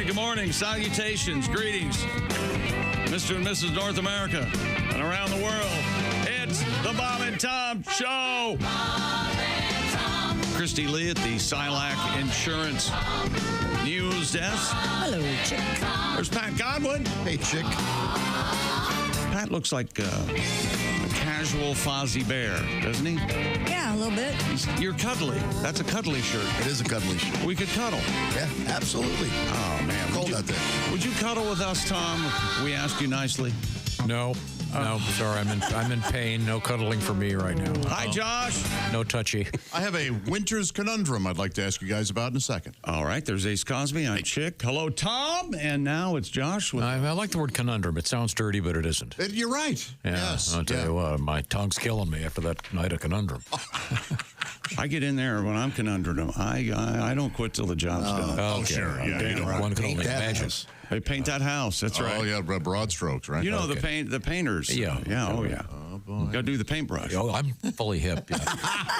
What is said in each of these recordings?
good morning, salutations, greetings, Mr. and Mrs. North America and around the world. It's the Bob and Tom Show. Bob and Tom. Christy Lee at the Silac Insurance News Desk. Hello, Chick. There's Pat Godwin. Hey, Chick. Pat looks like a casual Fozzie Bear, doesn't he? Yeah, a little bit. You're cuddly. That's a cuddly shirt. It is a cuddly shirt. We could cuddle. Yeah, absolutely. Oh, man. Cold out there. Would you cuddle with us, Tom, if we asked you nicely? No, sorry, I'm in pain. No cuddling for me right now. Hi, Josh. No touchy. I have a winter's conundrum I'd like to ask you guys about in a second. All right, there's Ace Cosby. I'm Chick. Hello, Tom. And now it's Josh. With I like the word conundrum. It sounds dirty, but it isn't. You're right. Yeah, Yes. I'll tell you what, my tongue's killing me after that night of conundrum. I get in there when I'm conundrum. I don't quit till the job's done. Oh, sure. Yeah, you know, One can only that imagine. house. They paint that house. That's right. Oh, yeah, broad strokes, right? You know Okay. the painters. Yeah. Yeah. Oh, yeah. Oh, boy. Got to do the paintbrush. Oh, I'm fully hip. Yeah.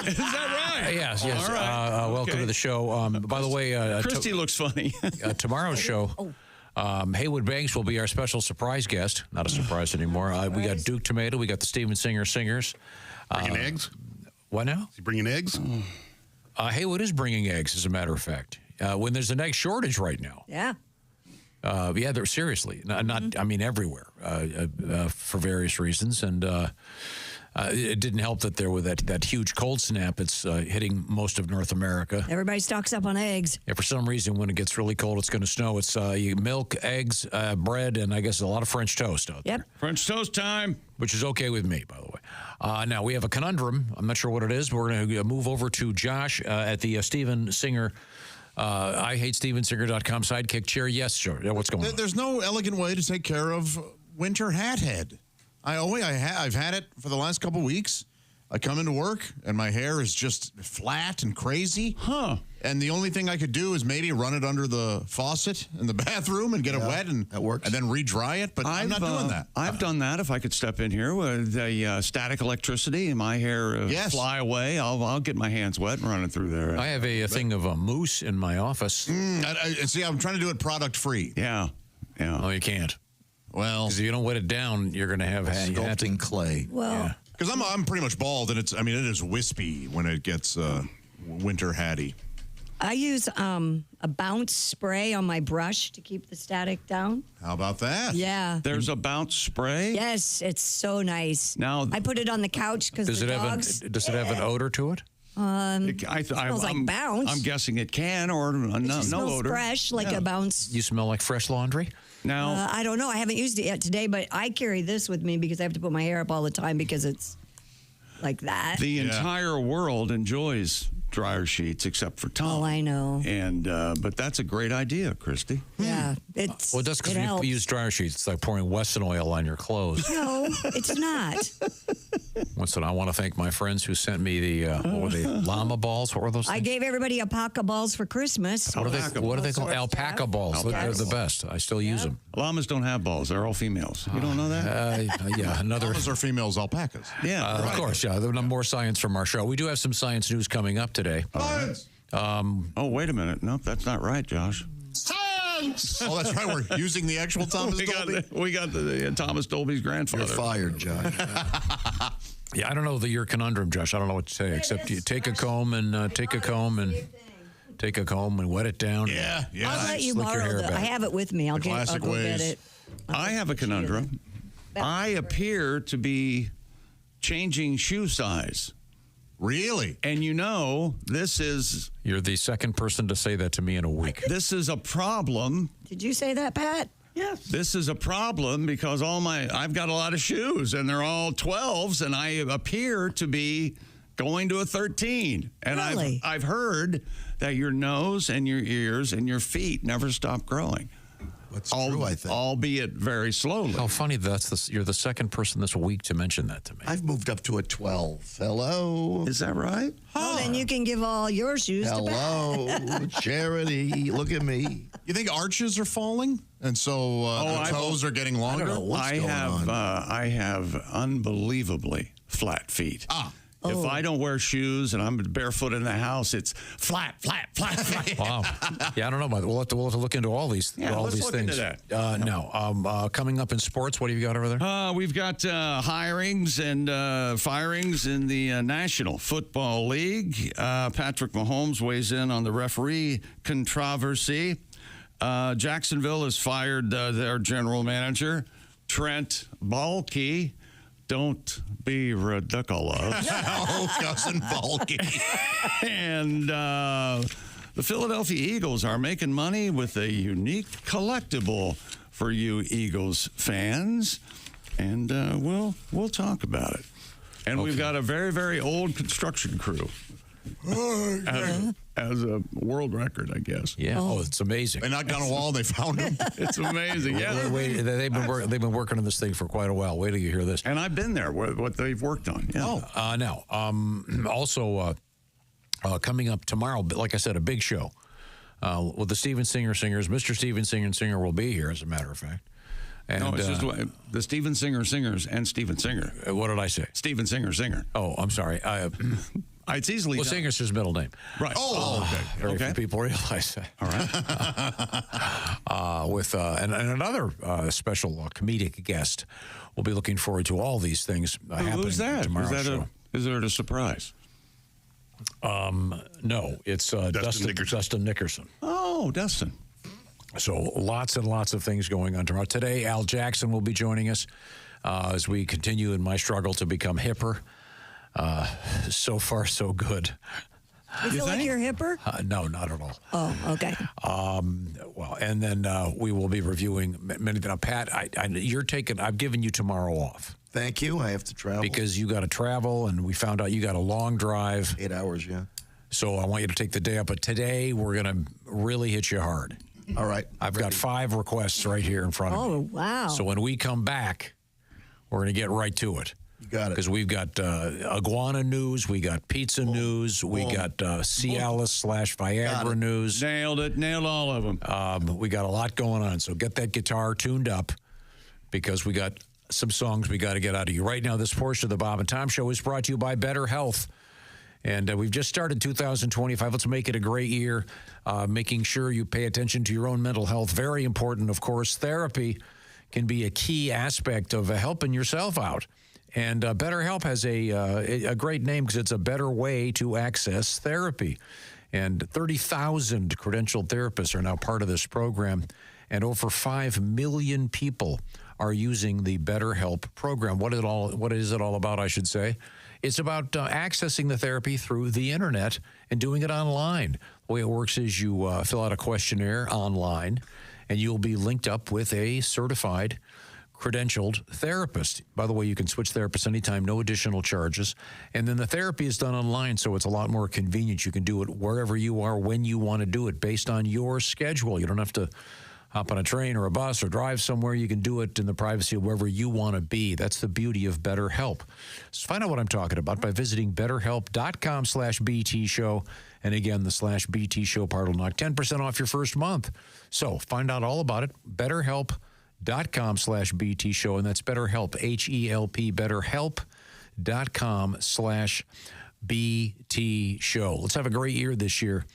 Is that right? Yes. All right. Welcome Okay. to the show. By the way, Christy looks funny. tomorrow's show, Haywood Banks will be our special surprise guest. Not a surprise anymore. We got Duke Tomato. We got the Steven Singer Singers. Bringing eggs? What now? Is he bringing eggs? Haywood is bringing eggs, as a matter of fact. When there's an egg shortage right now. Yeah. They're seriously, not I mean, everywhere for various reasons. And it didn't help that there was that huge cold snap that's hitting most of North America. Everybody stocks up on eggs. Yeah, for some reason, when it gets really cold, it's going to snow. It's milk, eggs, bread, and I guess a lot of French toast out there. Yep. French toast time. Which is okay with me, by the way. Now, we have a conundrum. I'm not sure what it is. We're going to move over to Josh at the Steven Singer, IHateStevenSinger.com sidekick chair. Yes, sure. Yeah, what's going on? There's no elegant way to take care of winter hat head. I've had it for the last couple weeks. I come into work, and my hair is just flat and crazy. Huh. And the only thing I could do is maybe run it under the faucet in the bathroom and get it wet, and that works. and then re-dry it, but I'm not doing that. I've done that. If I could step in here with the static electricity and my hair Yes. fly away, I'll get my hands wet and run it through there. I have a thing of a mousse in my office. See, I'm trying to do it product-free. Yeah. Oh, you can't. Well, Because if you don't wet it down, you're going to have Sculpting clay. Well, because I'm pretty much bald, and it is wispy when it gets winter hatty. I use a bounce spray on my brush to keep the static down. How about that? Yeah. There's a bounce spray. Yes, it's so nice. Now, I put it on the couch because the dogs. does it have an odor to it? smells like bounce. I'm guessing it can, or no smells odor. fresh, like a bounce. You smell like fresh laundry? Now, I don't know. I haven't used it yet today, but I carry this with me because I have to put my hair up all the time because it's like that. the entire world enjoys dryer sheets except for Tom. Oh, I know. And but that's a great idea, Christy. Yeah, it's. Well, that's because when you use dryer sheets, it's like pouring Wesson oil on your clothes. No, it's not. Once in, I want to thank my friends who sent me the what were they, llama balls? What were those? I Things? gave everybody alpaca balls for Christmas. What are they? What are they called? Alpaca balls. They're the best. I still use them. Llamas don't have balls; they're all females. You don't know that? Yeah, another. Llamas are females alpacas. Yeah, Of course, yeah. There's more science from our show. We do have some science news coming up today. Oh, wait a minute. Nope, that's not right, Josh. Oh, that's right. We're using the actual Thomas Dolby. We got the Thomas Dolby's grandfather. You're fired, Josh. Yeah, I don't know your conundrum, Josh. I don't know what to say except you take a comb and wet it down. Yeah. I'll let you Slick your borrow hair the. back. I have it with me. I'll classic go get ways. it. I have a conundrum. I appear to be changing shoe size. Really? And this is You're the second person to say that to me in a week. a problem. Did you say that, Pat? Yes. This is a problem because I've got a lot of shoes and they're all 12s and I appear to be going to a 13. And Really? I've heard that your nose and your ears and your feet never stop growing. That's true, I think. Albeit very slowly. How funny you're the second person this week to mention that to me. I've moved up to a 12. Hello. Is that right? Well, then you can give all your shoes to Pat. Hello. Charity. Look at me. You think arches are falling? And so the toes are getting longer? I don't know what's going on. I have unbelievably flat feet. If I don't wear shoes and I'm barefoot in the house, it's flat, flat, flat, flat. Wow. Yeah, I don't know about that. We'll have to look into all these let's these look things. into that. No. Coming up in sports, what have you got over there? We've got hirings and firings in the National Football League. Patrick Mahomes weighs in on the referee controversy. Jacksonville has fired their general manager, Trent Baalke. Don't be ridiculous. Oh, cousin Bulky. And the Philadelphia Eagles are making money with a unique collectible for you Eagles fans. And we'll talk about it. And we've got a very, very old construction crew. As a world record, I guess. Yeah. Oh, it's amazing. They knocked down a wall and they found him. It's amazing. Yeah. Wait, they've been working on this thing for quite a while. Wait till you hear this. And I've been there, what they've worked on. Yeah. Now, also coming up tomorrow, like I said, a big show with the Steven Singer Singers. Mr. Steven Singer will be here, as a matter of fact. And, no, it's just the Steven Singer Singers and Steven Singer. What did I say? Steven Singer. Oh, I'm sorry. It's easily done. Singer's his middle name. Right. Oh, okay. Very few people realize that. All right. With and another special comedic guest. We'll be looking forward to all these things happening Who's that? tomorrow's show. Is there a surprise? No, it's Dustin Nickerson. Oh, Dustin. So lots and lots of things going on tomorrow. Today, Al Jackson will be joining us as we continue in my struggle to become hipper. So far, so good. You feel like you're hipper? No, not at all. Oh, okay. Well, and then we will be reviewing many. Now, Pat, I've given you tomorrow off. Thank you. I have to travel. Because you got to travel, and we found out you got a long drive. 8 hours, yeah. So I want you to take the day up. But today, we're going to really hit you hard. All right. I've got 5 requests right here in front of me. Oh, wow. So when we come back, we're going to get right to it. You got it. Because we've got iguana news, we got pizza news, we got Cialis/Viagra news. Nailed all of them. We got a lot going on. So get that guitar tuned up because we got some songs we got to get out of you. Right now, this portion of the Bob and Tom Show is brought to you by Better Health. And we've just started 2025. Let's make it a great year. Making sure you pay attention to your own mental health. Very important, of course. Therapy can be a key aspect of helping yourself out. And BetterHelp has a great name because it's a better way to access therapy. And 30,000 credentialed therapists are now part of this program. And over 5 million people are using the BetterHelp program. What is it all about, I should say? It's about accessing the therapy through the internet and doing it online. The way it works is you fill out a questionnaire online, and you'll be linked up with a certified credentialed therapist. By the way, you can switch therapists anytime, no additional charges. And then the therapy is done online, so it's a lot more convenient. You can do it wherever you are, when you want to do it, based on your schedule. You don't have to hop on a train or a bus or drive somewhere. You can do it in the privacy of wherever you want to be. That's the beauty of BetterHelp. So find out what I'm talking about by visiting betterhelp.com/BT show. And again, the /BT show part will knock 10% off your first month. So find out all about it. BetterHelp.com/BT show. And that's BetterHelp, HELP, BetterHelp.com/BT show. Let's have a great year this year.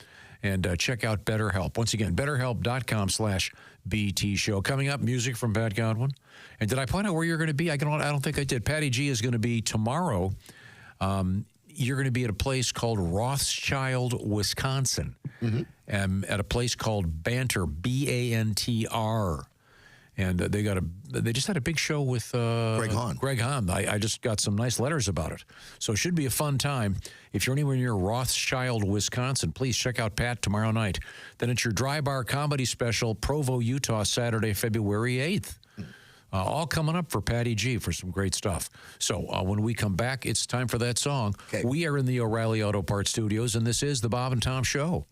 And check out BetterHelp. Once again, BetterHelp.com/BT show. Coming up, music from Pat Godwin. And did I point out where you're going to be? I don't think I did. Patty G is going to be tomorrow. You're going to be at a place called Rothschild, Wisconsin, at a place called Banter, BANTR. And they just had a big show with Greg Hahn. I just got some nice letters about it. So it should be a fun time. If you're anywhere near Rothschild, Wisconsin, please check out Pat tomorrow night. Then it's your Dry Bar Comedy Special, Provo, Utah, Saturday, February 8th. All coming up for Patty G for some great stuff. So when we come back, it's time for that song. Okay. We are in the O'Reilly Auto Parts Studios, and this is the Bob and Tom Show.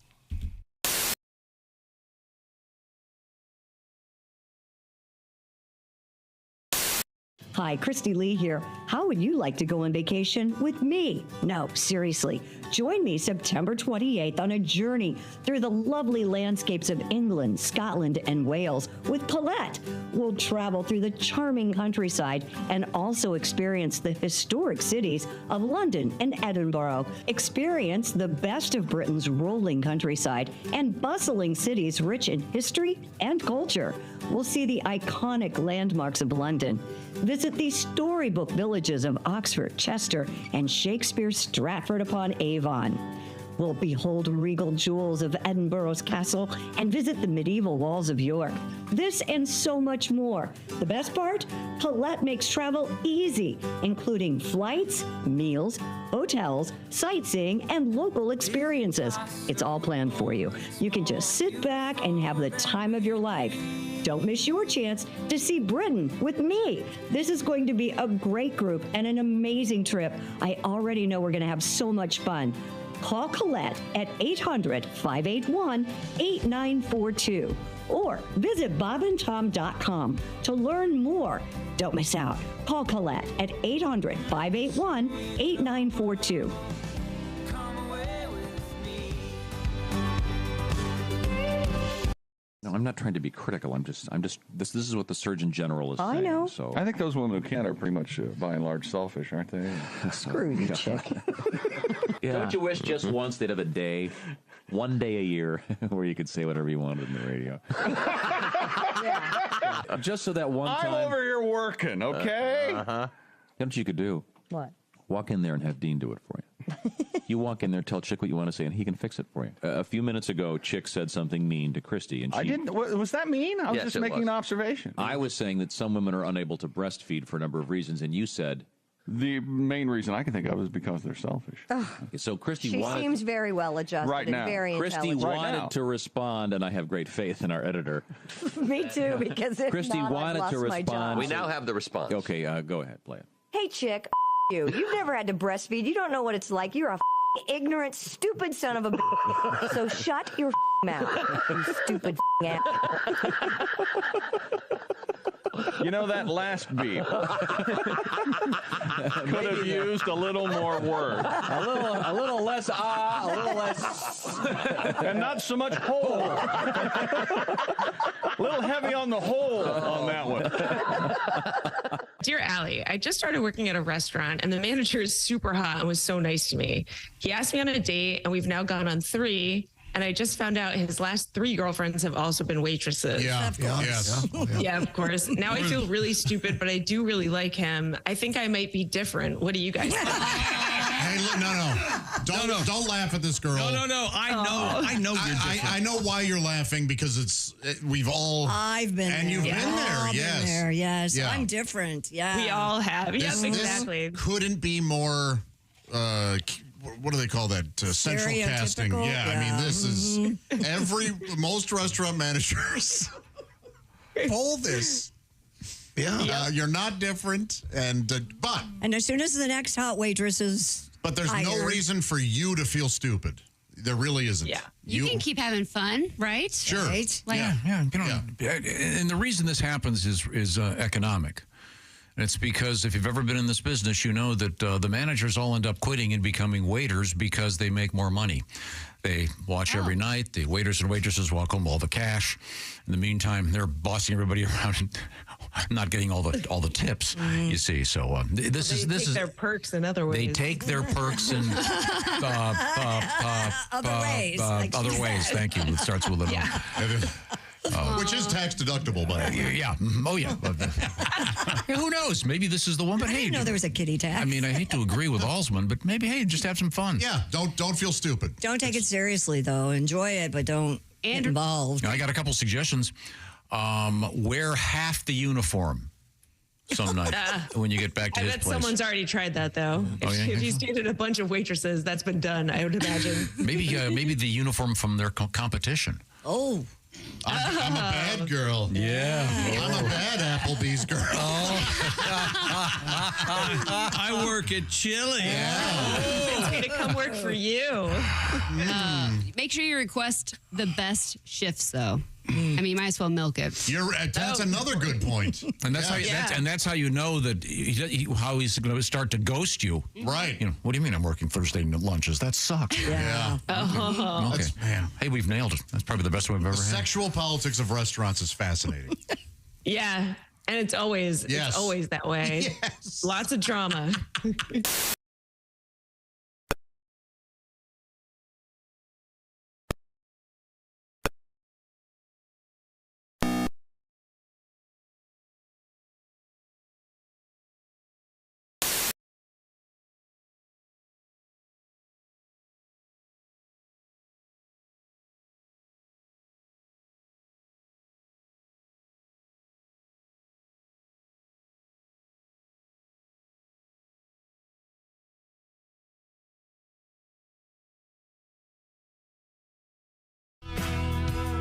Hi, Christy Lee here. How would you like to go on vacation with me? No, seriously. Join me September 28th on a journey through the lovely landscapes of England, Scotland, and Wales with Paulette. We'll travel through the charming countryside and also experience the historic cities of London and Edinburgh. Experience the best of Britain's rolling countryside and bustling cities rich in history and culture. We'll see the iconic landmarks of London. Visit the storybook villages of Oxford, Chester, and Shakespeare's Stratford-upon-Avon. We'll behold regal jewels of Edinburgh's castle and visit the medieval walls of York. This and so much more. The best part? Paulette makes travel easy, including flights, meals, hotels, sightseeing, and local experiences. It's all planned for you. You can just sit back and have the time of your life. Don't miss your chance to see Britain with me. This is going to be a great group and an amazing trip. I already know we're going to have so much fun. Call Colette at 800-581-8942 or visit bobandtom.com to learn more. Don't miss out. Call Colette at 800-581-8942. No, I'm not trying to be critical. I'm just. This is what the Surgeon General is saying. I know. So I think those women who can't are pretty much, by and large, selfish, aren't they? Screw you, chick. Don't you wish just once they'd have a day, one day a year, where you could say whatever you wanted in the radio? Just so that one time. I'm over here working, okay? You know what you could do? What? Walk in there and have Dean do it for you. You walk in there, tell Chick what you want to say, and he can fix it for you. A few minutes ago, Chick said something mean to Christy, and she, I didn't. Was that mean? I was Yes, just it making was. an observation. I was saying that some women are unable to breastfeed for a number of reasons, and you said. The main reason I can think of is because they're selfish. Okay, so Christy She wanted. seems very well adjusted Right now. and very Christy intelligent. wanted now. to respond, and I have great faith in our editor. Me too, because if Christy not, I've wanted lost to my respond. job. We now have the response. Okay, go ahead, play it. Hey, chick, you. You've never had to breastfeed. You don't know what it's like. You're a ignorant, stupid son of a So shut your mouth, you stupid ass. You know, that last beep could have used a little more word. A little less a little less. And not so much hole. A little heavy on the hole on that one. Dear Allie, I just started working at a restaurant and the manager is super hot and was so nice to me. He asked me on a date and we've now gone on 3. And I just found out his last 3 girlfriends have also been waitresses. Yeah, of course. Now I feel really stupid, but I do really like him. I think I might be different. What do you guys think? Hey, don't laugh at this girl. No. I know you're different. I know why you're laughing because we've all. I've been and there. you've been there. I've Yes. been there, yes. Yeah. I'm different. Yeah. We all have. Yes, exactly. This couldn't be more. What do they call that? Central casting. Stereotypical? Yeah, I mean, this is most restaurant managers pull this. Yeah, you're not different, and but And as soon as the next hot waitress is but there's no hired. reason for you to feel stupid. There really isn't. Yeah. You can keep having fun, right? Sure. Right? Like, Yeah. And the reason this happens is economic. And it's because if you've ever been in this business, you know that the managers all end up quitting and becoming waiters because they make more money. They watch every night. The waiters and waitresses walk home with all the cash. In the meantime, they're bossing everybody around and not getting all the tips. You see, so this is their perks in other ways. They take their perks in Other ways, like other she ways. said. Thank you. It starts with an O. Which is tax deductible, by the way. Yeah. Oh, yeah. Yeah, who knows? Maybe this is the one. But I hey, didn't know there was a kitty tax. I mean, I hate to agree with Alsman, but maybe hey, just have some fun. Yeah, don't feel stupid. Don't take it seriously, though. Enjoy it, but don't get involved. I got a couple suggestions. Wear half the uniform some night when you get back to I his bet place. someo's already tried that, though. If he's dated a bunch of waitresses, that's been done, I would imagine. Maybe the uniform from their competition. Oh. I'm a bad girl. Yeah. I'm a bad Applebee's girl. I work at Chili. It's going to come work for you. Make sure you request the best shifts, though. I mean, you might as well milk it. That's another good point. And that's how you know that how he's going to start to ghost you. Right. What do you mean I'm working Thursday lunches? That sucks. Yeah. Oh. Okay. Man. Hey, we've nailed it. That's probably the best one I've ever The had. sexual politics of restaurants is fascinating. Yeah. And it's always that way. Yes. Lots of drama.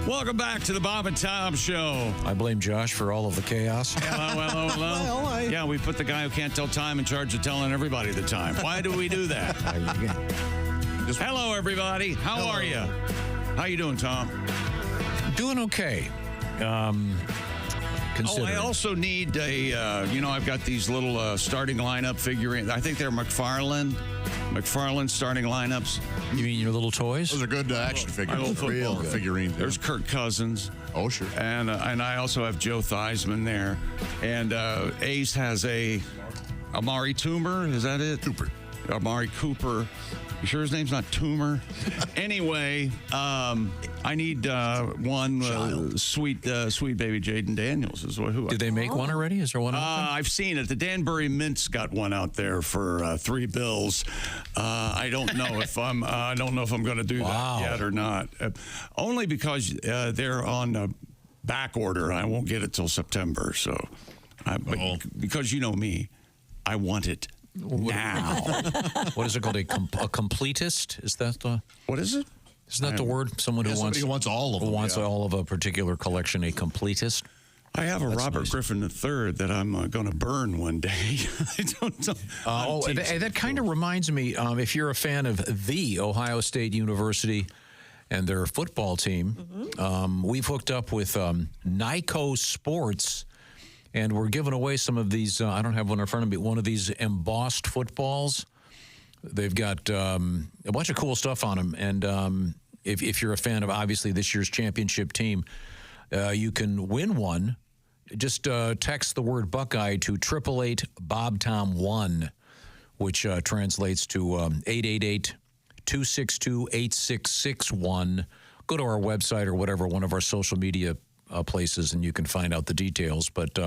Welcome back to the Bob and Tom Show. I blame Josh for all of the chaos. Hello. Yeah, we put the guy who can't tell time in charge of telling everybody the time. Why do we do that? Hello, everybody. How are you? How you doing, Tom? Doing okay. I also need I've got these little starting lineup figurines. I think they're McFarlane starting lineups. You mean your little toys? Those are good action figures. Real figurines. There's Kirk Cousins. Oh, sure. And I also have Joe Theismann there. And Ace has a Amari Toomer. Is that it? Cooper. Amari Cooper. You sure his name's not Toomer? Anyway, I need one sweet baby Jaden Daniels. Did they make one already? Is there one out there? I've seen it. The Danbury Mint's got one out there for $3. I don't know if I'm going to do that yet or not. Only because they're on back order. I won't get it till September. So, because you know me, I want it now. What is it called? A completist? Is that the? What is it? Isn't that the word? Someone who wants all of them. Who wants all of a particular collection? A completist. I have a Robert Griffin III that I'm going to burn one day. I don't know. That kind of reminds me. If you're a fan of the Ohio State University and their football team, we've hooked up with Nyco Sports. And we're giving away some of these. I don't have one in front of me. One of these embossed footballs. They've got a bunch of cool stuff on them. And if you're a fan of, obviously, this year's championship team, you can win one. Just text the word Buckeye to 888-BOB-TOM-1, which translates to 888-262-8661. Go to our website or whatever, one of our social media places, and you can find out the details. But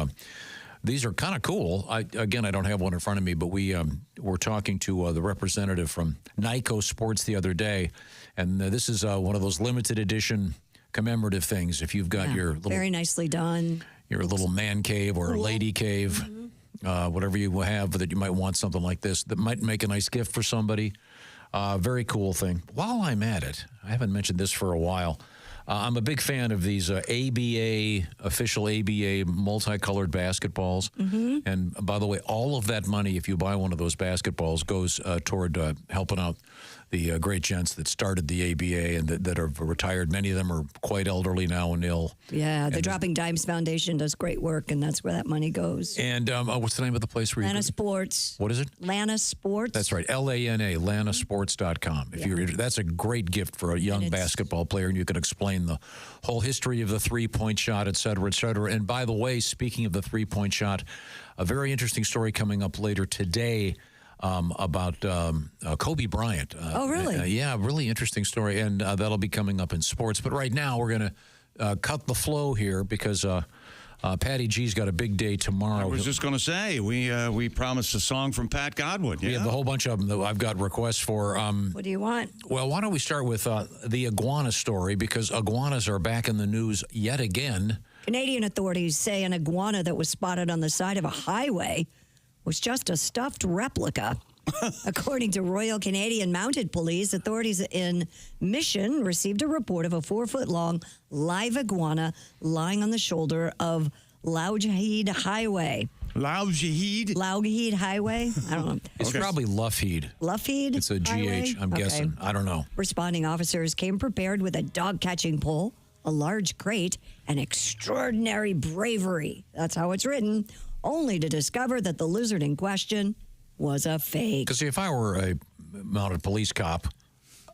these are kind of cool. I don't have one in front of me, but we were talking to the representative from Nyco Sports the other day, and this is one of those limited edition commemorative things. If you've got your little, very nicely done, your little man cave or lady cave, whatever you have that you might want something like this that might make a nice gift for somebody. Very cool thing. While I'm at it, I haven't mentioned this for a while. I'm a big fan of these official ABA multicolored basketballs. And by the way, all of that money, if you buy one of those basketballs, goes toward helping out the great gents that started the ABA and that are retired. Many of them are quite elderly now and ill. Yeah, the Dropping Dimes Foundation does great work, and that's where that money goes. And what's the name of the place? Lana Sports. What is it? Lana Sports. That's right, LANA, lanasports.com. That's a great gift for a young basketball player, and you can explain the whole history of the three-point shot, et cetera, et cetera. And by the way, speaking of the three-point shot, a very interesting story coming up later today about Kobe Bryant. Oh, really? Yeah, really interesting story, and that'll be coming up in sports. But right now, we're going to cut the flow here because Patty G's got a big day tomorrow. I was just going to say, we promised a song from Pat Godwin. Yeah, we have a whole bunch of them that I've got requests for. What do you want? Well, why don't we start with the iguana story, because iguanas are back in the news yet again. Canadian authorities say an iguana that was spotted on the side of a highway was just a stuffed replica. According to Royal Canadian Mounted Police, authorities in Mission received a report of a 4-foot-long live iguana lying on the shoulder of Lougheed Highway. Lougheed Highway? I don't know. It's probably Lougheed. Lougheed? It's a GH, I'm guessing. I don't know. Responding officers came prepared with a dog-catching pole, a large crate, and extraordinary bravery. That's how it's written, only to discover that the lizard in question was a fake. Because if I were a mounted police cop,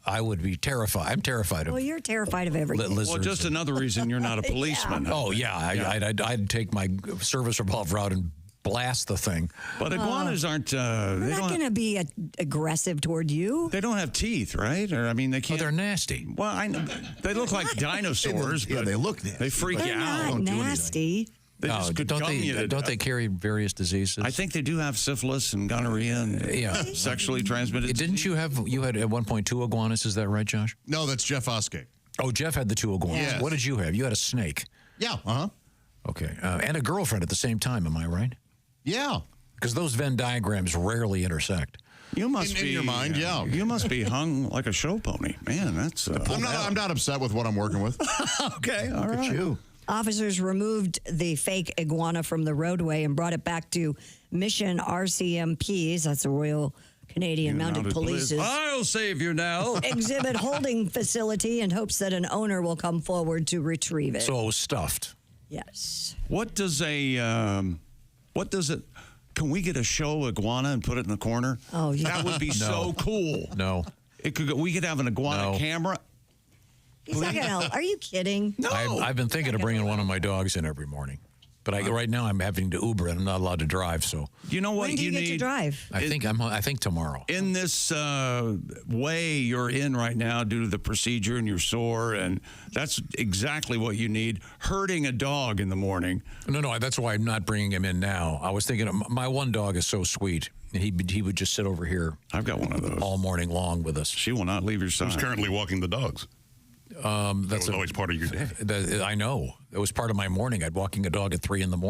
I would be terrified. I'm terrified of. Well, you're terrified of everything. Well, just another reason you're not a policeman. Oh yeah, I'd take my service revolver out and blast the thing. But iguanas aren't. They're not going to be aggressive toward you. They don't have teeth, right? Or I mean, they can't. Oh, they're nasty. Well, I know they look like dinosaurs. Yeah, but they look nasty. They freak They're you out. not nasty. They just could gum you to don't death. they carry various diseases? I think they do have syphilis and gonorrhea and sexually transmitted. Didn't you had at one point 2 iguanas? Is that right, Josh? No, that's Jeff Oskey. Oh, Jeff had the 2 iguanas. Yes. What did you have? You had a snake. Yeah. Uh-huh. Okay. And a girlfriend at the same time, am I right? Yeah. Because those Venn diagrams rarely intersect. You must in be your mind, yeah. You must be hung like a show pony, man. That's. I'm not upset with what I'm working with. Okay, all Look right. at you. Officers removed the fake iguana from the roadway and brought it back to Mission RCMP's, that's the Royal Canadian Mounted Police's, I'll save you now. exhibit holding facility in hopes that an owner will come forward to retrieve it. So it was stuffed. Yes. What does it? Can we get a show iguana and put it in the corner? Oh, yeah. That would be so cool. No. We could have an iguana No. camera. He's not gonna, are you kidding? No. I've been thinking of bringing one of my dogs in every morning. But right now I'm having to Uber and I'm not allowed to drive. So You know what When do you get need? to drive? I think tomorrow. In this way you're in right now due to the procedure and you're sore, and that's exactly what you need. Herding a dog in the morning. No, that's why I'm not bringing him in now. I was thinking my one dog is so sweet. He would just sit over here. I've got one of those all morning long with us. She will not leave your side. Who's currently walking the dogs? That's always part of your day. I know. It was part of my morning. I'd walking a dog at 3 a.m.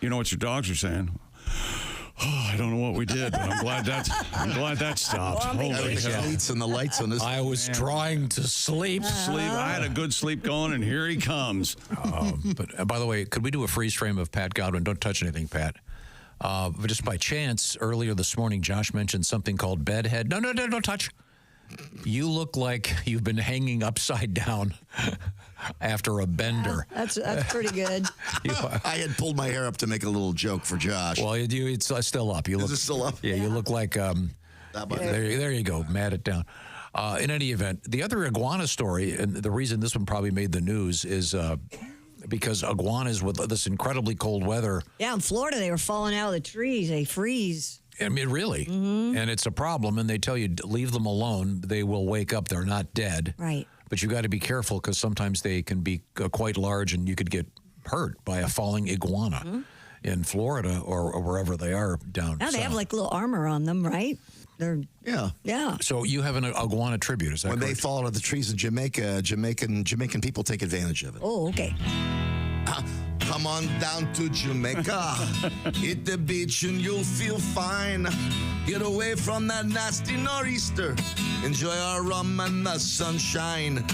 You know what your dogs are saying? Oh, I don't know what we did, but I'm glad that stopped. Holy The cow. sheets and the lights on this. I was trying to sleep. I had a good sleep going, and here he comes. But by the way, could we do a freeze frame of Pat Godwin? Don't touch anything, Pat. But just by chance, earlier this morning, Josh mentioned something called bedhead. No, don't touch. You look like you've been hanging upside down after a bender. That's pretty good. I had pulled my hair up to make a little joke for Josh. Well, it's still up. Is it still up? Yeah, you look like. There you go. Mat it down. In any event, the other iguana story, and the reason this one probably made the news is because iguanas with this incredibly cold weather. Yeah, in Florida, they were falling out of the trees. They freeze. I mean, really. Mm-hmm. And it's a problem. And they tell you, leave them alone. They will wake up. They're not dead. Right. But you got to be careful because sometimes they can be quite large and you could get hurt by a falling iguana in Florida or wherever they are down Now they south. have like little armor on them, right? Yeah. So you have an iguana tribute, is that When correct? they fall out of the trees in Jamaica, Jamaican people take advantage of it. Oh, okay. Come on down to Jamaica. Hit the beach and you'll feel fine. Get away from that nasty nor'easter. Enjoy our rum and the sunshine.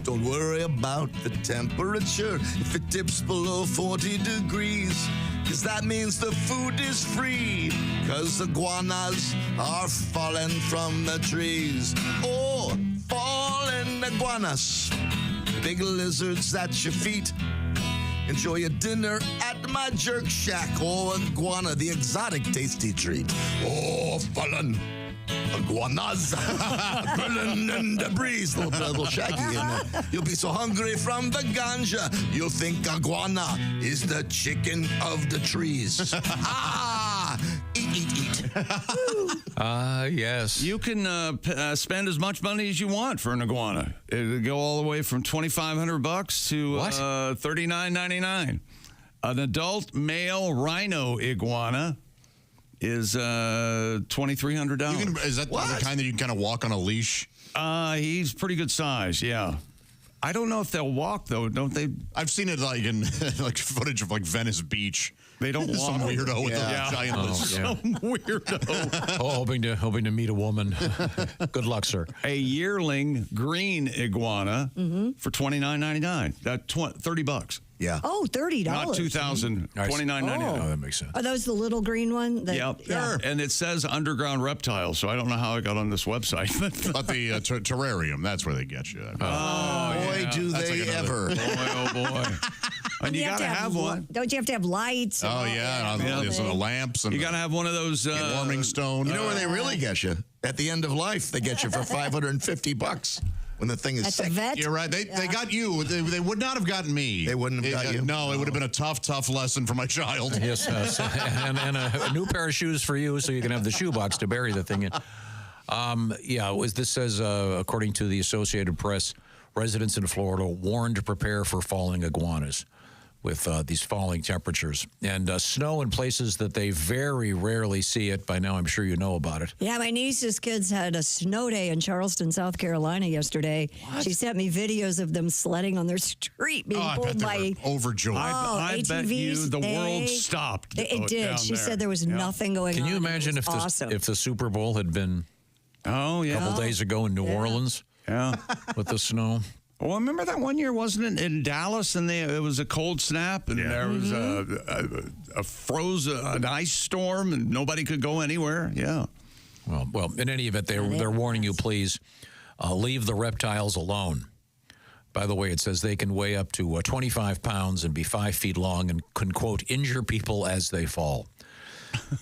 Don't worry about the temperature if it dips below 40 degrees. Cause that means the food is free. Cause iguanas are falling from the trees. Oh, fallen iguanas. Big lizards at your feet. Enjoy your dinner at my jerk shack. Oh, iguana, the exotic tasty treat. Oh, fallen iguanas. Grilling in the breeze. Little shaggy in there. You'll be so hungry from the ganja, you'll think iguana is the chicken of the trees. Eat. Yes. You can spend as much money as you want for an iguana. It'll go all the way from $2,500 to $39.99. An adult male rhino iguana is $2,300. Is that the kind that you can kind of walk on a leash? He's pretty good size, yeah. I don't know if they'll walk though, don't they? I've seen it like in like footage of like Venice Beach. They don't walk. Some weirdo with a giant list. Some weirdo. Hoping to meet a woman. Good luck, sir. A yearling green iguana for $29.99. That's $30. Yeah. Oh, $30. Not $2,000, $29.99. Oh, that makes sense. Are those the little green one? Yep. Yeah. And it says underground reptiles, so I don't know how I got on this website. But the terrarium, that's where they get you. Boy, do That's they like another- ever. Boy, oh boy. And you got to have one. Don't you have to have lights? and Oh, all yeah. that? There's the lamps and You got to have one of those. warming stone. You know where they really get you? At the end of life, they get you for $550 when the thing is At the sick. vet? You're right. They got you. They would not have gotten me. They wouldn't have got you? No, it would have been a tough lesson for my child. Yes, and a new pair of shoes for you, so you can have the shoebox to bury the thing in. This says, according to the Associated Press, residents in Florida warned to prepare for falling iguanas with these falling temperatures. And snow in places that they very rarely see it. By now, I'm sure you know about it. Yeah, my niece's kids had a snow day in Charleston, South Carolina yesterday. She sent me videos of them sledding on their street being I bet pulled they by were overjoyed. I bet you ATVs. the world stopped. It did. down She there. said there was nothing going on. Can you It imagine was awesome. if the Super Bowl had been Oh, a yeah. couple days ago in New Orleans Yeah. with the snow? Well, remember that one year, wasn't it, in Dallas, and it was a cold snap, and there was an ice storm, and nobody could go anywhere. Yeah. Well, in any event, they're warning you, please leave the reptiles alone. By the way, it says they can weigh up to 25 pounds and be 5 feet long and can, quote, injure people as they fall.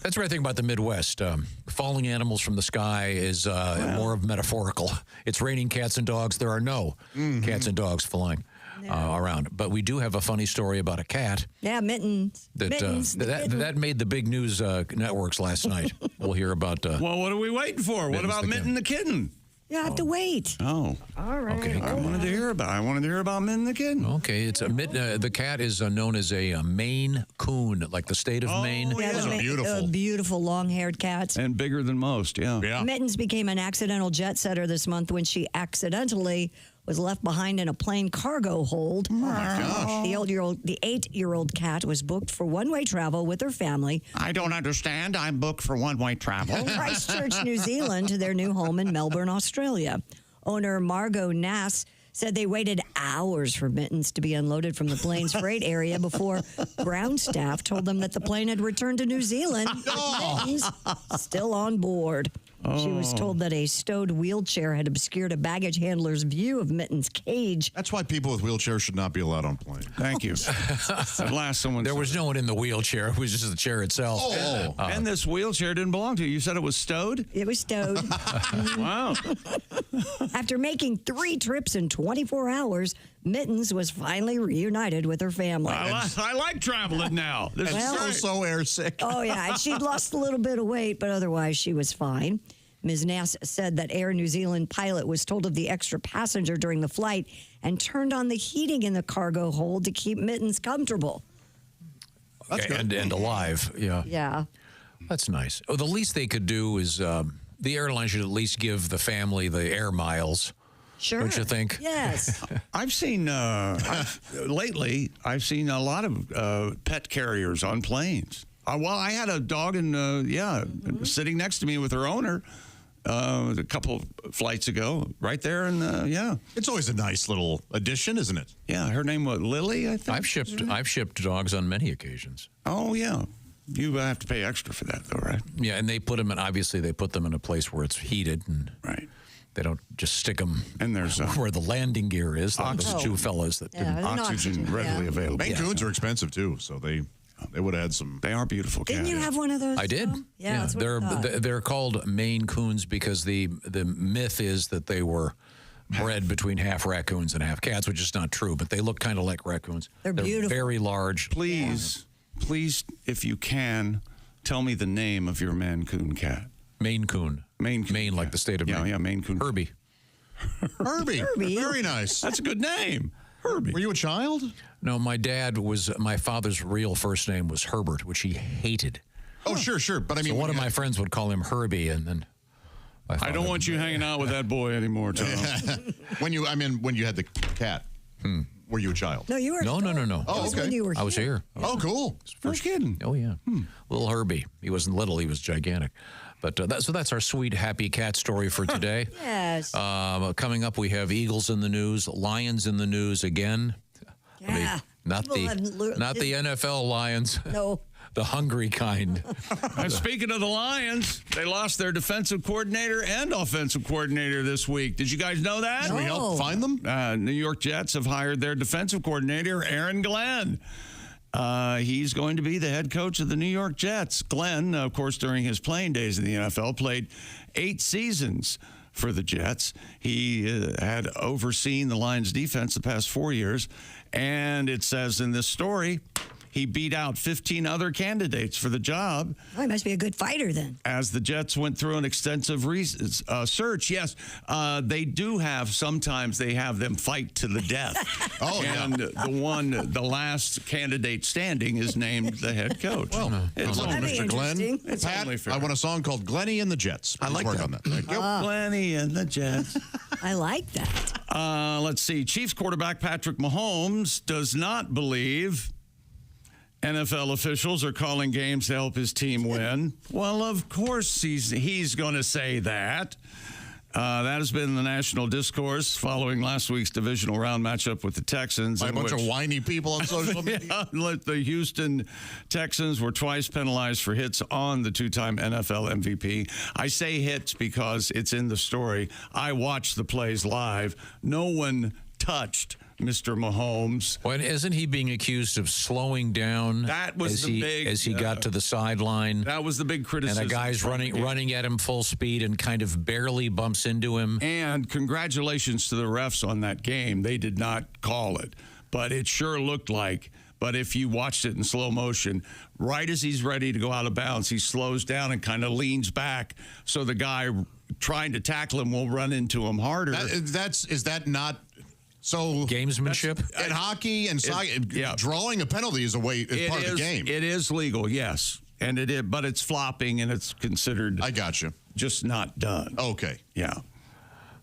That's the right thing about the Midwest. Falling animals from the sky is more of metaphorical. It's raining cats and dogs. There are no cats and dogs flying around. But we do have a funny story about a cat. Yeah, Mittens. That made the big news networks last night. We'll hear about... Well, what are we waiting for? What Mittens about the Mitten the kitten? You have to wait. Oh. All right. Okay. I wanted to hear about Mitten the kitten. Okay, it's the cat is known as a Maine Coon, like the state of Maine. Yeah, Those are beautiful. Beautiful long-haired cats. And bigger than most, yeah. Mittens became an accidental jet setter this month when she accidentally was left behind in a plane cargo hold. Oh my gosh. The 8-year-old cat was booked for one-way travel with her family. I don't understand. I'm booked for one-way travel. Christchurch, New Zealand, to their new home in Melbourne, Australia. Owner Margot Nass said they waited hours for Mittens to be unloaded from the plane's freight area before ground staff told them that the plane had returned to New Zealand with Mittens still on board. She was told that a stowed wheelchair had obscured a baggage handler's view of Mittens' cage. That's why people with wheelchairs should not be allowed on planes. Thank you. At last, someone There said was it. no one in the wheelchair. It was just the chair itself. And this wheelchair didn't belong to you. You said it was stowed? It was stowed. Wow. After making 3 trips in 24 hours, Mittens was finally reunited with her family. I like traveling now. This is Well- great. So airsick. Oh, yeah. And she'd lost a little bit of weight, but otherwise she was fine. Ms. Nass said that Air New Zealand pilot was told of the extra passenger during the flight and turned on the heating in the cargo hold to keep Mittens comfortable. That's good. And alive. Yeah. Yeah. That's nice. Oh, the least they could do is the airline should at least give the family the air miles. Sure. Don't you think? Yes. I've seen, lately, I've seen a lot of pet carriers on planes. I had a dog sitting next to me with her owner a couple flights ago, right there. And It's always a nice little addition, isn't it? yeah, her name was Lily, I think. I've shipped dogs on many occasions. Oh, yeah. You have to pay extra for that, though, right? Yeah, and they put them in. Obviously, they put them in a place where it's heated, and Right. they don't just stick them. And there's where the landing gear is. Those Oxygen. two fellows that Yeah, didn't. oxygen readily available. Maine Coons are expensive, too, so they would have had some. They are beautiful cats. Didn't you have one of those? I did. Tom? Yeah, that's what I thought. they're called Maine Coons because the myth is that they were bred between half raccoons and half cats, which is not true. But they look kind of like raccoons. They're beautiful. Very large. Please, if you can, tell me the name of your Maine Coon cat. Maine Coon. Maine Coon. Maine, like the state of Maine. Yeah, Maine Coon. Herbie. Herbie. Very nice. That's a good name. Herbie. Were you a child? No, my father's real first name was Herbert, which he hated. Oh, sure. But I mean, So one of my friends would call him Herbie, and then I don't want you hanging out with that boy anymore, Tom. when you had the cat, were you a child? No, you were. No. Oh, That's okay. when you were I was here. Oh, cool. No kidding. Oh, yeah. Little Herbie. He wasn't little. He was gigantic. But so that's our sweet, happy cat story for today. Yes. Coming up, we have Eagles in the news, Lions in the news again. Yeah. Not the NFL Lions. No. The hungry kind. And speaking of the Lions, they lost their defensive coordinator and offensive coordinator this week. Did you guys know that? Can we help find them? New York Jets have hired their defensive coordinator, Aaron Glenn. He's going to be the head coach of the New York Jets. Glenn, of course, during his playing days in the NFL, played 8 seasons for the Jets. He had overseen the Lions defense the past 4 years. And it says in this story, he beat out 15 other candidates for the job. Oh, he must be a good fighter then. As the Jets went through an extensive search, yes, sometimes they have them fight to the death. The last candidate standing is named the head coach. Well, it's Mr. Glenn. Pat, I want a song called Glenny and the Jets. I like work that. on that. Thank you. Glenny and the Jets. I like that. Let's see. Chiefs quarterback Patrick Mahomes does not believe NFL officials are calling games to help his team win. Well, of course he's going to say that. That has been the national discourse following last week's divisional round matchup with the Texans. By a bunch of whiny people on social media. The Houston Texans were twice penalized for hits on the 2-time NFL MVP. I say hits because it's in the story. I watched the plays live. No one touched Mr. Mahomes. Well, isn't he being accused of slowing down? That was as he got to the sideline. That was the big criticism. And a guy's running at him full speed and kind of barely bumps into him. And congratulations to the refs on that game. They did not call it, but it sure looked like. But if you watched it in slow motion, right as he's ready to go out of bounds, he slows down and kind of leans back, so the guy trying to tackle him will run into him harder. Is that not? So gamesmanship in hockey and drawing a penalty is part of the game. It is legal, yes, and it is, but it's flopping and it's considered. I got you. Just not done. Okay. Yeah,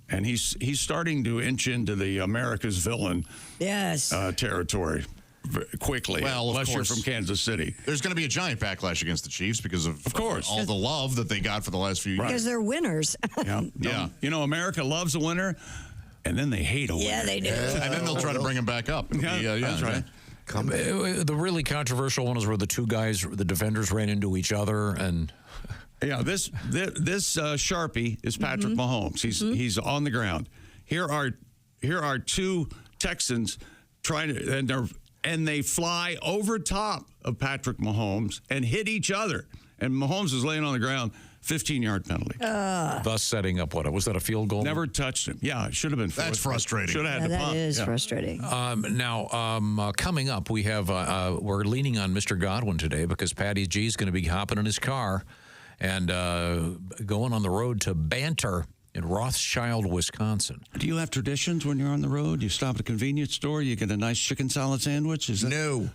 and he's starting to inch into the America's villain territory quickly. Well, unless of course, you're from Kansas City, there's going to be a giant backlash against the Chiefs because of course, all the love that they got for the last few years. Because they're winners. Yeah. You know, America loves a winner. And then they hate a winner. Yeah, they do. And then they'll try to bring him back up. That's right. The really controversial one is where the two guys, the defenders, ran into each other, and this Sharpie is Patrick Mahomes. He's on the ground. Here are two Texans trying to, and they fly over top of Patrick Mahomes and hit each other. And Mahomes is laying on the ground. 15-yard penalty. Thus setting up what? Was that a field goal? Never touched him. Yeah, it should have been. That's frustrating. Should have had the punt. That is frustrating. Now, coming up, we have we're leaning on Mr. Godwin today because Patty G is going to be hopping in his car and going on the road to Banter in Rothschild, Wisconsin. Do you have traditions when you're on the road? You stop at a convenience store, you get a nice chicken salad sandwich? No.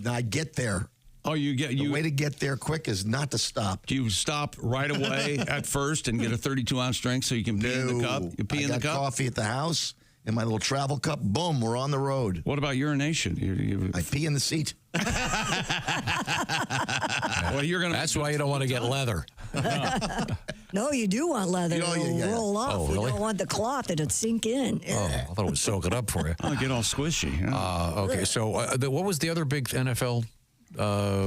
I get there. Oh, the way to get there quick is not to stop. Do you stop right away at first and get a 32-ounce drink so you can pee in the cup? You pee in the cup? Coffee at the house in my little travel cup. Boom, we're on the road. What about urination? I pee in the seat. Well, That's why you don't want to get leather. No, you do want leather. It'll roll off. Oh, really? You don't want the cloth. It'll sink in. Oh, I thought it would soak it up for you. Oh, get all squishy. Okay, so what was the other big NFL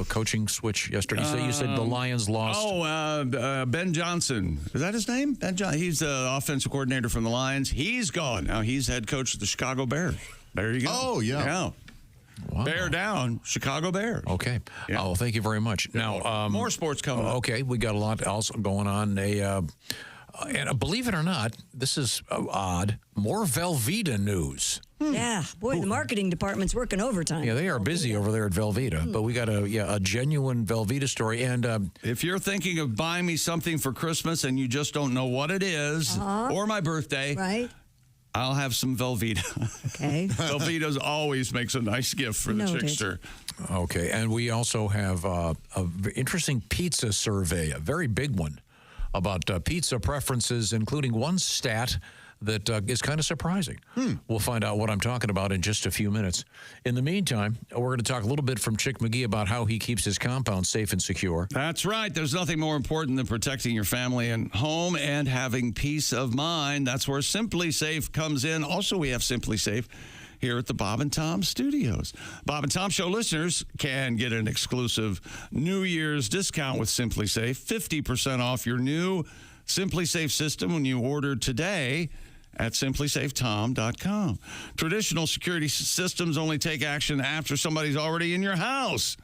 coaching switch yesterday? You said the Lions lost. Ben Johnson. Is that his name? Ben Johnson. He's the offensive coordinator from the Lions. He's gone. Now he's head coach of the Chicago Bears. There you go. Oh, yeah. Wow. Bear down, Chicago Bears. Okay. Yeah. Oh, thank you very much. Now, more sports coming up. Okay, we got a lot else going on. And believe it or not, this is odd. More Velveeta news. Yeah, boy, the marketing department's working overtime. Yeah, they are busy over there at Velveeta. But we got a genuine Velveeta story. And if you're thinking of buying me something for Christmas and you just don't know what it is, or my birthday, right? I'll have some Velveeta. Okay. Velveeta always makes a nice gift for the chickster. Okay, and we also have a interesting pizza survey, a very big one, about pizza preferences, including one stat that is kind of surprising. We'll find out what I'm talking about in just a few minutes. In the meantime, we're going to talk a little bit from Chick McGee about how he keeps his compound safe and secure. That's right. There's nothing more important than protecting your family and home and having peace of mind. That's where Simply Safe comes in. Also, we have Simply Safe here at the Bob and Tom Studios. Bob and Tom Show listeners can get an exclusive New Year's discount with Simply Safe, 50% off your new Simply Safe system when you order today at simplysafetom.com. Traditional security systems only take action after somebody's already in your house.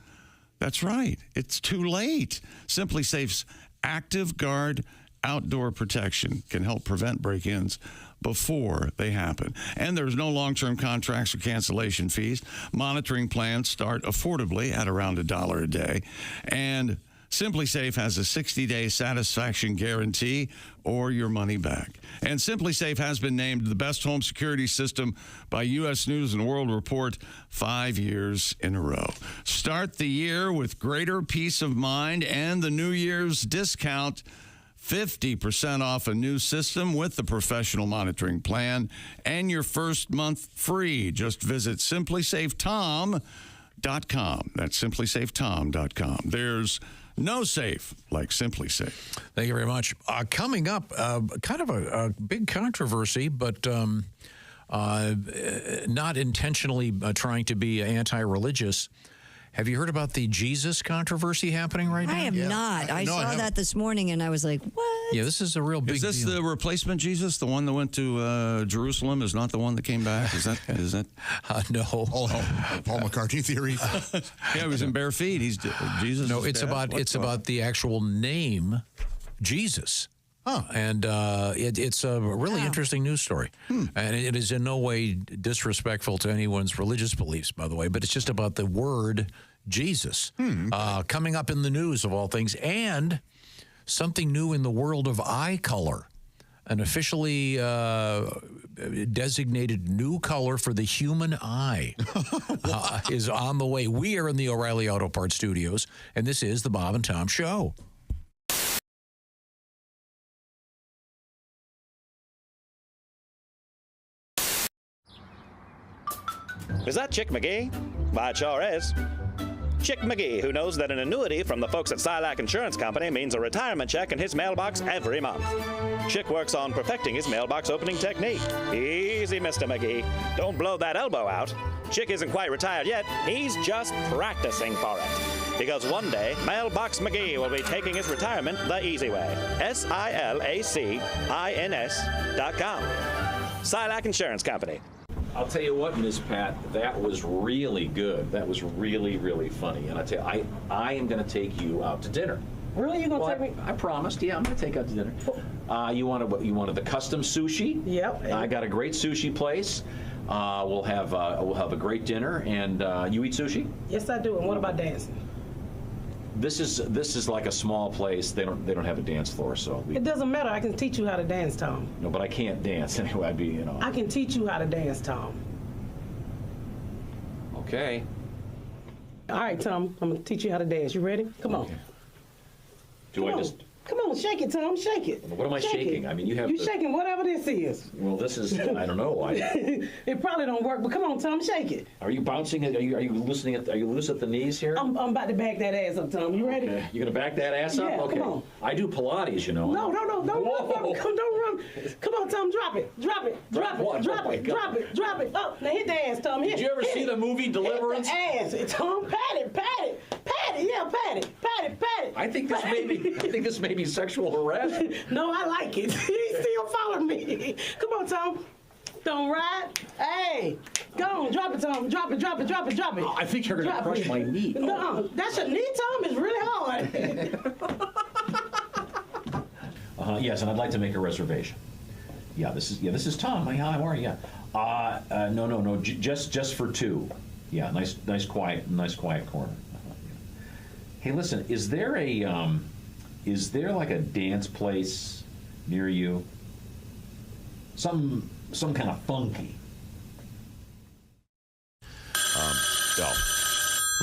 That's right. It's too late. Simply Safe's Active Guard outdoor protection can help prevent break-ins before they happen. And there's no long-term contracts or cancellation fees. Monitoring plans start affordably at around $1 a day. And Simply Safe has a 60-day satisfaction guarantee or your money back. And Simply Safe has been named the best home security system by U.S. News and World Report 5 years in a row. Start the year with greater peace of mind and the New Year's discount, 50% off a new system with the professional monitoring plan and your first month free. Just visit simplysafetom.com. That's simplysafetom.com. There's no safe like Simply Safe. Thank you very much. Coming up, kind of a big controversy, but not intentionally trying to be anti-religious. Have you heard about the Jesus controversy happening right now? I have not. I saw that this morning, and I was like, what? Yeah, this is a real big deal. Is this the replacement Jesus? The one that went to Jerusalem is not the one that came back? Is that? No. Paul McCartney theory. Yeah, he was in bare feet. He's Jesus. No, it's about the actual name, Jesus. Oh. And it's a really interesting news story. And it is in no way disrespectful to anyone's religious beliefs, by the way, but it's just about the word Jesus coming up in the news, of all things, and something new in the world of eye color. An officially designated new color for the human eye is on the way. We are in the O'Reilly Auto Parts Studios, and this is the Bob and Tom Show. Is that Chick McGee? Why, it sure is. Chick McGee, who knows that an annuity from the folks at Silac Insurance Company means a retirement check in his mailbox every month. Chick works on perfecting his mailbox opening technique. Easy, Mr. McGee. Don't blow that elbow out. Chick isn't quite retired yet. He's just practicing for it. Because one day, Mailbox McGee will be taking his retirement the easy way. SILACINS.com. Silac Insurance Company. I'll tell you what, Ms. Pat, that was really good. That was really, really funny. And I tell you, I am going to take you out to dinner. Really? You going to take me? I promised. Yeah, I'm going to take you out to dinner. You wanted the custom sushi? Yep. I got a great sushi place. We'll have a great dinner. And you eat sushi? Yes, I do. And what about dancing? This is like a small place. They don't have a dance floor, so it doesn't matter. I can teach you how to dance, Tom. No, but I can't dance anyway. I'd be, I can teach you how to dance, Tom. Okay. All right, Tom. I'm gonna teach you how to dance. You ready? Come on. Come on, shake it, Tom. Shake it. What am I shaking? I mean, you shaking whatever this is. Well, this is, I don't know. It probably don't work, but come on, Tom, shake it. Are you bouncing it? Are you loosening it? Are you loose at the knees here? I'm about to back that ass up, Tom. You ready? Okay. You're gonna back that ass up? Yeah, Okay. come on. I do Pilates, you know. No, don't run. Don't run. Come on, Tom, drop it. Drop it. Drop what? Drop it. Drop it. Drop it. Oh, now hit the ass, Tom. Did you ever see the movie Deliverance? Hit the ass. Tom, pat it. Yeah, pat it. I think this may be sexual harassment. No, I like it. He still following me. Come on, Tom. Don't ride. Hey, go on, drop it, Tom. Drop it. I think you're gonna crush my knee. No, that's your knee, Tom. It's really hard. Yes, and I'd like to make a reservation. Yeah, this is Tom. How are you? Yeah. No. Just for two. Yeah, nice quiet corner. Hey, listen, is there like a dance place near you? Some kind of funky.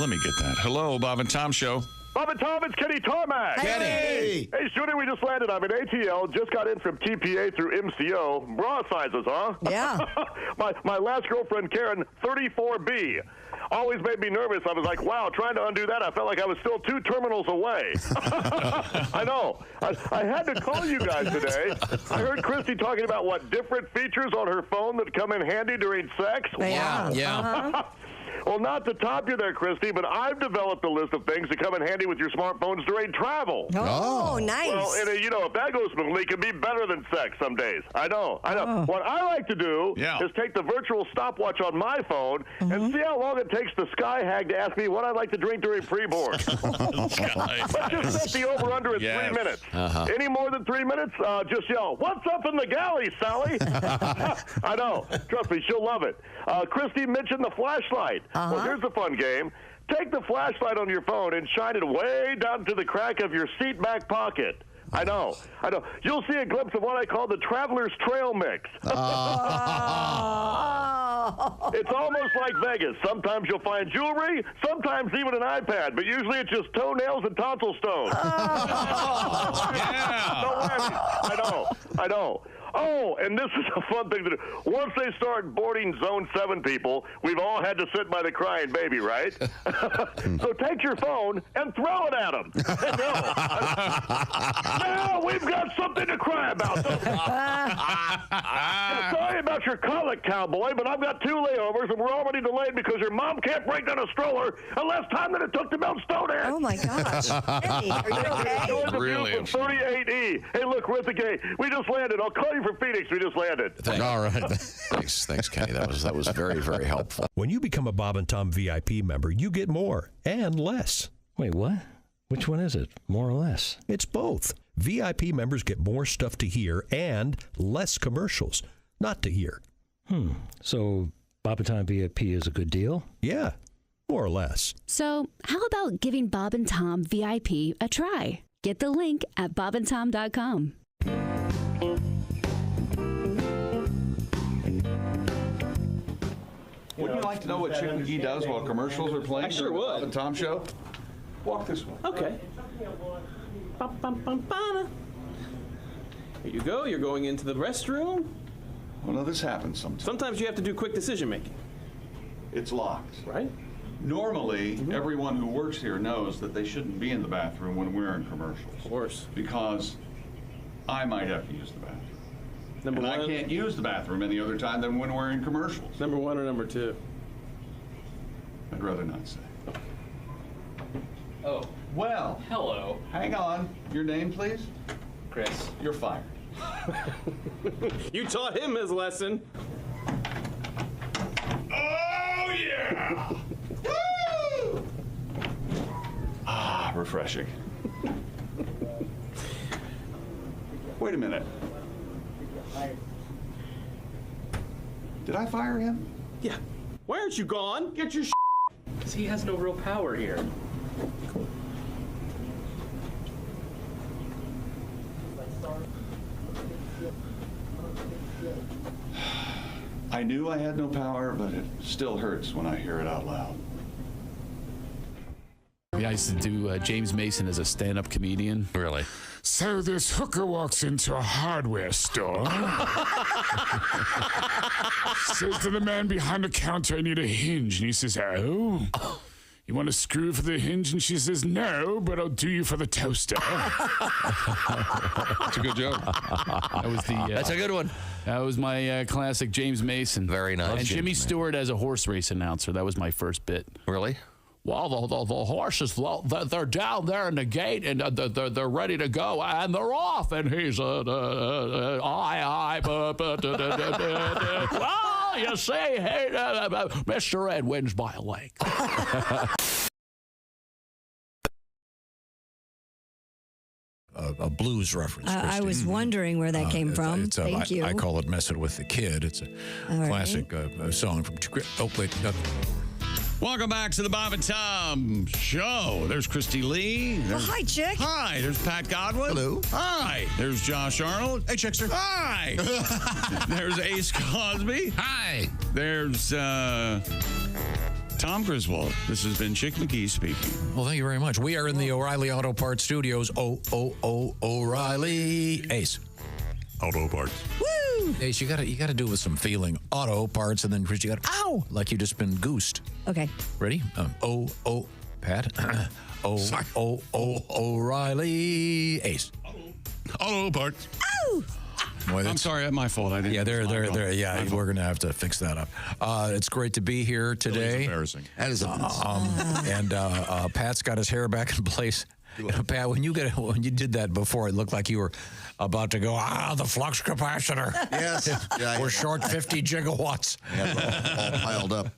Let me get that. Hello, Bob and Tom Show. Bob and Tom, it's Kenny Tarmac. Kenny. Hey, Shooty, we just landed. I'm in ATL. Just got in from TPA through MCO. Bra sizes, huh? Yeah. my last girlfriend, Karen, 34B. Always made me nervous. I was like, wow, trying to undo that, I felt like I was still 2 terminals away. I know. I had to call you guys today. I heard Christy talking about what different features on her phone that come in handy during sex. Yeah. Yeah. Well, not to top you there, Christy, but I've developed a list of things that come in handy with your smartphones during travel. Oh, nice. Well, and if that goes smoothly, it can be better than sex some days. I know. What I like to do is take the virtual stopwatch on my phone and see how long it takes the sky hag to ask me what I'd like to drink during pre-board. Let's just set the over-under at 3 minutes. Any more than 3 minutes, just yell, "What's up in the galley, Sally?" I know. Trust me, she'll love it. Christy mentioned the flashlight. Well, here's a fun game. Take the flashlight on your phone and shine it way down to the crack of your seat back pocket. I know. You'll see a glimpse of what I call the Traveler's Trail Mix. It's almost like Vegas. Sometimes you'll find jewelry, sometimes even an iPad, but usually it's just toenails and tonsil stones. I know. Oh, and this is a fun thing to do. Once they start boarding Zone 7 people, we've all had to sit by the crying baby, right? So take your phone and throw it at them. Now we've got something to cry about. Sorry about your colic, cowboy, but I've got 2 layovers, and we're already delayed because your mom can't break down a stroller in less time than it took to melt Stonehenge. Oh, my gosh. Eddie, are you okay? Really? 38E. Hey, look, we're at the gate. We just landed. I'll call you from Phoenix. We just landed. All right. Thanks, Kenny. That was very, very helpful. When you become a Bob and Tom VIP member, you get more and less. Wait, what? Which one is it? More or less? It's both. VIP members get more stuff to hear and less commercials not to hear. So Bob and Tom VIP is a good deal? Yeah, more or less. So how about giving Bob and Tom VIP a try? Get the link at bobandtom.com. Wouldn't you like to know what Chick McGee does while commercials are playing? I sure would. Bob and Tom show? Walk this way. Okay. Here you go. You're going into the restroom. Well, no, this happens sometimes. Sometimes you have to do quick decision making. It's locked. Right? Normally, everyone who works here knows that they shouldn't be in the bathroom when we're in commercials. Of course. Because I might have to use the bathroom. Number one. I can't use the bathroom any other time than when we're in commercials. Number 1 or number 2? I'd rather not say. Oh. Well. Hello. Hang on. Your name, please? Chris. You're fired. You taught him his lesson. Oh, yeah! Woo! Ah, refreshing. Wait a minute. Did I fire him? Yeah. Why aren't you gone? Get your Because he has no real power here. I knew I had no power, but it still hurts when I hear it out loud. I used to do James Mason as a stand-up comedian. Really? So this hooker walks into a hardware store, says to the man behind the counter, "I need a hinge." And he says, "Oh, you want a screw for the hinge?" And she says, "No, but I'll do you for the toaster." That's a good joke. That was That's a good one. That was my classic James Mason. Very nice. And Jimmy Stewart as a horse race announcer. That was my first bit. Really? Well, the horses, they're down there in the gate, and they're ready to go, and they're off. And he's, well, you see, hey, Mr. Ed wins by a leg. A blues reference. I was wondering where that came from. Thank you. I call it "Messin' with the Kid." It's a classic song from. Oh wait. Welcome back to the Bob and Tom Show. There's Christy Lee. Hi, Chick. Hi. There's Pat Godwin. Hello. Hi. There's Josh Arnold. Hey, Chickster. Hi. There's Ace Cosby. Hi. There's Tom Griswold, this has been Chick McGee speaking. Well, thank you very much. We are in the O'Reilly Auto Parts Studios. O'Reilly. Ace. Auto Parts. Woo! Ace, you gotta do it with some feeling. Auto Parts, and then Chris, you got ow, like you just been goosed. Okay. Ready? Pat. O'Reilly. Ace. Auto Parts. Ow! Boy, I'm sorry, that's my fault. I didn't. Yeah, they're. Yeah, we're gonna have to fix that up. It's great to be here today. Embarrassing. That is And Pat's got his hair back in place. Pat, when you did that before, it looked like you were about to go, the flux capacitor. Yes. Yeah, We're short 50 gigawatts. all piled up.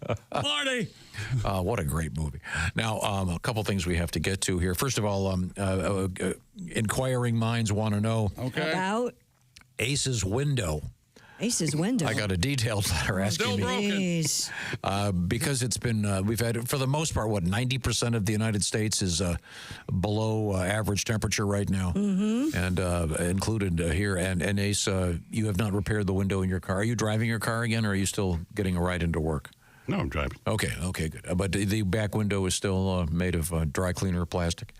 Marty! What a great movie. Now, a couple things we have to get to here. First of all, inquiring minds want to know about Ace's window. Ace's window. I got a detailed letter asking me. Because it's been, we've had, for the most part, 90% of the United States is below average temperature right now, and included here. And Ace, you have not repaired the window in your car. Are you driving your car again, or are you still getting a ride into work? No, I'm driving. Okay, good. But the back window is still made of dry cleaner plastic?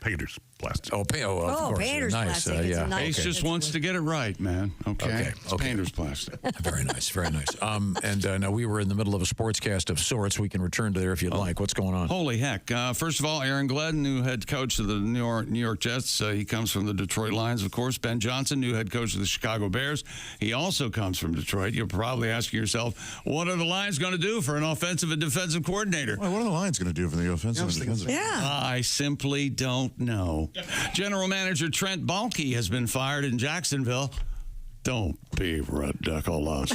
Painter's plastic. Of course. Painter's nice. plastic. It's a nice. Ace just wants to get it right, man. Okay. It's Okay. painter's plastic. Very nice, very nice. And now we were in the middle of a sportscast of sorts. We can return to there if you'd like. What's going on? Holy heck. First of all, Aaron Glenn, new head coach of the New York Jets. He comes from the Detroit Lions, of course. Ben Johnson, new head coach of the Chicago Bears. He also comes from Detroit. You're probably asking yourself, what are the Lions going to do for an offensive and defensive coordinator? Well, what are the Lions going to do for the offensive and defensive? I simply don't know. General Manager Trent Baalke has been fired in Jacksonville. Don't be ridiculous.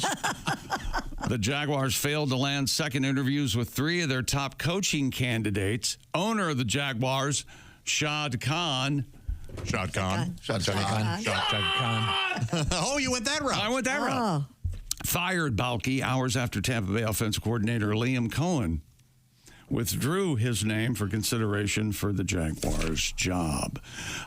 The Jaguars failed to land second interviews with 3 of their top coaching candidates. Owner of the Jaguars, Shad Khan. Shad Khan. Oh, you went that route. I went that route. Fired Baalke hours after Tampa Bay offensive coordinator Liam Cohen withdrew his name for consideration for the Jaguars job.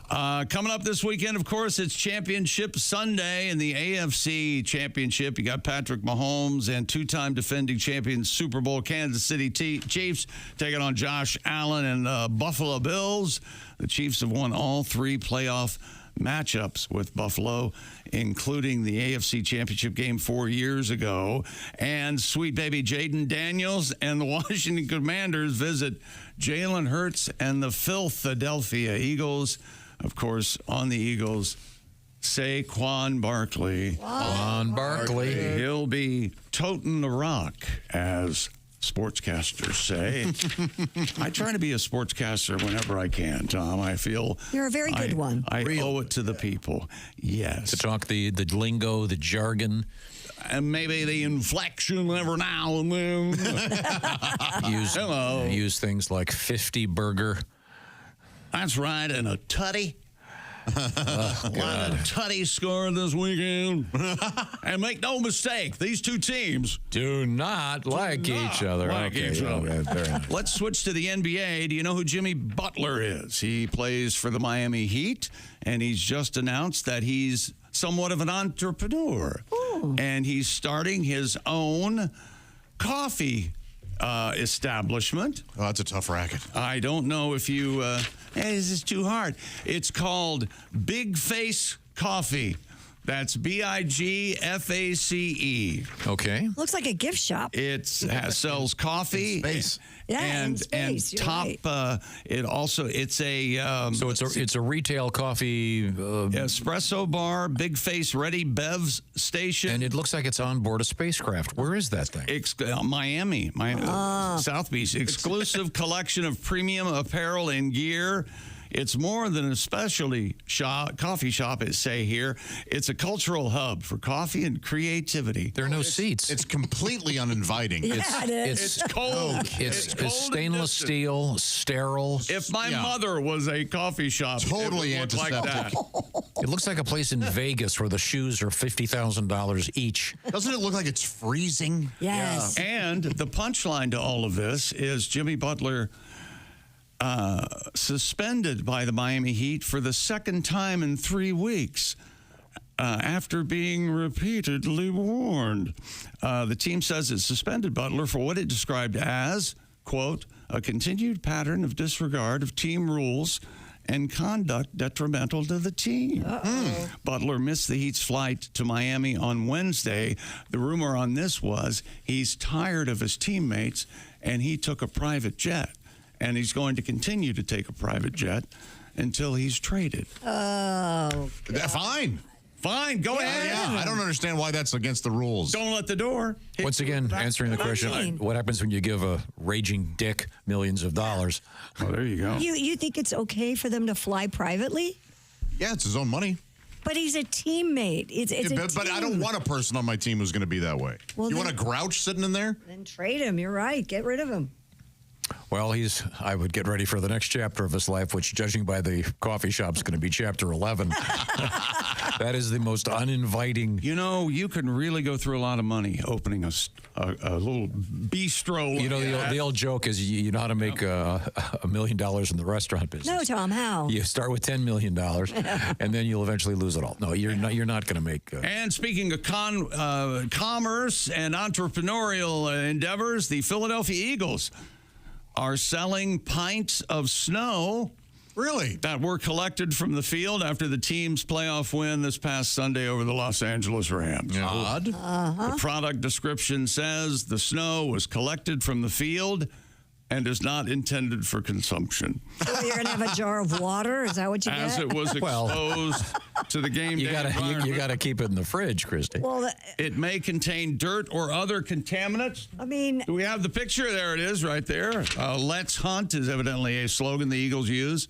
Coming up this weekend, of course, it's Championship Sunday in the AFC Championship. You got Patrick Mahomes and 2-time defending champion Super Bowl Kansas City Chiefs taking on Josh Allen and the Buffalo Bills. The Chiefs have won all 3 playoff matchups with Buffalo, including the AFC Championship game 4 years ago. And sweet baby Jaden Daniels and the Washington Commanders visit Jalen Hurts and the Philadelphia Eagles. Of course, on the Eagles, Saquon Barkley. Saquon Barkley. He'll be toting the rock, as sportscasters say. I try to be a sportscaster whenever I can, Tom. I feel You're a very good one. I owe it to the people. Yes. To talk the lingo, the jargon. And maybe the inflection every now and then. Use things like 50 burger. That's right, and a tutty. Oh, God. Tutty scored this weekend. And make no mistake, these two teams do not like each other. Very nice. Let's switch to the NBA. Do you know who Jimmy Butler is? He plays for the Miami Heat, and he's just announced that he's somewhat of an entrepreneur. Ooh. And he's starting his own coffee establishment. Oh, that's a tough racket. I don't know if you... this is too hard. It's called Big Face Coffee. That's BIGFACE. Okay. Looks like a gift shop. It sells coffee. Space. Yeah, and top. Right. It also it's a so it's a retail coffee espresso bar, Big Face Ready Bevs station, and it looks like it's on board a spacecraft. Where is that thing? Miami, South Beach. Exclusive collection of premium apparel and gear. It's more than a specialty coffee shop, it say here. It's a cultural hub for coffee and creativity. There are no seats. It's completely uninviting. Yeah, It's cold. It's stainless steel, sterile. If my mother was a coffee shop, totally it would look like that. It looks like a place in Vegas where the shoes are $50,000 each. Doesn't it look like it's freezing? Yes. Yeah. And the punchline to all of this is Jimmy Butler suspended by the Miami Heat for the second time in 3 weeks after being repeatedly warned. The team says it suspended Butler for what it described as, quote, a continued pattern of disregard of team rules and conduct detrimental to the team. Butler missed the Heat's flight to Miami on Wednesday. The rumor on this was he's tired of his teammates and he took a private jet. And he's going to continue to take a private jet until he's traded. Oh, Fine, go ahead. Yeah, I don't understand why that's against the rules. Don't let the door. Once again, answering the question, what happens when you give a raging dick millions of dollars? Oh, there you go. You think it's okay for them to fly privately? Yeah, it's his own money. But he's a teammate. It's a but I don't team. want a person on my team who's going to be that way. Well, you then- want a grouch sitting in there? Then trade him. You're right. Get rid of him. Well, I would get ready for the next chapter of his life, which, judging by the coffee shop, is going to be chapter 11. That is the most uninviting. You know, you can really go through a lot of money opening a little bistro. You know, the old joke is you know how to make $1 million in the restaurant business. No, Tom, how? You start with $10 million, and then you'll eventually lose it all. No, you're not going to make. And speaking of commerce and entrepreneurial endeavors, the Philadelphia Eagles are selling pints of snow. Really? That were collected from the field after the team's playoff win this past Sunday over the Los Angeles Rams. Odd. The product description says the snow was collected from the field and is not intended for consumption. So you're going to have a jar of water? Is that what you get? As it was exposed to the game You day got to keep it in the fridge, Christy. Well, it may contain dirt or other contaminants. I mean, do we have the picture? There it is right there. Let's hunt is evidently a slogan the Eagles use.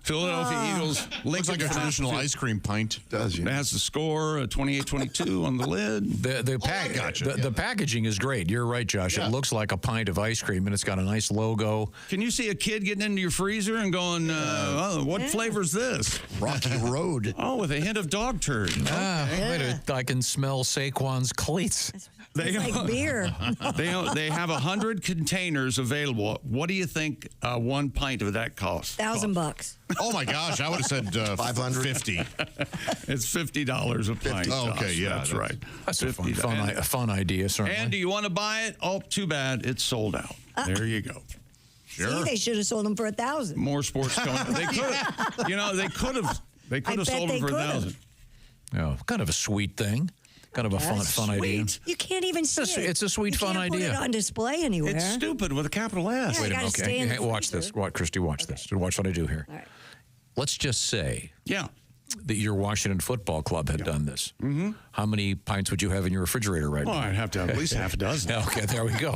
Philadelphia Eagles. Looks like a traditional ice cream pint. Does, It has the score 28-22 on the lid. The packaging is great. You're right, Josh. Yeah. It looks like a pint of ice cream, and it's got a nice logo. Can you see a kid getting into your freezer and going, what flavor's this? Rocky Road. Oh, with a hint of dog turd. Wait a minute, I can smell Saquon's cleats. it's like beer. They have 100 containers available. What do you think one pint of that costs? $1,000. Oh my gosh, I would have said 550. It's $50 a pint. Oh, okay, Josh. yeah, that's right. That's a fun idea, certainly. And do you want to buy it? Oh, too bad, it's sold out. There you go. See, they should have sold them for $1,000. More sports coming. They could have. They could have. They could have sold them for $1,000. Oh, kind of a sweet thing. Kind of a fun idea. You can't even see it. It's a sweet, fun can't idea. Put it on display anywhere. It's stupid with a capital S. Yeah, Wait a gotta minute. stay in Okay, the watch this. Christy, watch this. Watch what I do here. All right. Let's just say Yeah. that your Washington Football Club had done this. Mm-hmm. How many pints would you have in your refrigerator right Well, now? I'd have to have at least half a dozen. Okay, there we go.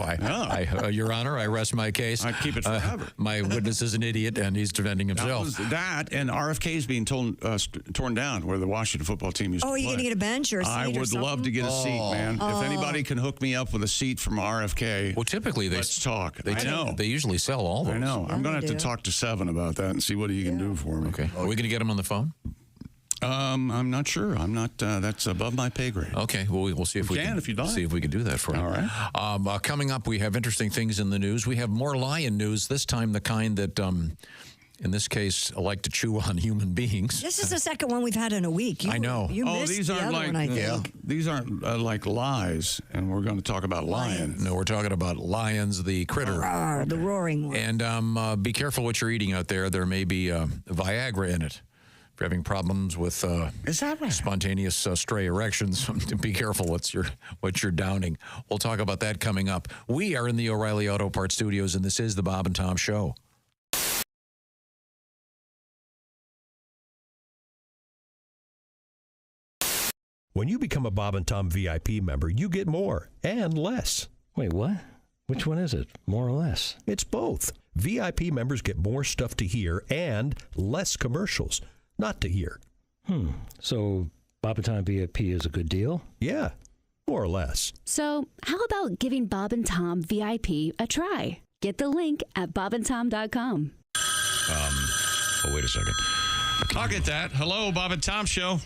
Your Honor, I rest my case. I'd keep it forever. My witness is an idiot, and he's defending himself. That and RFK is being torn down where the Washington football team used to Oh, you play. going to get a bench or a seat I or would something? love to get a seat, man. If anybody can hook me up with a seat from RFK, Well, typically let's talk. I know. They usually sell all those. I know. I'm going to they have to do. talk to Seven about that and see what he can do for me. Okay. Are we going to get him on the phone? I'm not sure. I'm not. That's above my pay grade. Okay. Well, we'll see if we can. If you'd like. See if we can do that for you. All right. Coming up, we have interesting things in the news. We have more lion news. This time, the kind that, in this case, like to chew on human beings. This is the second one we've had in a week. I know. You missed these the aren't other like one, I think. these aren't like lies, and we're going to talk about lions. No, we're talking about lions, the critter. Rawr, the roaring one. And be careful what you're eating out there. There may be Viagra in it. If you're having problems with Is that right? spontaneous stray erections, be careful what you're downing. We'll talk about that coming up. We are in the O'Reilly Auto Parts Studios, and this is the Bob and Tom Show. When you become a Bob and Tom VIP member, you get more and less. Wait, what? Which one is it? More or less? It's both. VIP members get more stuff to hear and less commercials not to hear. So Bob and Tom VIP is a good deal? Yeah, more or less. So how about giving Bob and Tom VIP a try? Get the link at bobandtom.com. Oh, wait a second. I'll get that. Hello, Bob and Tom Show.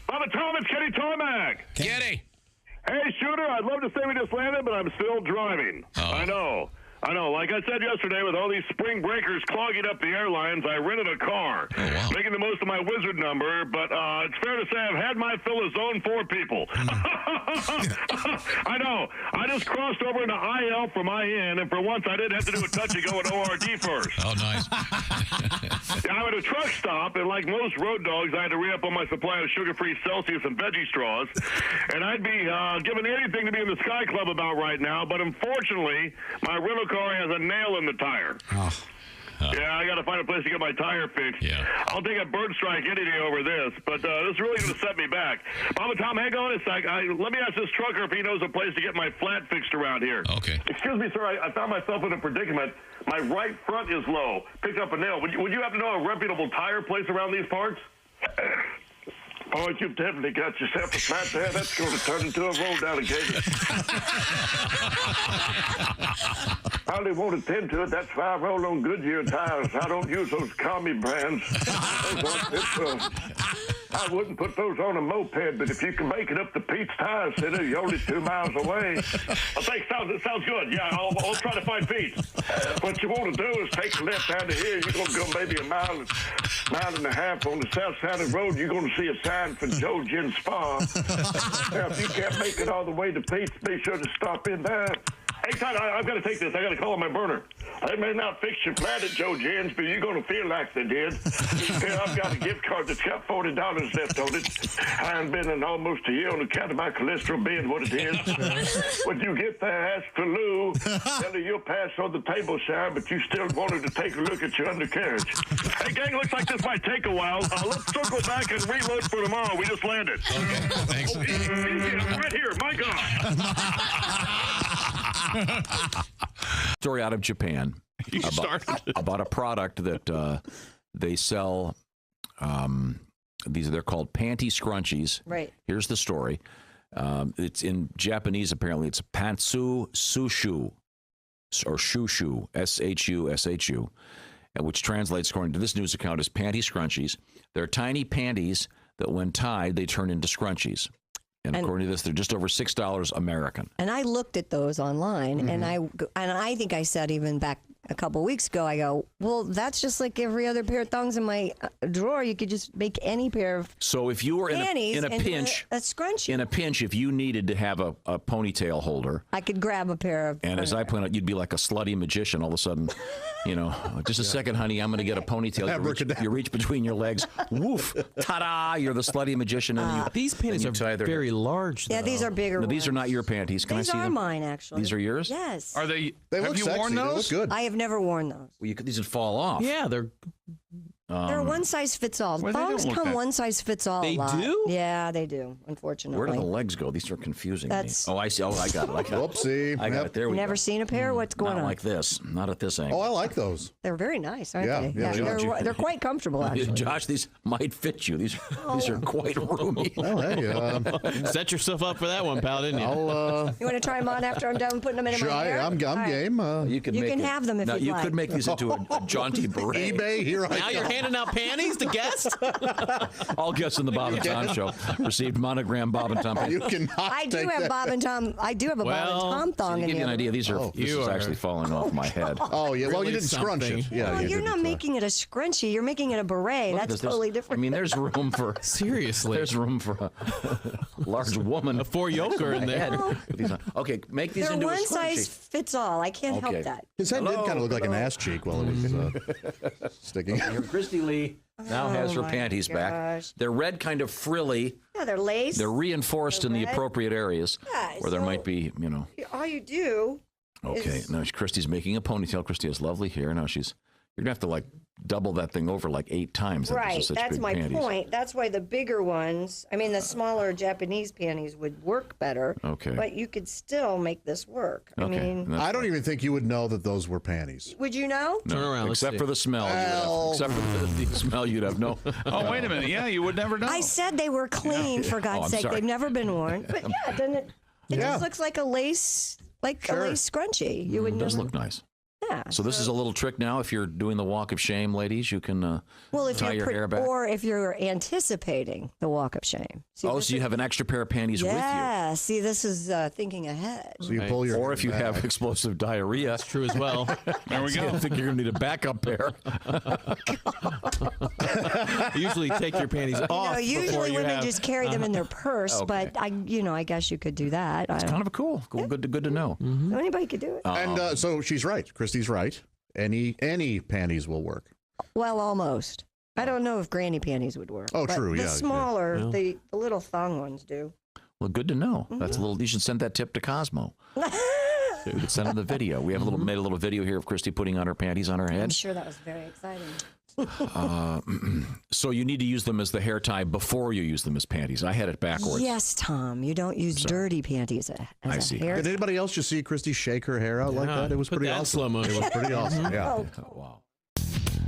Bob and Tom, it's Kenny Tarmac. Kenny. Hey, Shooter, I'd love to say we just landed, but I'm still driving. Oh. I know. I know. Like I said yesterday, with all these spring breakers clogging up the airlines, I rented a car, making the most of my wizard number. But it's fair to say I've had my fill of Zone 4 people. I know. I just crossed over into IL from IN, and for once I didn't have to do a touch-and-go at ORD first. Oh, nice. I'm at a truck stop, and like most road dogs, I had to re-up on my supply of sugar-free Celsius and veggie straws. And I'd be giving anything to be in the Sky Club about right now, but unfortunately, my rental car has a nail in the tire. Yeah, I got to find a place to get my tire fixed. Yeah. I'll take a bird strike any day over this, but this is really going to set me back. Mama Tom, hang on a sec. Let me ask this trucker if he knows a place to get my flat fixed around here. Okay. Excuse me, sir. I found myself in a predicament. My right front is low. Picked up a nail. Would you happen to know a reputable tire place around these parts? Oh, you've definitely got yourself a flat there. That's going to turn into a roll down occasion. Probably won't attend to it. That's why I roll on Goodyear tires. I don't use those commie brands. I wouldn't put those on a moped, but if you can make it up to Pete's Tire Center, you're only 2 miles away. I think it sounds good. Yeah, I'll try to find Pete. What you want to do is take a left out of here. You're going to go maybe a mile and a half on the south side of the road. You're going to see a sign for Joe Gin Spa. Now, if you can't make it all the way to Pete's, be sure to stop in there. Hey, Todd, I've got to take this. I got to call on my burner. They may not fix your flat at Joe Gin's, but you're going to feel like they did. Yeah, I've got a gift card that's got $40 left on it. I haven't been in almost a year on account of my cholesterol being what it is. When you get there, ask for Lou. Tell her you'll pass on the table sign, but you still wanted to take a look at your undercarriage. Hey, gang, looks like this might take a while. Let's circle back and reload for tomorrow. We just landed. Okay, thanks. Oh, easy, I'm right here. My God. Story out of Japan about a product that they sell. They're called panty scrunchies. Right. Here's the story. It's in Japanese. Apparently, it's pantsu sushu or shushu, shushu, which translates, according to this news account, as panty scrunchies. They're tiny panties that, when tied, they turn into scrunchies. And according to this, they're just over $6 American. And I looked at those online, and I think I said even back a couple weeks ago, I go, well, that's just like every other pair of thongs in my drawer. You could just make any pair of So if you were in a pinch, a scrunchie. In a pinch, if you needed to have a ponytail holder, I could grab a pair of. And as I point out, you'd be like a slutty magician. All of a sudden, just a second, honey, I'm going to get a ponytail. You reach between your legs, woof, ta-da! You're the slutty magician. And these panties are very large. Yeah, these are bigger. No, these are not your panties. Can these I see them? These are mine, actually. These are yours? Yes. Are they? They have look you sexy. worn those? They look good. I have never worn those. Well, these would fall off. Yeah, they're one size fits all. Thongs come one size fits all. They a lot. do? Yeah, they do. Unfortunately. Where do the legs go? These are confusing me. Oh, I see. Oh, I got it. Whoopsie. I got it. There we go. Never seen a pair? What's going on? Not like this. Not at this angle. Oh, I like those. They're very nice, aren't Yeah, they? yeah, They're quite comfortable, actually. Josh, these might fit you. These are quite roomy. Well, hey, set yourself up for that one, pal, didn't you? You want to try them on after I'm done putting them in my hair? I'm game. You can have them if you like. could make these into a jaunty beret. eBay, here I Now go. you're handing out panties to guests? All guests in the Bob and Tom Show received monogram Bob and Tom. You cannot I do have Bob and Tom. I do have a Bob and Tom thong to in give you an here. idea, this is actually falling off my head. Oh, yeah. Well, you Really didn't scrunch it. something. Yeah, No, you you're didn't, not making it a scrunchie. You're making it a beret. Look at That's this. totally different. I mean, there's room for Seriously. There's room for a large woman. A four-yoker in there. Okay, make these They're into a one scrunchie. size fits all. I can't Okay. help that. His head did kind of look like an ass cheek while it was sticking. Here, Christy Lee now has her my panties back. gosh. They're red, kind of frilly. Yeah, they're lace. They're reinforced in the red. appropriate areas Yeah, where there so- might be, All you do. Okay, is- now Christy's making a ponytail. Christy has lovely hair. Now you're gonna have to double that thing over 8 times. Right, Such that's big my panties. point. That's why the bigger ones, the smaller Japanese panties would work better. Okay. But you could still make this work. Okay. I don't even think you would know that those were panties. Would you know? No, Turn around, let's except see. for the smell. Except for the smell, you'd have no. Oh, wait a minute. Yeah, you would never know. I said they were clean, for God's I'm sake. sorry. They've never been worn. But yeah, then it Yeah. just looks like a lace, a lace scrunchie. You would It does never. look nice. Yeah. So this is a little trick now. If you're doing the walk of shame, ladies, you can tie your hair back. Or if you're anticipating the walk of shame. See, so you have an extra pair of panties with you. Yeah. See, this is thinking ahead. So you pull your. Or if you have explosive diarrhea. That's true as well. There we go. I think you're going to need a backup pair. Usually take your panties off. Usually women just carry them in their purse, but I guess you could do that. It's kind of cool. Good to know. Anybody could do it. And so she's right. Christy's right. Any panties will work. Well, almost. I don't know if granny panties would work. Oh, but true. The smaller, the little thong ones do. Well, good to know. That's a little. You should send that tip to Cosmo. You could send him the video. We have made a little video here of Christy putting on her panties on her head. I'm sure that was very exciting. So you need to use them as the hair tie before you use them as panties. I had it backwards. Yes, Tom. You don't use dirty panties as a hair. Did anybody else just see Christy shake her hair out like that? It was pretty awesome. Slow motion. It was pretty awesome. Yeah. Wow.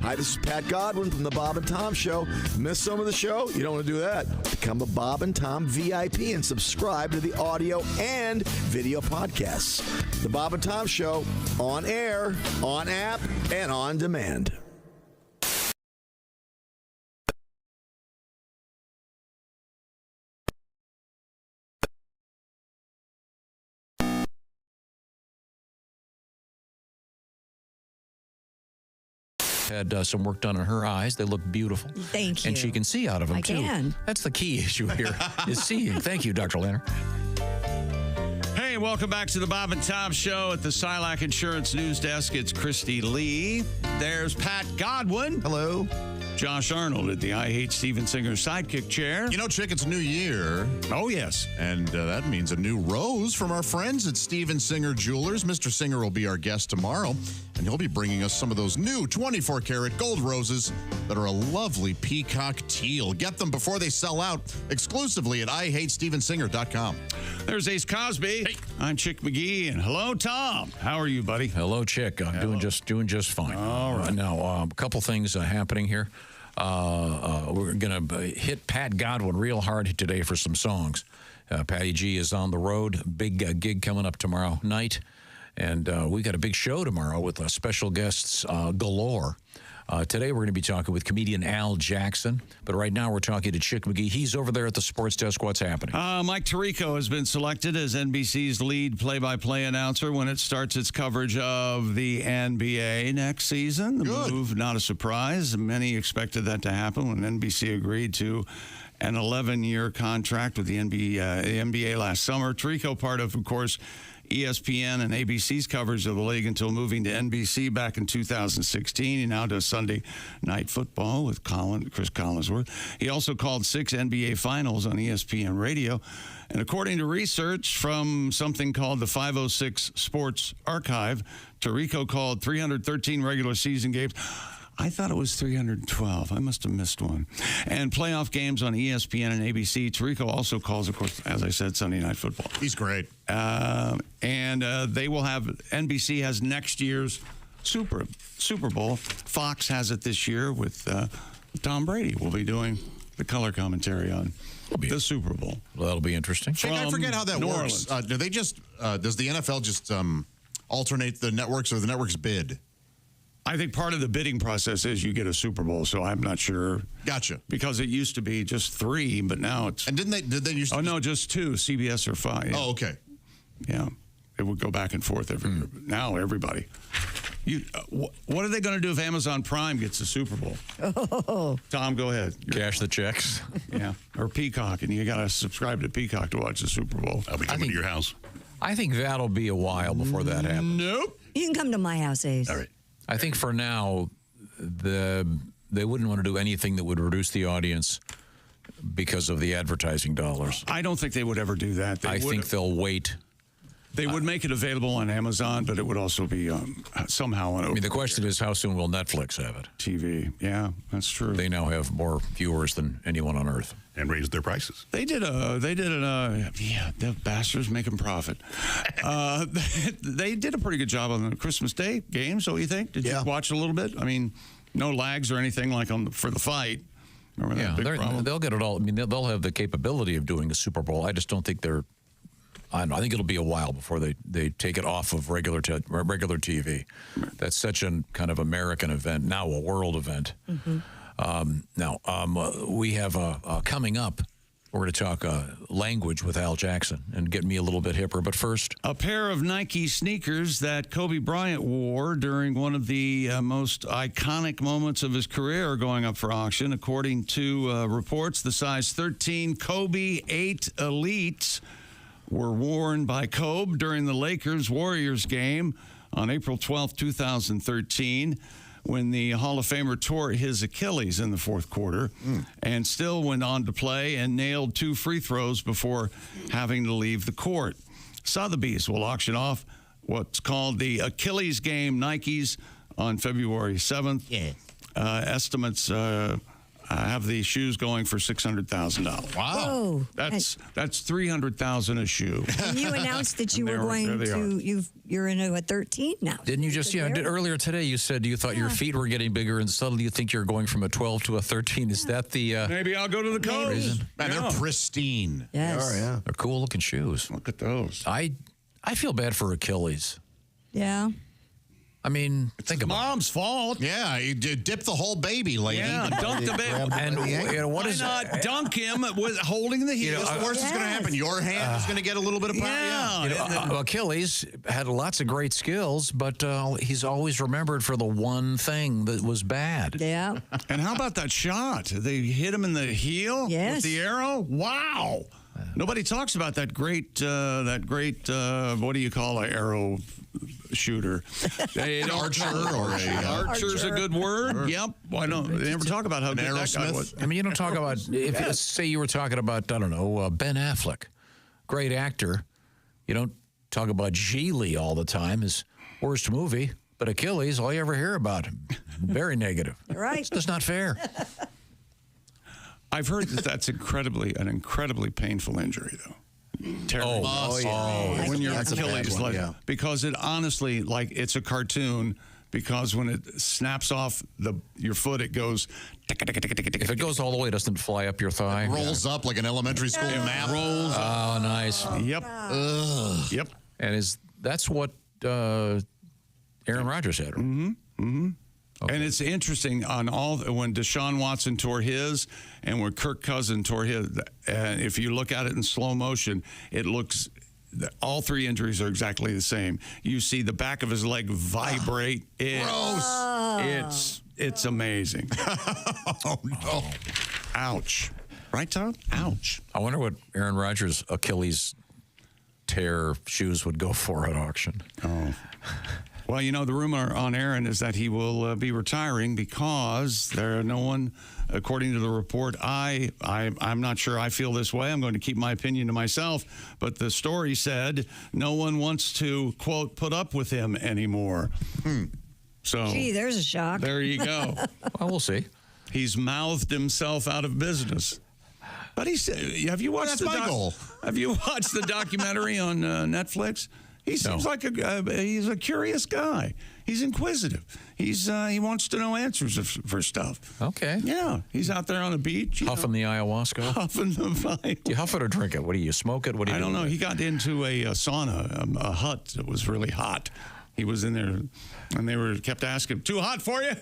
Hi, this is Pat Godwin from the Bob and Tom Show. Miss some of the show? You don't want to do that. Become a Bob and Tom VIP and subscribe to the audio and video podcasts. The Bob and Tom Show, on air, on app, and on demand. Had some work done on her eyes. They look beautiful. Thank you. And she can see out of them, I too. can. That's the key issue here, is seeing. Thank you, Dr. Lanner. Hey, welcome back to the Bob and Tom Show at the Silac Insurance News Desk. It's Christy Lee. There's Pat Godwin. Hello. Josh Arnold at the I Hate Steven Singer sidekick chair. You know, Chick, it's a new year. Oh, yes. And that means a new rose from our friends at Steven Singer Jewelers. Mr. Singer will be our guest tomorrow, and he'll be bringing us some of those new 24-karat gold roses that are a lovely peacock teal. Get them before they sell out exclusively at IHateStevenSinger.com. There's Ace Cosby. Hey. I'm Chick McGee, and hello, Tom. How are you, buddy? Hello, Chick. I'm doing just fine. All right. Now, a couple things happening here. We're going to hit Pat Godwin real hard today for some songs. Patty G is on the road. Big gig coming up tomorrow night. And we got a big show tomorrow with special guests galore. Today, we're going to be talking with comedian Al Jackson. But right now, we're talking to Chick McGee. He's over there at the sports desk. What's happening? Mike Tirico has been selected as NBC's lead play-by-play announcer when it starts its coverage of the NBA next season. The move, not a surprise. Many expected that to happen when NBC agreed to an 11-year contract with the NBA last summer. Tirico, part of course, ESPN and ABC's coverage of the league until moving to NBC back in 2016. He now does Sunday Night Football with Chris Collinsworth. He also called 6 NBA Finals on ESPN Radio. And according to research from something called the 506 Sports Archive, Tirico called 313 regular season games. I thought it was 312. I must have missed one. And playoff games on ESPN and ABC. Tirico also calls, of course, as I said, Sunday Night Football. He's great. And they will have, NBC has next year's Super Bowl. Fox has it this year with Tom Brady. We'll be doing the color commentary on the Super Bowl. Well, that'll be interesting. I forget how that works. Do they just, does the NFL just alternate the networks, or the networks bid? I think part of the bidding process is you get a Super Bowl, so I'm not sure. Gotcha. Because it used to be just 3, but now it's... And did they used to... Oh, no, just 2, CBS or 5. Yeah. Oh, okay. Yeah. It would go back and forth every year. Now everybody. What are they going to do if Amazon Prime gets the Super Bowl? Oh. Tom, go ahead. Cash the checks. Yeah. Or Peacock, and you got to subscribe to Peacock to watch the Super Bowl. I'll be coming to your house. I think that'll be a while before that happens. Nope. You can come to my house, Ace. All right. I think for now, they wouldn't want to do anything that would reduce the audience because of the advertising dollars. I don't think they would ever do that. I think they'll wait. They would make it available on Amazon, but it would also be somehow on. I mean, the question is, how soon will Netflix have it? TV, yeah, that's true. They now have more viewers than anyone on earth, and raised their prices. Yeah, the bastards making profit. They did a pretty good job on the Christmas Day games. So you think? Did you watch a little bit? I mean, no lags or anything like for the fight. Remember that big problem? They'll get it all. I mean, they'll have the capability of doing a Super Bowl. I just don't think they're I don't know. I think it'll be a while before they take it off of regular TV. That's such a kind of American event, now a world event. We have coming up, we're going to talk language with Al Jackson and get me a little bit hipper. But first, a pair of Nike sneakers that Kobe Bryant wore during one of the most iconic moments of his career are going up for auction. According to reports, the size 13 Kobe 8 Elites were worn by Kobe during the Lakers-Warriors game on April 12, 2013. When the Hall of Famer tore his Achilles in the fourth quarter and still went on to play and nailed 2 free throws before having to leave the court. Sotheby's will auction off what's called the Achilles Game Nikes on February 7th. Yeah. Estimates have the shoes going for $600,000. Wow. Whoa. That's $300,000 a shoe. And you announced that you were going to, you're in a 13 now. Didn't you just, earlier today you said you thought your feet were getting bigger and suddenly you think you're going from a 12 to a 13. Is that the... Maybe I'll go to the Cubs. reason? Man, they're pristine. Yes. They are, yeah. They're cool looking shoes. Look at those. I feel bad for Achilles. Yeah. I mean, think about Mom's fault. Yeah, you dip the whole baby, lady. Yeah, dunk the baby. And what Why is not dunk him with holding the heel? What's the worst that's going to happen? Your hand is going to get a little bit of power. Yeah. Achilles had lots of great skills, but he's always remembered for the one thing that was bad. Yeah. And how about that shot? They hit him in the heel with the arrow? Wow. Nobody talks about that great, what do you call an arrow shooter? An archer or archer's a good word. Sure. Yep. Why don't they never talk about how good that guy was? I mean, you don't talk about, if say you were talking about, I don't know, Ben Affleck, great actor. You don't talk about Geely all the time, his worst movie, but Achilles, all you ever hear about him. Very negative. Right. It's just not fair. I've heard that that's an incredibly painful injury, though. Terrible. When your Achilles, because it honestly, like, it's a cartoon. Because when it snaps off your foot, it goes. If it goes all the way, it doesn't fly up your thigh. It rolls up like an elementary school map. Rolls. Oh, nice. Yep. Yep. And that's what Aaron Rodgers had. Mm-hmm. Okay. And it's interesting when Deshaun Watson tore his and when Kirk Cousins tore his, and if you look at it in slow motion, it looks, all 3 injuries are exactly the same. You see the back of his leg vibrate. Gross. It's amazing. Oh, no. Ouch. Right, Tom? Ouch. I wonder what Aaron Rodgers' Achilles tear shoes would go for at auction. Oh. Well, the rumor on Aaron is that he will be retiring because no one, according to the report, I'm not sure I feel this way. I'm going to keep my opinion to myself. But the story said no one wants to, quote, put up with him anymore. So, gee, there's a shock. There you go. Well, we'll see. He's mouthed himself out of business. But have you watched Have you watched the documentary on Netflix? He seems like he's a curious guy. He's inquisitive. He wants to know answers for stuff. Okay. Yeah. He's out there on the beach. Huffing the ayahuasca? Huffing the vibe. Do you huff it or drink it? What do you smoke it? What do you I don't know. He got into a sauna, a hut that was really hot. He was in there, and they kept asking, "Too hot for you?"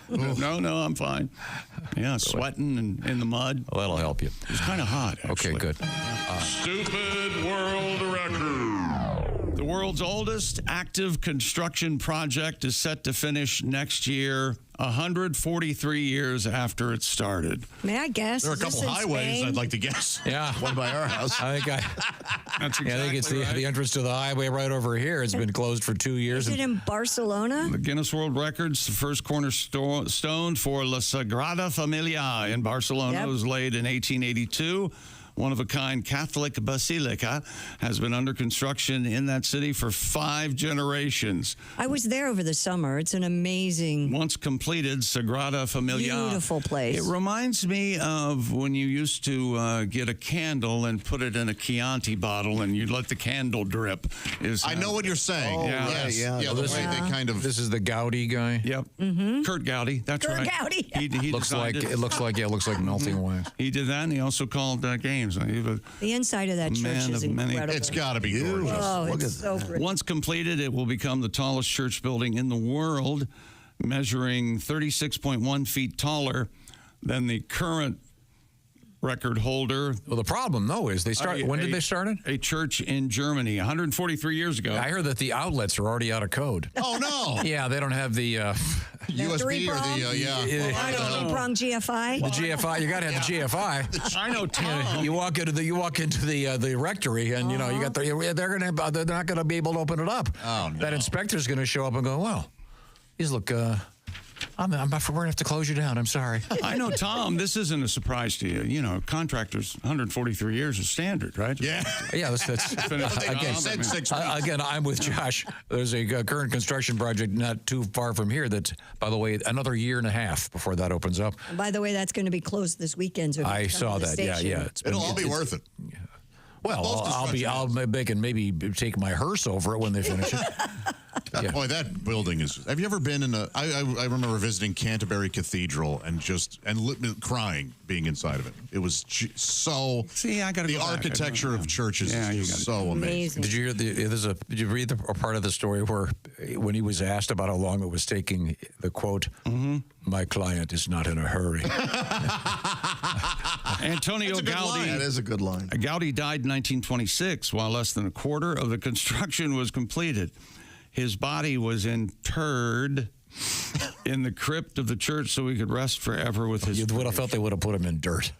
No, I'm fine. Yeah, sweating and in the mud. Well, that'll help you. It was kind of hot, actually. Okay, good. Stupid world record. The world's oldest active construction project is set to finish next year, 143 years after it started. May I guess? There are a couple highways I'd like to guess. Yeah. One by our house. I think I think it's the entrance to the highway right over here. It's been closed for 2 years. Is it in Barcelona? The Guinness World Records, the first cornerstone for La Sagrada Familia in Barcelona, was laid in 1882. One-of-a-kind Catholic basilica has been under construction in that city for 5 generations. I was there over the summer. It's an amazing... Once completed, completed, Sagrada Familia. Beautiful place. It reminds me of when you used to get a candle and put it in a Chianti bottle and you'd let the candle drip. I know what you're saying. Oh, Yeah, the way they kind of. This is the Gaudi guy. Yep. Kurt Gowdy. That's Kurt right. Gowdy. He looks like designed it looks like melting wax. He did that, and he also called games. He was The inside of that church man is of many. incredible. It's got to be gorgeous. Oh, it's so pretty. Once completed, it will become the tallest church building in the world, measuring 36.1 feet taller than the current record holder. Well, the problem, though, is they start. When did they start it? A church in Germany 143 years ago. I heard that the outlets are already out of code. Oh, no. Yeah, they don't have the USB or the, I don't know. Three-prong GFI. The GFI, you got to have the GFI. I know, Tom. You walk into the rectory, and you know you got they're not going to be able to open it up. Oh, no. That inspector's going to show up and go, well, these look. we're going to have to close you down. I'm sorry. I know, Tom, this isn't a surprise to you. You know, contractors, 143 years is standard, right? Yeah. Yeah, that's again, I'm with Josh. There's a current construction project not too far from here that, by the way, another year and a half before that opens up. And by the way, that's going to be closed this weekend. So I saw that. Yeah. It'll all be worth it. Well, I'll maybe take my hearse over it when they finish it. Yeah. Boy, that building is. Have you ever been in a? I remember visiting Canterbury Cathedral and crying being inside of it. It was so. See, I got the architecture of churches is just so amazing. Did you hear did you read a part of the story where when he was asked about how long it was taking, the quote, "My client is not in a hurry." Antonio Gaudi. That is a good line. Gaudi died in 1926 while less than a quarter of the construction was completed. His body was interred in the crypt of the church so he could rest forever with his. You would have felt they would have put him in dirt.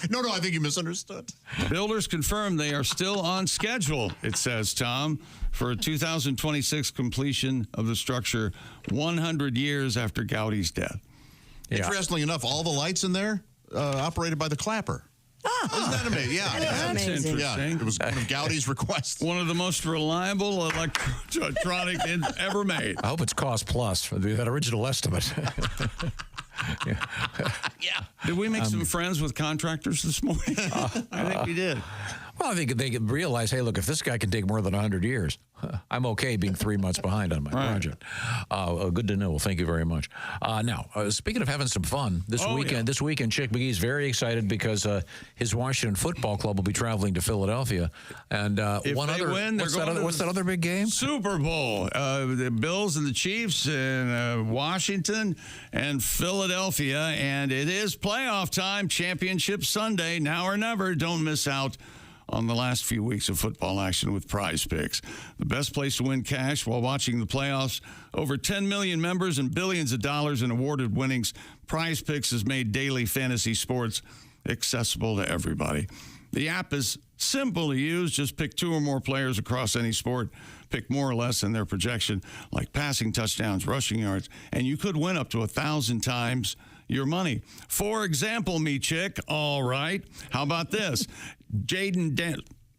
No, I think you misunderstood. Builders confirm they are still on schedule, it says, Tom, for a 2026 completion of the structure 100 years after Gaudi's death. Yeah. Interestingly enough, all the lights in there operated by the clapper. Isn't that amazing? Yeah. That's interesting. Yeah, it was one of Gaudi's requests. One of the most reliable electronic ever made. I hope it's cost plus for that original estimate. Yeah. Did we make some friends with contractors this morning? I think we did. Well, I think they could realize, hey, look, if this guy can take more than 100 years, I'm okay being 3 months behind on my project. Good to know. Well, thank you very much. Now, speaking of having some fun, this weekend, Chick McGee's very excited because his Washington football club will be traveling to Philadelphia. And what's that other big game? Super Bowl. The Bills and the Chiefs in Washington and Philadelphia. And it is playoff time, Championship Sunday. Now or never. Don't miss out on the last few weeks of football action with Prize Picks. The best place to win cash while watching the playoffs. Over 10 million members and billions of dollars in awarded winnings. Prize Picks has made daily fantasy sports accessible to everybody. The app is simple to use. Just pick 2 or more players across any sport. Pick more or less in their projection, like passing touchdowns, rushing yards, and you could win up to 1,000 times your money. For example, me chick, all right. How about this?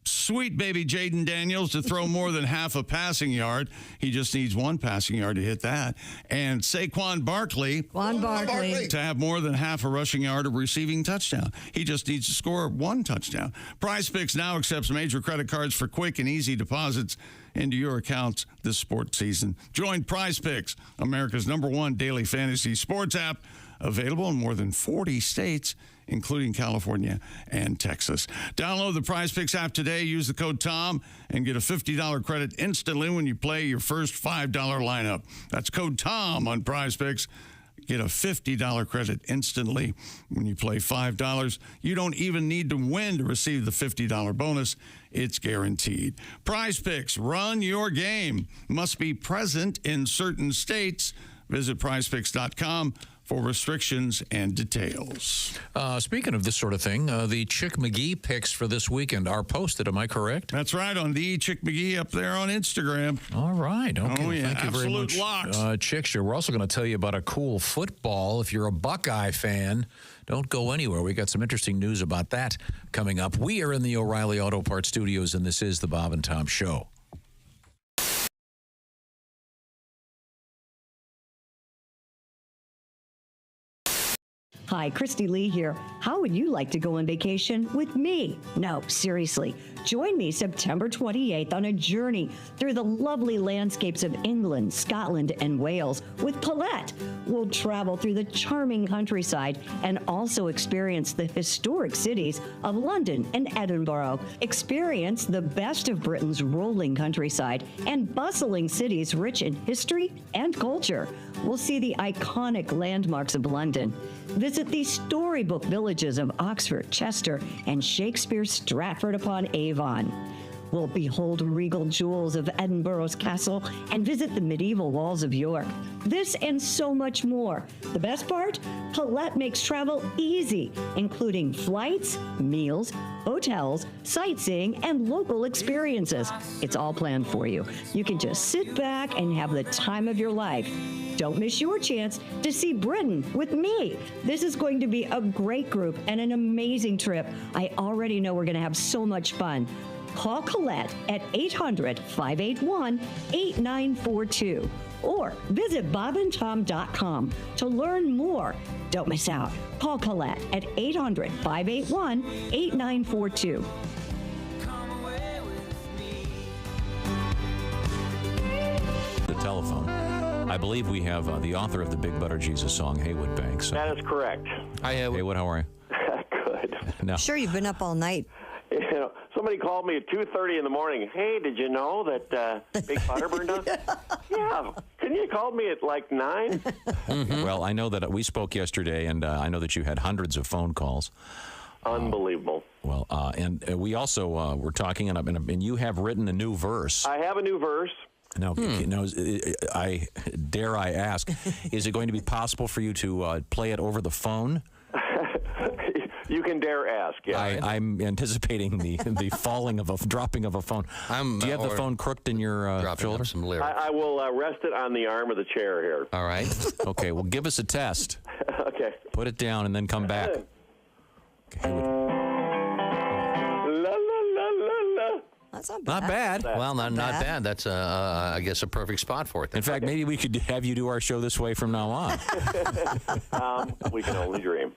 Sweet baby Jaden Daniels to throw more than half a passing yard. He just needs 1 passing yard to hit that. And Saquon Barkley to have more than half a rushing yard or receiving touchdown. He just needs to score 1 touchdown. Prize Picks now accepts major credit cards for quick and easy deposits into your accounts this sports season. Join Prize Picks, America's #1 daily fantasy sports app, available in more than 40 states, including California and Texas. Download the Prize Picks app today. Use the code TOM and get a $50 credit instantly when you play your first $5 lineup. That's code TOM on Prize Picks. Get a $50 credit instantly when you play $5. You don't even need to win to receive the $50 bonus. It's guaranteed. Prize Picks, run your game. Must be present in certain states. Visit prizepicks.com for restrictions and details. Speaking of this sort of thing, the Chick McGee picks for this weekend are posted. Am I correct? That's right, on the Chick McGee up there on Instagram. All right. Okay. Oh, yeah. Thank you very much. Absolute locks. Chick Show. We're also going to tell you about a cool football. If you're a Buckeye fan, don't go anywhere. We got some interesting news about that coming up. We are in the O'Reilly Auto Parts Studios, and this is the Bob and Tom Show. Hi, Christy Lee here. How would you like to go on vacation with me? No, seriously. Join me September 28th on a journey through the lovely landscapes of England, Scotland, and Wales with Paulette. We'll travel through the charming countryside and also experience the historic cities of London and Edinburgh. Experience the best of Britain's rolling countryside and bustling cities rich in history and culture. We'll see the iconic landmarks of London. Visit the storybook villages of Oxford, Chester, and Shakespeare's Stratford-upon-Avon. We'll behold regal jewels of Edinburgh's castle and visit the medieval walls of York. This and so much more. The best part? Paulette makes travel easy, including flights, meals, hotels, sightseeing, and local experiences. It's all planned for you. You can just sit back and have the time of your life. Don't miss your chance to see Britain with me. This is going to be a great group and an amazing trip. I already know we're going to have so much fun. Call Colette at 800-581-8942 or visit bobandtom.com to learn more. Don't miss out. Call Colette at 800-581-8942. The telephone. I believe we have the author of the Big Butter Jesus song, Haywood Banks. That is correct. Hi, Haywood. How are you? Good. No. Sure, you've been up all night. You know, somebody called me at 2:30 in the morning. Hey, did you know that Big Butter burned down? Yeah. Couldn't you call me at like 9? Well, I know that we spoke yesterday, and I know that you had hundreds of phone calls. Unbelievable. Well, and we also were talking, and you have written a new verse. I have a new verse. Now, I dare I ask, is it going to be possible for you to play it over the phone? You can dare ask. Yeah. I'm anticipating the dropping of a phone. Do you have the phone crooked in your shoulder? Some lyrics. I will rest it on the arm of the chair here. All right. Okay. Well, give us a test. Okay. Put it down and then come back. La la la la la. That's not Not bad. Well, not bad. That's, I guess, a perfect spot for it. In fact, maybe we could have you do our show this way from now on. We can only dream.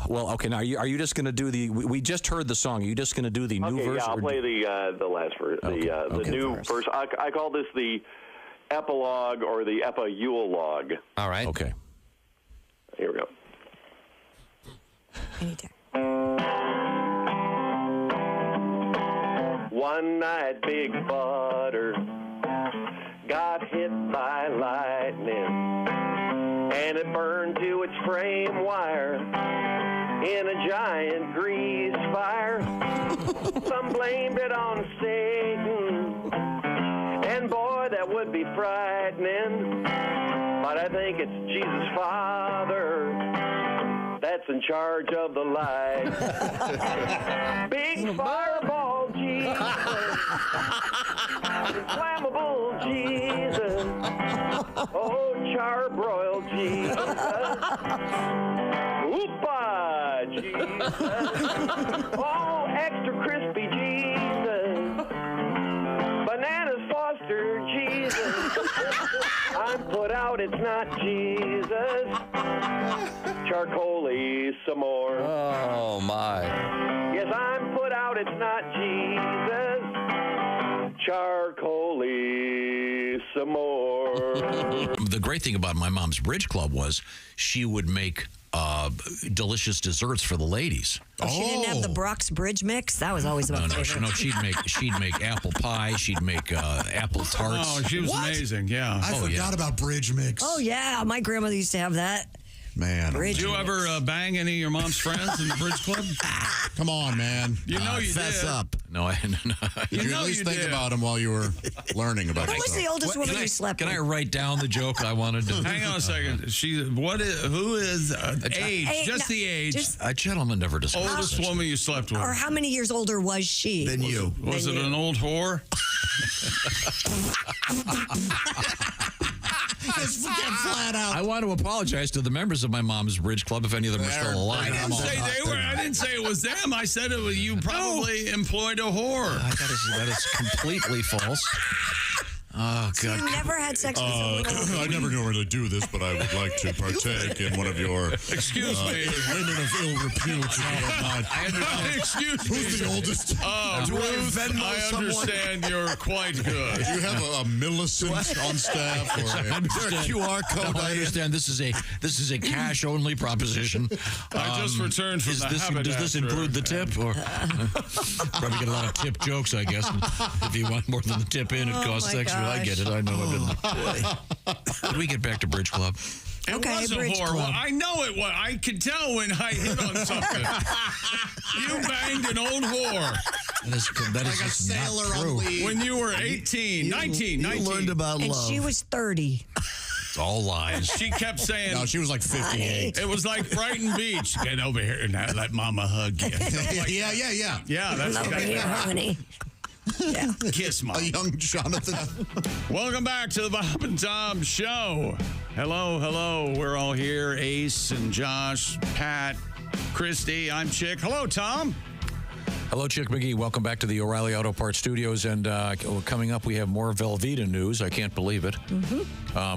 Well, okay. Now, are you just going to do the? We just heard the song. Are you just going to do the new verse? Yeah, I'll play the last verse. The new verse. I call this the epilogue or the epilogue. All right. Okay. Here we go. Anytime. One night, Big Butter got hit by lightning, and it burned to its frame wire in a giant grease fire. Some blamed it on Satan, and boy, that would be frightening. But I think it's Jesus' Father that's in charge of the light. Big fireball Jesus, inflammable Jesus, oh charbroiled Jesus, whoop-a Jesus, oh extra crispy Jesus, bananas Foster Jesus, I'm put out, it's not Jesus. Charcoal-y some more. Oh, my. Yes, I'm put out, it's not Jesus. Charcoal-y some more. The great thing about my mom's bridge club was she would make delicious desserts for the ladies. She didn't have the Brock's Bridge mix? That was always my favorite. No, she'd make apple pie. She'd make apple tarts. Oh, she was amazing. Yeah. I forgot about bridge mix. Oh, yeah. My grandmother used to have that. Man. Did you ever bang any of your mom's friends in the bridge club? Come on, man. You know you fess did. up. No, Did you at least think about them while you were learning about it? Who was the oldest woman you slept with? Can I write down the joke I wanted to? Hang on a second. Who is age? Just the age. A gentleman never discussed. Oldest woman you slept with. Or how many years older was she? Than you. Was it an old whore? Just get flat out. I want to apologize to the members of my mom's bridge club if any of them are still alive. I didn't say it was them. I said it was you probably employed a whore. That is completely false. Oh, God. You never had sex with someone. I never knew where to do this, but I would like to partake in one of your Excuse me. women of ill repute. Excuse me. Who's the oldest? Do I Ruth, Venmo I someone? understand you're quite good. Do you have a Millicent on staff? Or Is there a QR code? No, I understand this is a cash only proposition. I just returned from the haberdasher. Does this include the tip? Or probably get a lot of tip jokes, I guess. If you want more than the tip in, it costs my extra. I get it. I know. Did we get back to Bridge Club? It was a Bridge horror. Club. I know it was. I could tell when I hit on something. You banged an old whore. That is just not true. When you were 18, 19. You learned about And love. she was 30. It's all lies. She kept saying. No, she was like 58. It was like Brighton Beach. Get over here and let Mama hug you. Yeah. Yeah, that's Over here, honey. Yeah. Kiss Mom. A young Jonathan. Welcome back to the Bob and Tom Show. Hello. We're all here. Ace and Josh, Pat, Christy. I'm Chick. Hello, Tom. Hello, Chick McGee. Welcome back to the O'Reilly Auto Parts Studios. And coming up, we have more Velveeta news. I can't believe it.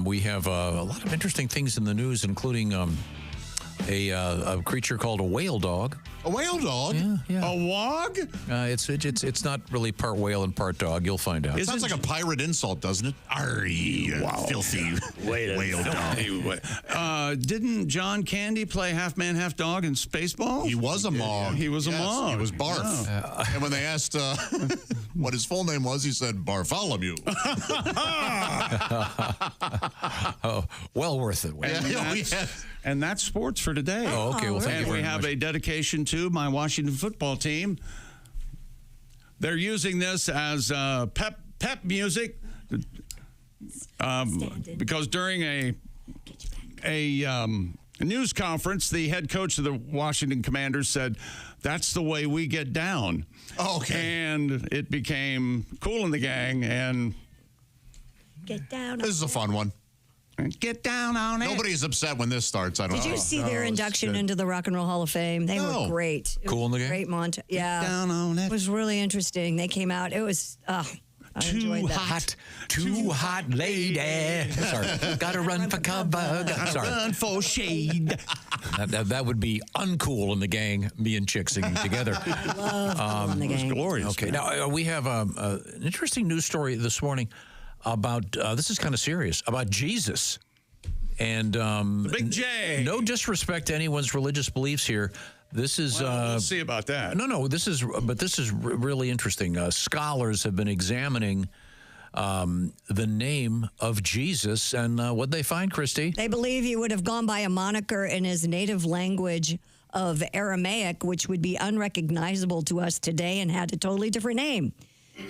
We have a lot of interesting things in the news, including a creature called a whale dog. A whale dog? Yeah. A wog? It's not really part whale and part dog. You'll find out. It sounds like a pirate insult, doesn't it? Filthy whale dog. Didn't John Candy play half man, half dog in Spaceball? He was a Mog. He was a Mog. He was Barf. And when they asked what his full name was, he said Bartholomew. Well worth it. And that's sports for today. Oh, okay. Well, thank you very we have much. a dedication to my Washington football team. They're using this as pep music because during a news conference, the head coach of the Washington Commanders said, "That's the way we get down." Okay. And it became Cool in the Gang and Get down. This is a fun one. Get down on it. Nobody's upset when this starts. I don't know. Did you see their induction into the Rock and Roll Hall of Fame? They were great. It Cool was in the Gang? Great montage. Yeah. Down on it. It was really interesting. They came out. It was, I enjoyed that. Too hot lady. Sorry. Gotta run for cover. Sorry. Run for shade. That would be uncool in the gang, me and Chick singing together. Love Cool in the Gang. Glorious. Okay, now we have an interesting news story this morning about, this is kind of serious, about Jesus. And The Big J. No disrespect to anyone's religious beliefs here. This is we'll see about that. No, this is really interesting. Scholars have been examining the name of Jesus, and what they find, Christy? They believe he would have gone by a moniker in his native language of Aramaic, which would be unrecognizable to us today and had a totally different name.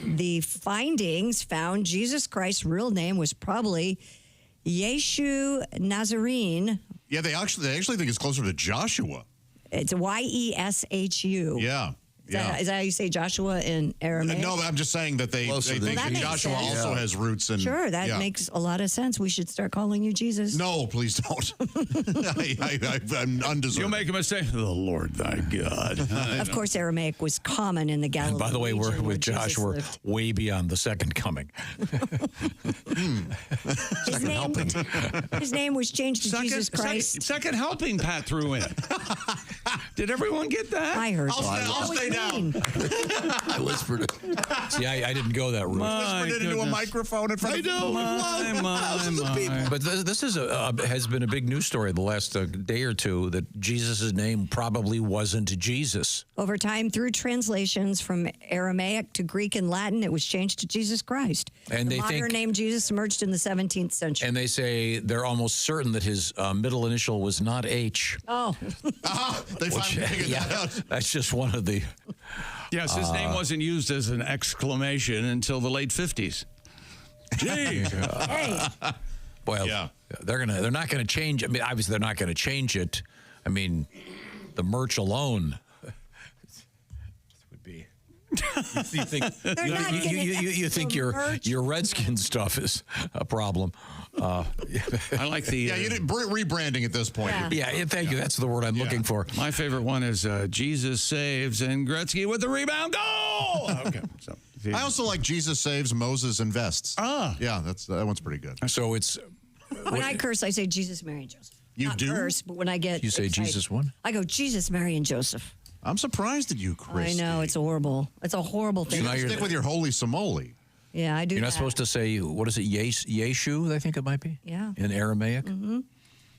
The findings found Jesus Christ's real name was probably Yeshu Nazarene. Yeah, they actually think it's closer to Joshua. It's Yeshu. Yeah. Is that how you say Joshua in Aramaic? No, I'm just saying that they think that Joshua also has roots in. Sure, that makes a lot of sense. We should start calling you Jesus. No, please don't. I'm undeserving. You'll make a mistake. The Lord thy God. Of course, Aramaic was common in the Galilee. And by the way, we're region where with Josh. Jesus We're lived. way beyond the second coming. His name was changed to Jesus Christ. Second helping Pat threw in. Did everyone get that? I heard I'll stay down. I whispered it. See, I didn't go that route. Whispered it into a microphone in front of thousands of people. But this is has been a big news story the last day or two that Jesus' name probably wasn't Jesus. Over time, through translations from Aramaic to Greek and Latin, it was changed to Jesus Christ. And the they modern think- name Jesus emerged in the 17th century. And they say they're almost certain that his middle initial was not H. Oh. They finally figured that out. That's just one of the... Yes, his name wasn't used as an exclamation until the late 50s. Gee. Hey. Well, they're not going to change. I mean, obviously, they're not going to change it. I mean, the merch alone would be. You think your Redskin stuff is a problem? I like the. you did rebranding at this point. Yeah, thank you. That's the word I'm looking for. My favorite one is Jesus saves and Gretzky with the rebound goal. Okay, so I also like Jesus Saves, Moses Invests. Yeah, that one's pretty good. So it's... When I curse, I say Jesus, Mary, and Joseph. You Not do? curse, but when I get You say excited, Jesus what? I go, Jesus, Mary, and Joseph. I'm surprised at you, Christy. I know, it's horrible. It's a horrible thing. You stick with your holy samoli. Yeah, I do You're not that. supposed to say, what is it, Yeshu, I think it might be? Yeah. In Aramaic? Mm-hmm.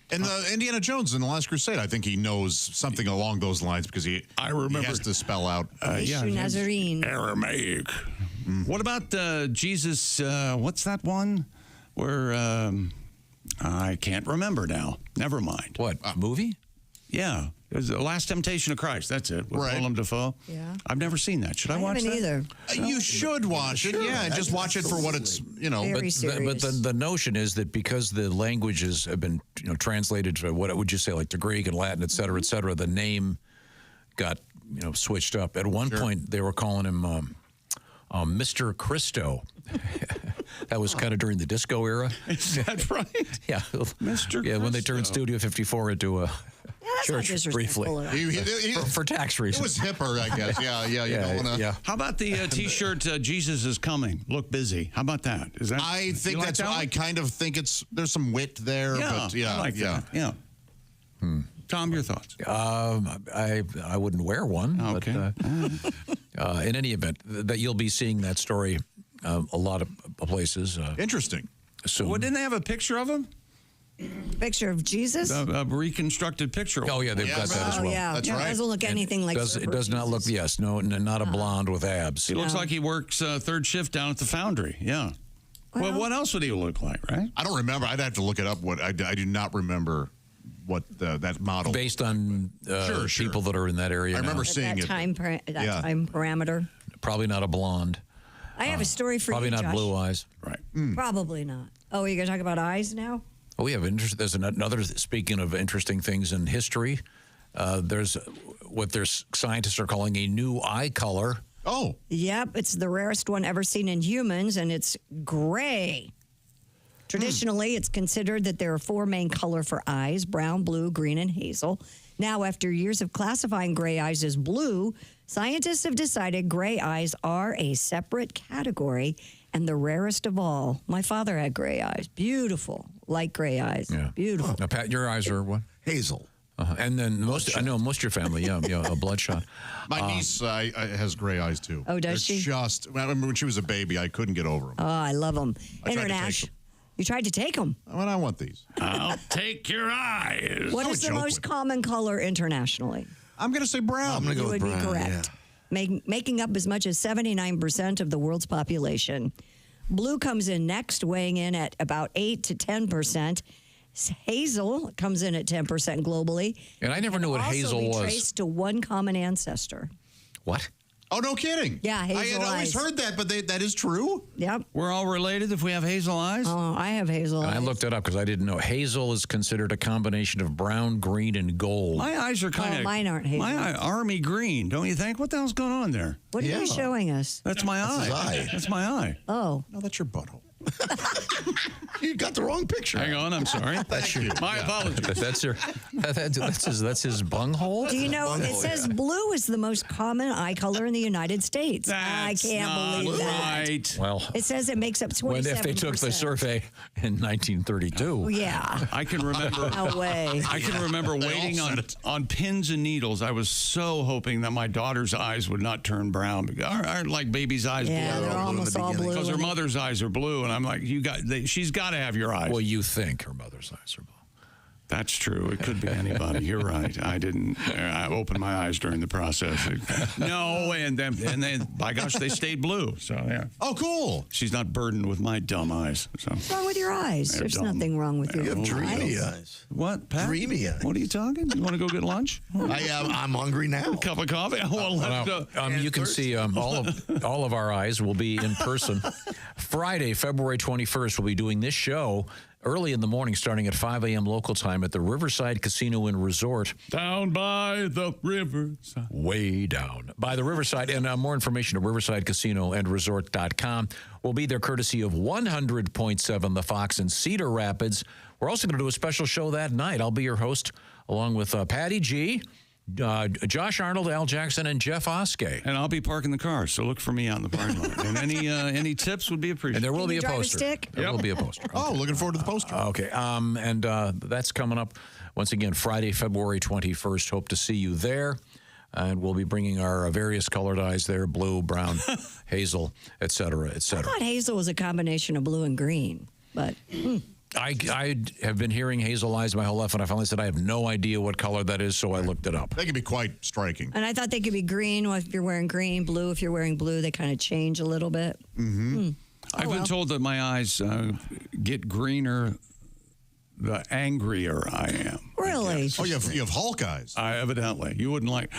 And Indiana Jones in The Last Crusade, I think he knows something along those lines because he has to spell out Yeshu Nazarene. Aramaic. What about Jesus? What's that one where I can't remember now? Never mind. What movie? Yeah, it was The Last Temptation of Christ. That's it. With Willem Dafoe. Yeah. I've never seen that. Should I watch haven't that? either. You should watch it, yeah, and just watch it for what it's, But the notion is that because the languages have been translated to what would you say, like to Greek and Latin, et cetera, the name got switched up. At one point, they were calling him Mr. Christo. That was kind of during the disco era. Is that right? Yeah, Mr. Yeah, when they turned Christo. Studio 54 into a that's not church briefly disrespectful for tax reasons. It was hipper, I guess. Yeah. You don't wanna... How about the T-shirt "Jesus is coming"? Look busy. How about that? Is that? I think you like that's. that I one? kind of think there's some wit there, but I like that. Yeah. Tom, your thoughts? I wouldn't wear one. Okay. But, in any event, that you'll be seeing that story a lot of places. Interesting. Soon. Well, didn't they have a picture of him? Picture of Jesus? A reconstructed picture. Oh yeah, they've got that as well. Yeah. That's It right. doesn't look anything like It does not look. Yes, no, not a blonde with abs. He looks like he works third shift down at the foundry. Yeah. Well, what else would he look like, right? I don't remember. I'd have to look it up. I do not remember what that model. Based on Sure. people that are in that area. I remember now. seeing that it. time parameter. Probably not a blonde. I have a story for Probably you, not Josh. blue eyes. Right. Probably not. Oh, you're going to talk about eyes now? Oh, we have interest. There's another. Speaking of interesting things in history, there's what scientists are calling a new eye color. Oh. Yep, it's the rarest one ever seen in humans, and it's gray. Traditionally, it's considered that there are four main color for eyes: brown, blue, green, and hazel. Now, after years of classifying gray eyes as blue, scientists have decided gray eyes are a separate category and the rarest of all. My father had gray eyes. Beautiful, light gray eyes. Yeah. Beautiful. Now, Pat, your eyes are what? Hazel. And then I know most of your family, yeah, a bloodshot. My niece has gray eyes too. Oh, does she? Just I remember when she was a baby, I couldn't get over them. Oh, I love them. I tried to take Internash, them. you tried to take them. When I want these, I'll take your eyes. What I is would the joke most with common color internationally? I'm going to say brown. I'm going to You go with would brown. be correct. Making up as much as 79% of the world's population. Blue comes in next, weighing in at about 8 to 10%. Hazel comes in at 10% globally. And I never knew what hazel also was. be traced to one common ancestor. What? Oh, no kidding. Yeah, hazel I had always eyes. heard that, but that is true. Yep. We're all related if we have hazel eyes? Oh, I have hazel And eyes. I looked it up because I didn't know. Hazel is considered a combination of brown, green, and gold. My eyes are kind of. mine aren't hazel. My eye, army green, don't you think? What the hell's going on there? What are you showing us? That's my eye. his eye. That's my eye. Oh. No, that's your butthole. You got the wrong picture. Hang on, I'm sorry. My apologies. That's his bunghole. Do you know, it says blue is the most common eye color in the United States. I That's can't not believe that. right. Well, It says it makes up 27%. when if they took the survey in 1932. Oh, yeah. I can remember. No way. I can remember waiting on pins and needles. I was so hoping that my daughter's eyes would not turn brown. Aren't like baby's eyes Yeah, blue? they're almost all blue. Because her mother's eyes are blue, and I'm like, she's got to have your eyes. Well, you think her mother's eyes are blue. That's true. It could be anybody. You're right. I didn't. I opened my eyes during the process. No, and then by gosh, they stayed blue. So yeah. Oh, cool. She's not burdened with my dumb eyes. So What's wrong with your eyes? They're There's dumb. nothing wrong with your You have dreamy eyes. eyes. what, Pat? Dreamy eyes. What are you talking? You want to go get lunch? I'm hungry now. A cup of coffee? Well, let's go. You can see all of our eyes will be in person. Friday, February 21st, we'll be doing this show early in the morning, starting at 5 a.m. local time at the Riverside Casino and Resort. Down by the riverside. Way down by the Riverside. And more information at riversidecasinoandresort.com. We'll be there courtesy of 100.7 The Fox in Cedar Rapids. We're also going to do a special show that night. I'll be your host along with Patty G, Josh Arnold, Al Jackson, and Jeff Oskey. And I'll be parking the car, so look for me out in the parking lot. And any tips would be appreciated. And there will be a drive a poster. stick? There will be a poster. Okay. Oh, looking forward to the poster. Okay. And that's coming up once again Friday, February 21st. Hope to see you there. And we'll be bringing our various color dyes there: blue, brown, hazel, et cetera, et I cetera. thought hazel was a combination of blue and green, but I have been hearing hazel eyes my whole life, and I finally said I have no idea what color that is, so I looked it up. They can be quite striking. and I thought they could be green if you're wearing green, blue if you're wearing blue. They kind of change a little bit. Mm-hmm. I've been told that my eyes get greener the angrier I am. Really? Oh, you have Hulk eyes. Evidently. You wouldn't like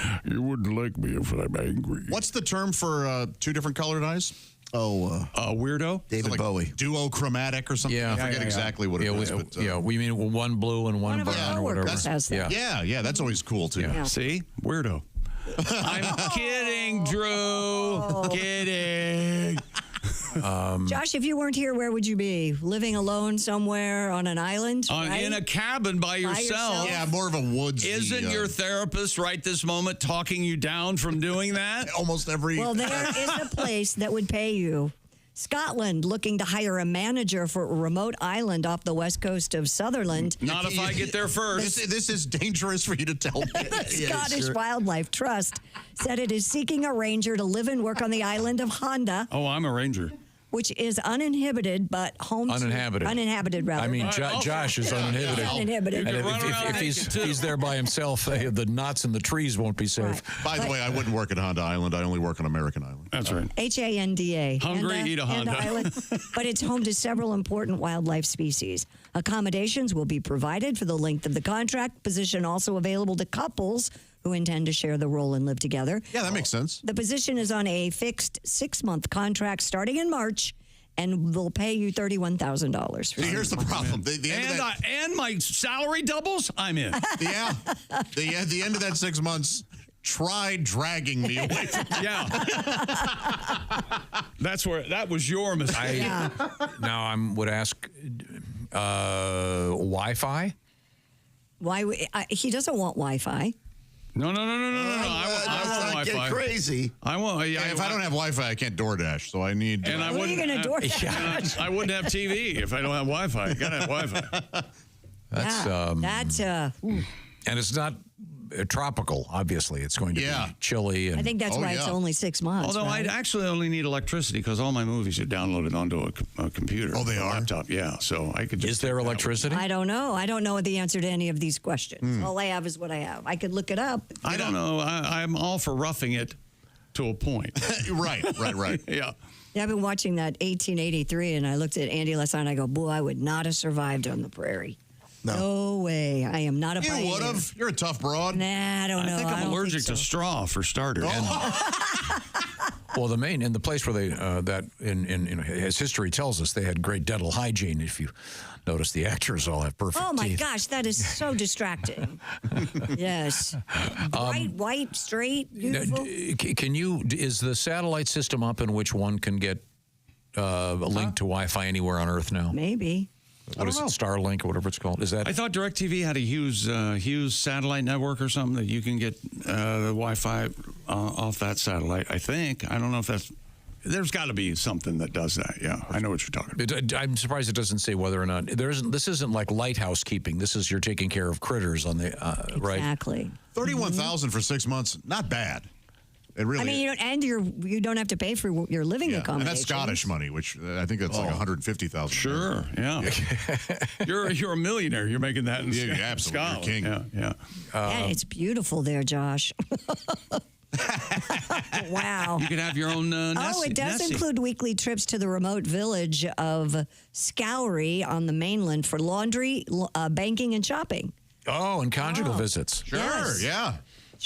me if I'm angry. What's the term for two different colored eyes? Weirdo? David Bowie. Duochromatic or something? Yeah. I forget exactly what it is. But, we mean one blue and one brown or whatever. Yeah, that's always cool, too. Yeah. See? Weirdo. I'm kidding, Drew. Kidding. Josh, if you weren't here, where would you be? Living alone somewhere on an island? right? In a cabin by yourself. Yeah, more of a woods. Isn't your therapist right this moment talking you down from doing that? Almost every. Well, there is a place that would pay you. Scotland looking to hire a manager for a remote island off the west coast of Sutherland. Not if I get there first. This is dangerous for you to tell me. The Scottish Wildlife Trust said it is seeking a ranger to live and work on the island of Honda, Oh, I'm a ranger. which is uninhibited but home uninhabited rather. I mean, Josh is uninhibited. Uninhibited. And if he's there by himself, the knots in the trees won't be safe. By the way, I wouldn't work at Honda Island. I only work on American Island. That's right. HANDA. Hungry, eat a Honda. Island, but it's home to several important wildlife species. Accommodations will be provided for the length of the contract. Position also available to couples who intend to share the role and live together. Yeah, that makes sense. The position is on a fixed 6-month contract starting in March and will pay you $31,000. Here's the problem. And my salary doubles? I'm in. Yeah. The end of that 6 months, try dragging me away from that was your mistake. Now I would ask Wi-Fi? He doesn't want Wi-Fi. No. I want Wi-Fi. Get crazy. I want. If I don't have Wi-Fi, I can't DoorDash. So I need. And I What are you going to DoorDash? I wouldn't have TV if I don't have Wi-Fi. You gotta have Wi-Fi. That's and it's not tropical. Obviously, it's going to be chilly. And I think that's why it's only 6 months. Although right? I'd actually only need electricity because all my movies are downloaded onto a computer. Oh, they are? Laptop, yeah. So I could just. Is there electricity? I don't know. I don't know the answer to any of these questions. All I have is what I have. I could look it up. I don't know. I'm all for roughing it to a point. Right. Yeah. Yeah, I've been watching that 1883, and I looked at Andy last night, and I go, boy, I would not have survived on the prairie. No way. I am not a pioneer. You would have. You're a tough broad. Nah, I don't know. I think I'm allergic to straw, for starters. Well, the place where they as history tells us, they had great dental hygiene. If you notice, the actors all have perfect Oh, my teeth. gosh, that is so distracting. Yes. Bright, white, straight, beautiful. Is the satellite system up in which one can get a link to Wi-Fi anywhere on Earth now? Maybe. What is it, Starlink or whatever it's called? Is that? I thought DirecTV had a Hughes satellite network or something that you can get the Wi-Fi off that satellite. I think. I don't know if that's. There's got to be something that does that. Yeah, I know what you're talking about. I'm surprised it doesn't say whether or not this isn't like lighthouse keeping. This is you're taking care of critters on the right. Exactly. 31,000 for 6 months, not bad. It really. I mean, you don't have to pay for your living accommodation. And that's Scottish money, which I think that's like 150,000. Sure, yeah. You're a millionaire. You're making that in absolutely. Scotland. You're king. Yeah. Yeah, it's beautiful there, Josh. Wow. You could have your own it does include weekly trips to the remote village of Scoury on the mainland for laundry, banking, and shopping. Oh, and conjugal visits. Sure, Yes. yeah.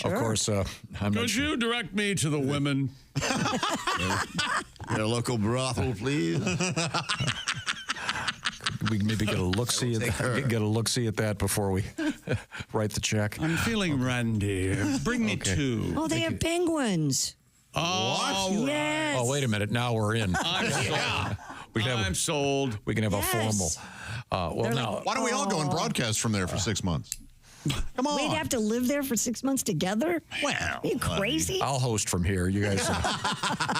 Of course, Could you direct me to the women? Your local brothel, please. We can maybe get a look-see at that before we write the check. I'm feeling randy. Bring me two. Oh, they have penguins. Oh, what? Yes. Oh, wait a minute. Now we're in. I'm sold. We can have a Yes. formal. Now, why don't we all go and broadcast from there for 6 months? Come on. We'd have to live there for 6 months together? Well, Are you crazy? I'll host from here. You guys,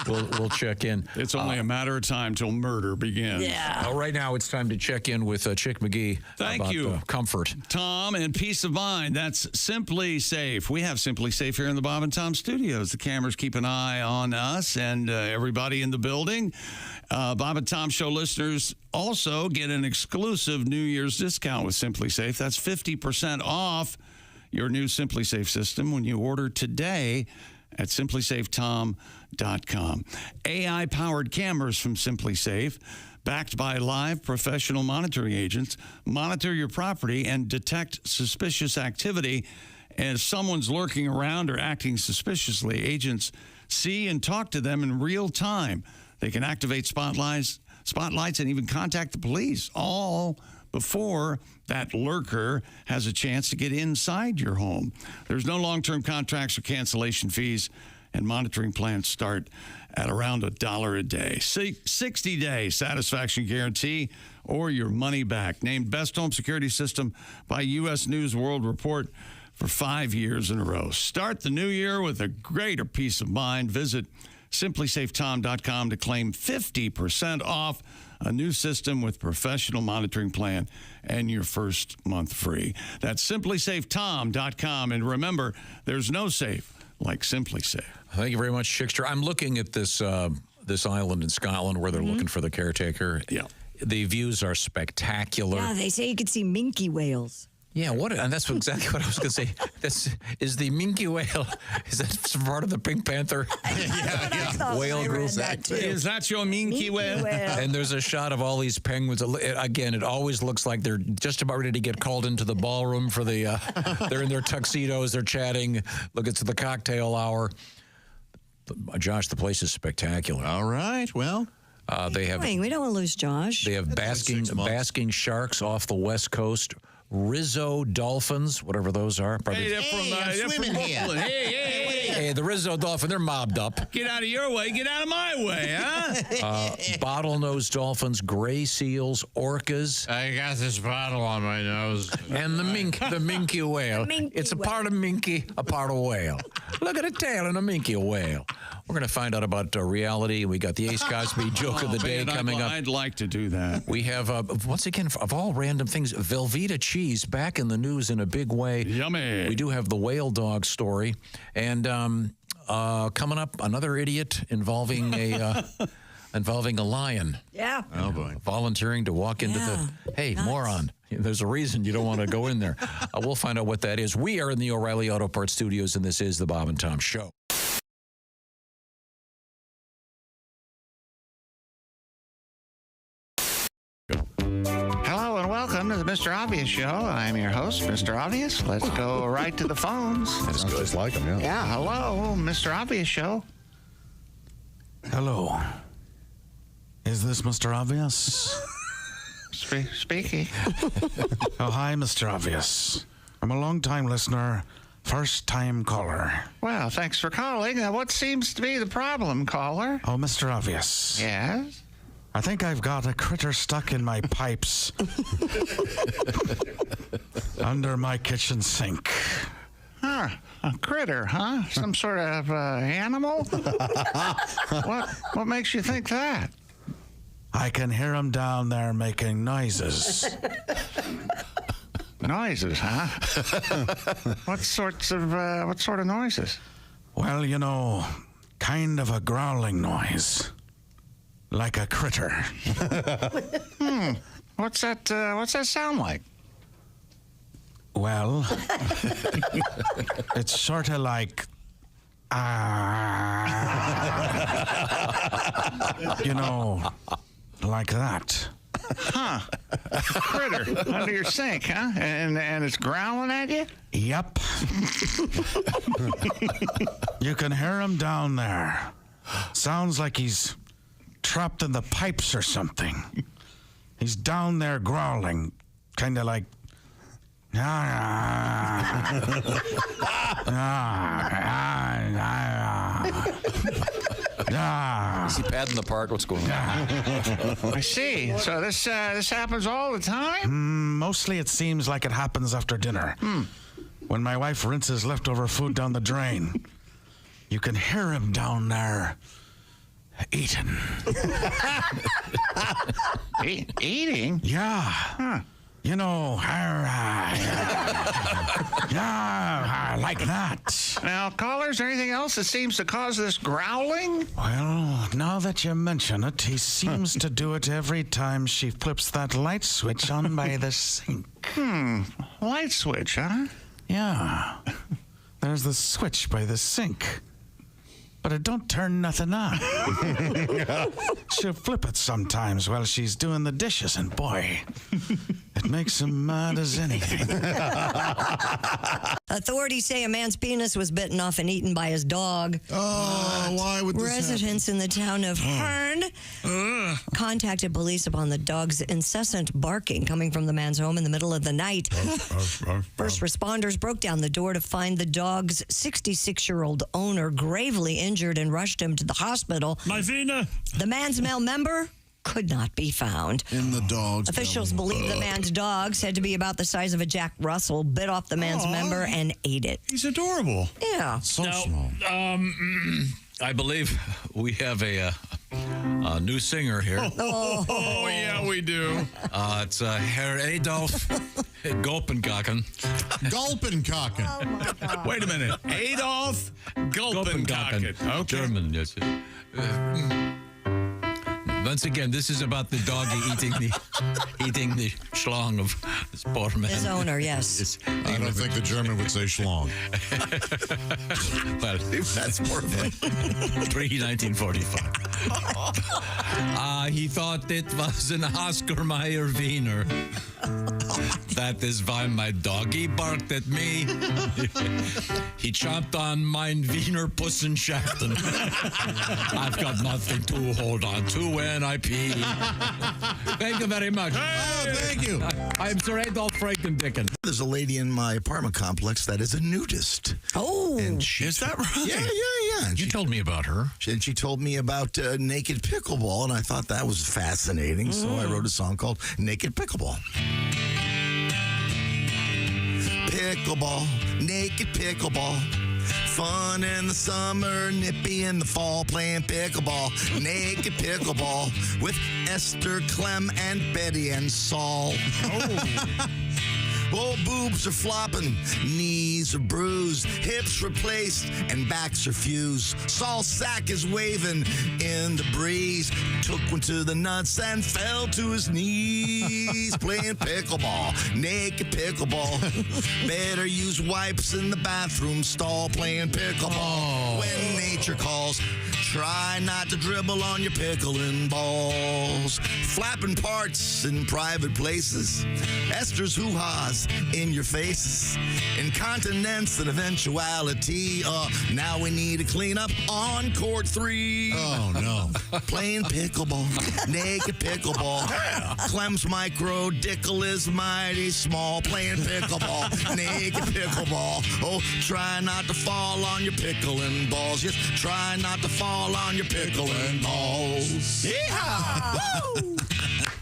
we'll check in. It's only a matter of time till murder begins. Yeah. Right now, it's time to check in with Chick McGee. Thank about, you. Comfort. Tom, and peace of mind. That's Simply Safe. We have Simply Safe here in the Bob and Tom studios. The cameras keep an eye on us and everybody in the building. Bob and Tom Show listeners also get an exclusive New Year's discount with Simply Safe. That's 50% off your new Simply Safe system when you order today at simplysafetom.com. AI-powered cameras from Simply Safe, backed by live professional monitoring agents, monitor your property and detect suspicious activity. And if someone's lurking around or acting suspiciously, agents see and talk to them in real time. They can activate spotlights and even contact the police, all before that lurker has a chance to get inside your home. There's no long-term contracts or cancellation fees, and monitoring plans start at around $1 a day. 60-day satisfaction guarantee or your money back. Named Best Home Security System by U.S. News World Report for 5 years in a row. Start the new year with a greater peace of mind. Visit simplysafetom.com to claim 50% off a new system with professional monitoring plan and your first month free. That's simplysafetom.com. And remember, there's no safe like Simply Safe. Thank you very much, Chickster. I'm looking at this island in Scotland where they're looking for the caretaker. Yeah. The views are spectacular. Yeah, they say you could see minke whales. Yeah, and that's exactly what I was going to say. Is the minke whale, is that part of the Pink Panther whale group? Is that your minke whale? And there's a shot of all these penguins. Again, it always looks like they're just about ready to get called into the ballroom for the, they're in their tuxedos, they're chatting. Look, it's the cocktail hour. Josh, the place is spectacular. All right, well. We don't want to lose Josh. They have basking sharks off the West Coast. Rizzo dolphins, whatever those are. Hey, they're from Brooklyn. Hey, the Rizzo dolphin, they're mobbed up. Get out of your way, get out of my way, huh? Bottlenose dolphins, gray seals, orcas. I got this bottle on my nose. And the minke whale. It's a part of minke, a part of whale. Look at a tail in a minke whale. We're going to find out about reality. We got the Ace Cosby joke of the day coming up. I'd like to do that. We have, once again, of all random things, Velveeta cheese back in the news in a big way. Yummy. We do have the whale dog story. And coming up, another idiot involving a lion. Yeah. Oh, boy. Volunteering to walk into moron. There's a reason you don't want to go in there. We'll find out what that is. We are in the O'Reilly Auto Parts Studios, and this is the Bob and Tom Show. Hello and welcome to the Mr. Obvious Show. I'm your host, Mr. Obvious. Let's go right to the phones. That's good. Just like him, yeah. Yeah, hello, Mr. Obvious Show. Hello. Is this Mr. Obvious? Speaking. Oh, hi, Mr. Obvious. I'm a long-time listener, first-time caller. Well, thanks for calling. What seems to be the problem, caller? Oh, Mr. Obvious. Yes? I think I've got a critter stuck in my pipes under my kitchen sink. Huh, a critter, huh? Some sort of animal? What makes you think that? I can hear him down there making noises. Noises, huh? What sort of noises? Well, you know, kind of a growling noise. Like a critter. What's that sound like? Well, it's sort of like, you know, like that. Huh. A critter under your sink, huh? And it's growling at you? Yep. You can hear him down there. Sounds like he's trapped in the pipes or something. He's down there growling, kind of like. Is he padding the park? What's going on? I see. So this happens all the time? Mostly it seems like it happens after dinner. when my wife rinses leftover food down the drain. You can hear him down there eating. Eating? Yeah. Huh. You know, yeah, like that. Now, caller, is there anything else that seems to cause this growling? Well, now that you mention it, he seems to do it every time she flips that light switch on by the sink. Light switch, huh? Yeah. There's the switch by the sink. But it don't turn nothing on. She'll flip it sometimes while she's doing the dishes, and boy, it makes him mad as anything. Authorities say a man's penis was bitten off and eaten by his dog. Oh, why would this Residents in the town of Hearn contacted police upon the dog's incessant barking coming from the man's home in the middle of the night. First responders broke down the door to find the dog's 66-year-old owner gravely injured and rushed him to the hospital. My Vina. The man's male member could not be found. In the dog's Officials belly. believe the man's dog, said to be about the size of a Jack Russell, bit off the man's member and ate it. He's adorable. Yeah. So Now, small. I believe we have a new singer here. Oh, yeah, we do. It's Herr Adolf Gulpenkaken. Gulpenkaken. Oh, my God. Wait a minute. Adolf Gulpenkaken. Okay. German, yes. Once again, this is about the doggy eating the schlong of this poor man. His owner, yes. I don't think the German would say schlong. Well, That's perfect. Pre-1945. He thought it was an Oscar Mayer Wiener. That is why my doggy barked at me. He chomped on mein Wiener Pussenschachten. I've got nothing to hold on to when I pee. Thank you very much. Oh, thank you. I'm Sir Adolf Frankendicken. There's a lady in my apartment complex that is a nudist. Oh. And she, Is that right? yeah. And You told me about her. and she told me about naked pickleball, and I thought that was fascinating. So I wrote a song called Naked Pickleball. Pickleball, naked pickleball. Fun in the summer, nippy in the fall, playing pickleball. Naked pickleball with Esther, Clem, and Betty and Saul. Oh, boobs are flopping, knees are bruised, hips replaced, and backs are fused. Saul's sack is waving in the breeze. Took one to the nuts and fell to his knees. Playing pickleball, naked pickleball. Better use wipes in the bathroom stall. Playing pickleball. When nature calls, try not to dribble on your pickling balls. Flapping parts in private places. Esther's hoo-has in your faces. Incontinence and eventuality. Now we need to clean up on court 3. Oh, no. Playing pickleball. Naked pickleball. Clem's micro dickle is mighty small. Playing pickleball. Naked pickleball. Oh, try not to fall on your pickling balls. Yes, try not to fall on your pickling balls. Yeah. Woo!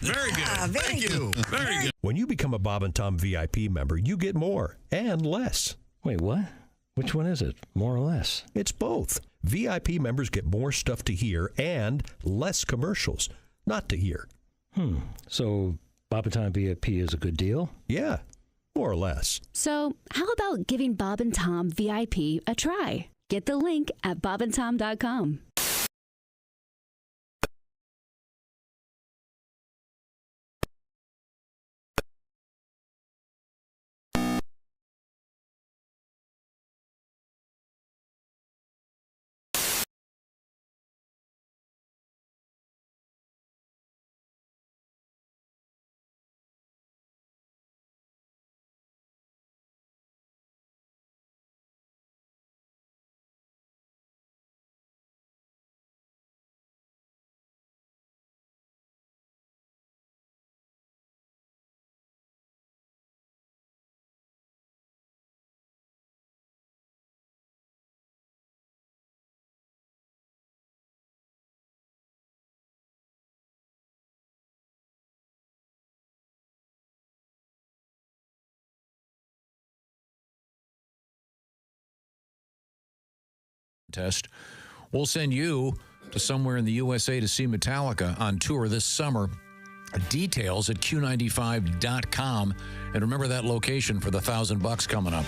Very good. Thank you. Very good. When you become a Bob and Tom VIP member, you get more and less. Wait, what? Which one is it? More or less? It's both. VIP members get more stuff to hear and less commercials not to hear. So Bob and Tom VIP is a good deal? Yeah, more or less. So, how about giving Bob and Tom VIP a try? Get the link at bobandtom.com. test. We'll send you to somewhere in the USA to see Metallica on tour this summer. Details at Q95.com. And remember that location for the $1,000 coming up.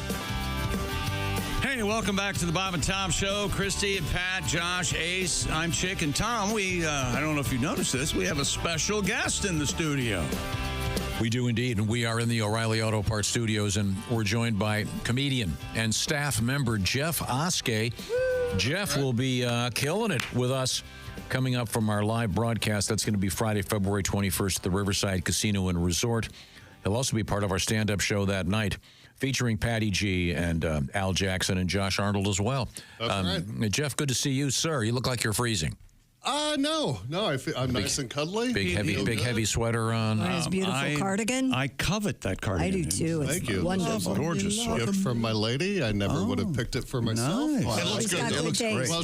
Hey, welcome back to the Bob and Tom Show. Christy and Pat, Josh, Ace, I'm Chick, and Tom. We, I don't know if you noticed this, we have a special guest in the studio. We do indeed, and we are in the O'Reilly Auto Parts studios, and we're joined by comedian and staff member Jeff Oskey. Jeff will be killing it with us coming up from our live broadcast. That's going to be Friday, February 21st at the Riverside Casino and Resort. He'll also be part of our stand-up show that night, featuring Patty G and Al Jackson and Josh Arnold as well. That's right. Jeff, good to see you, sir. You look like you're freezing. No, I'm nice and cuddly. Big heavy sweater on. His beautiful cardigan. I covet that cardigan. I do too. It's Thank you. wonderful. Gorgeous gift from my lady. I never would have picked it for myself. Nice. It looks He's good. got It good looks taste. great. Well,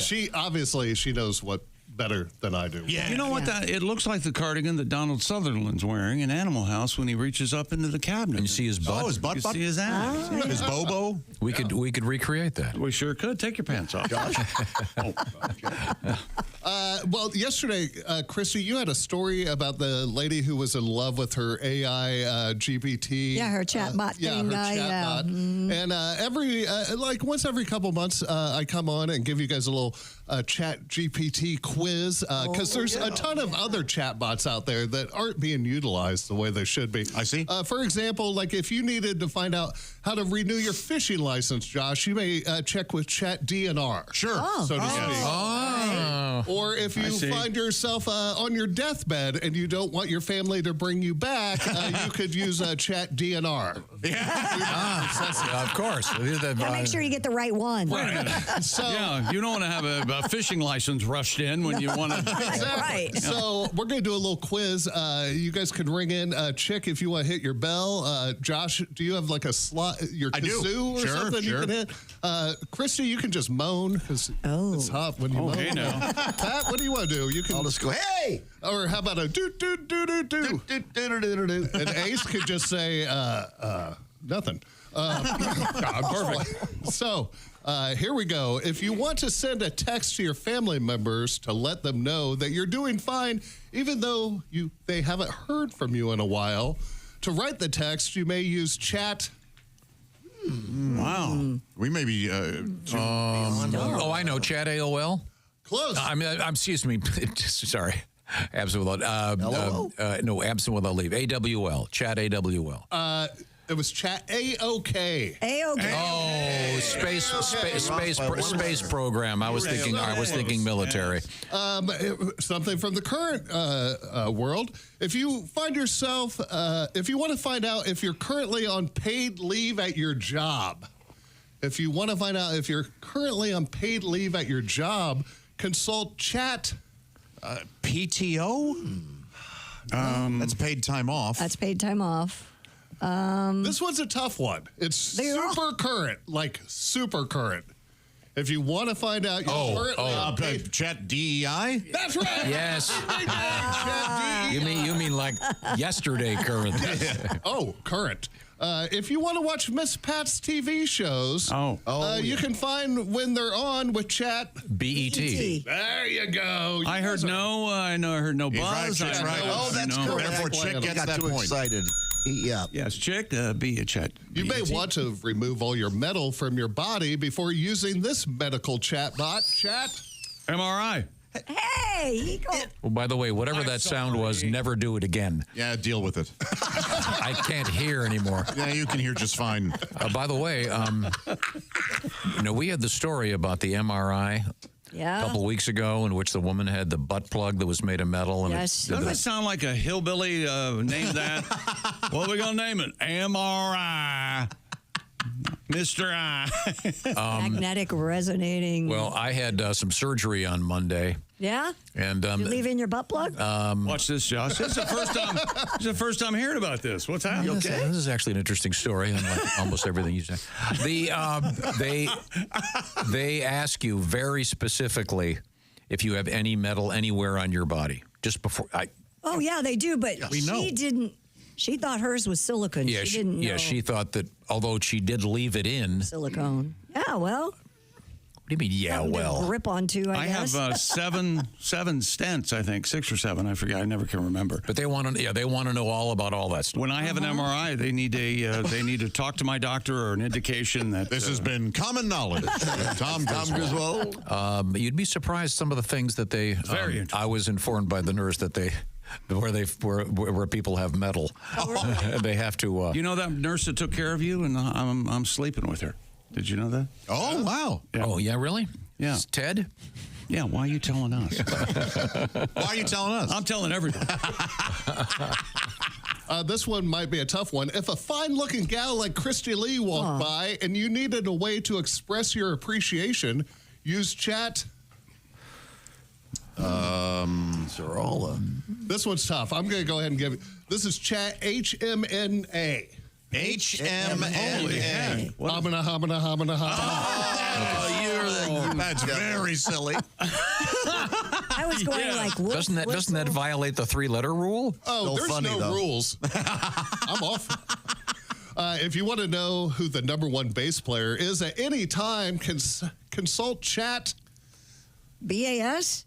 she knows what better than I do. You know what? It looks like the cardigan that Donald Sutherland's wearing in Animal House when he reaches up into the cabinet. And you see his butt? Oh, his butt. You see his ass. His bobo. We could recreate that. We sure could. Take your pants off, Josh. Well, yesterday, Christy, you had a story about the lady who was in love with her AI GPT. Yeah, her chatbot thing. Her chatbot. And once every couple months, I come on and give you guys a little chat GPT quiz because there's a ton of other chatbots out there that aren't being utilized the way they should be. I see. For example, like if you needed to find out how to renew your fishing license, Josh, you may check with Chat DNR. Sure. So to speak. Oh. Or if you find yourself on your deathbed and you don't want your family to bring you back, you could use Chat DNR. Yeah, of course. Yeah, make sure you get the right one. Right. You don't want to have a fishing license rushed in when you want to. Exactly. Right. So we're going to do a little quiz. You guys can ring in. Chick, if you want to hit your bell. Josh, do you have like a slot, your kazoo or something you can hit? Christy, you can just moan because it's hot when you moan. Okay, now. Pat, what do you want to do? You can. I'll just go, hey! Or how about a do-do-do-do-do? And Ace could just say, nothing. Perfect. So, here we go. If you want to send a text to your family members to let them know that you're doing fine, even though they haven't heard from you in a while, to write the text, you may use chat. Wow. We may be. I know. Chat AOL. Close. Excuse me. Sorry. Absent without. No, absent without leave. AWL. Chat AWL. It was chat AOK. AOK. Oh, space program. I was thinking military. Something from the current world. If you find yourself, if you want to find out if you're currently on paid leave at your job, if you want to find out if you're currently on paid leave at your job, consult chat. PTO. That's paid time off. That's paid time off. This one's a tough one. It's super current, like super current. If you want to find out you're currently on paid... Chat DEI? That's right. Yes. Chat DEI. You mean like yesterday current? Current. If you want to watch Miss Pat's TV shows, you can find when they're on with Chat BET. There you go. I heard no buzz. That's right. Oh, that's correct. Therefore, Chick gets that point. Excited. Yeah. Yes, Chick, be a chat. You may want to remove all your metal from your body before using this medical chat bot. Chat MRI. Hey, Well, by the way, whatever that sound was, never do it again. Yeah, deal with it. I can't hear anymore. Yeah, you can hear just fine. By the way, we had the story about the MRI a couple weeks ago in which the woman had the butt plug that was made of metal. And Doesn't it sound like a hillbilly named that? What are we going to name it? MRI. Mr. I. Magnetic resonating. Well, I had some surgery on Monday. Yeah? And you leave in your butt plug? Watch this, Josh. This is the first time hearing about this. What's happening? Okay. This is actually an interesting story, unlike almost everything you say. They ask you very specifically if you have any metal anywhere on your body. Just before Oh yeah, they do, but we know. she didn't. She thought hers was silicone. Yeah, she didn't know. she thought that although she did leave it in silicone. Yeah, well. do you mean, yeah, Something to well? grip onto, I guess. have seven stents, I think, 6 or 7. I forget. I never can remember. But they want to know all about all that stuff. When I have an MRI, they need to talk to my doctor or an indication that This has been common knowledge. Tom Griswold. You'd be surprised some of the things that they. Very interesting. I was informed by the nurse that where people have metal, they have to. You know that nurse that took care of you, and I'm sleeping with her. Did you know that? Oh, wow. Yeah. Oh, yeah, really? Yeah. It's Ted? Yeah, why are you telling us? Why are you telling us? I'm telling everybody. This one might be a tough one. If a fine-looking gal like Christy Lee walked by and you needed a way to express your appreciation, use chat. This one's tough. I'm going to go ahead and give it. This is chat HMNA. HMNA. That's very silly. I was going like, whoops, Doesn't that violate the 3-letter rule? Oh, there's no rules. I'm off. If you want to know who the #1 bass player is at any time, consult chat. BAS?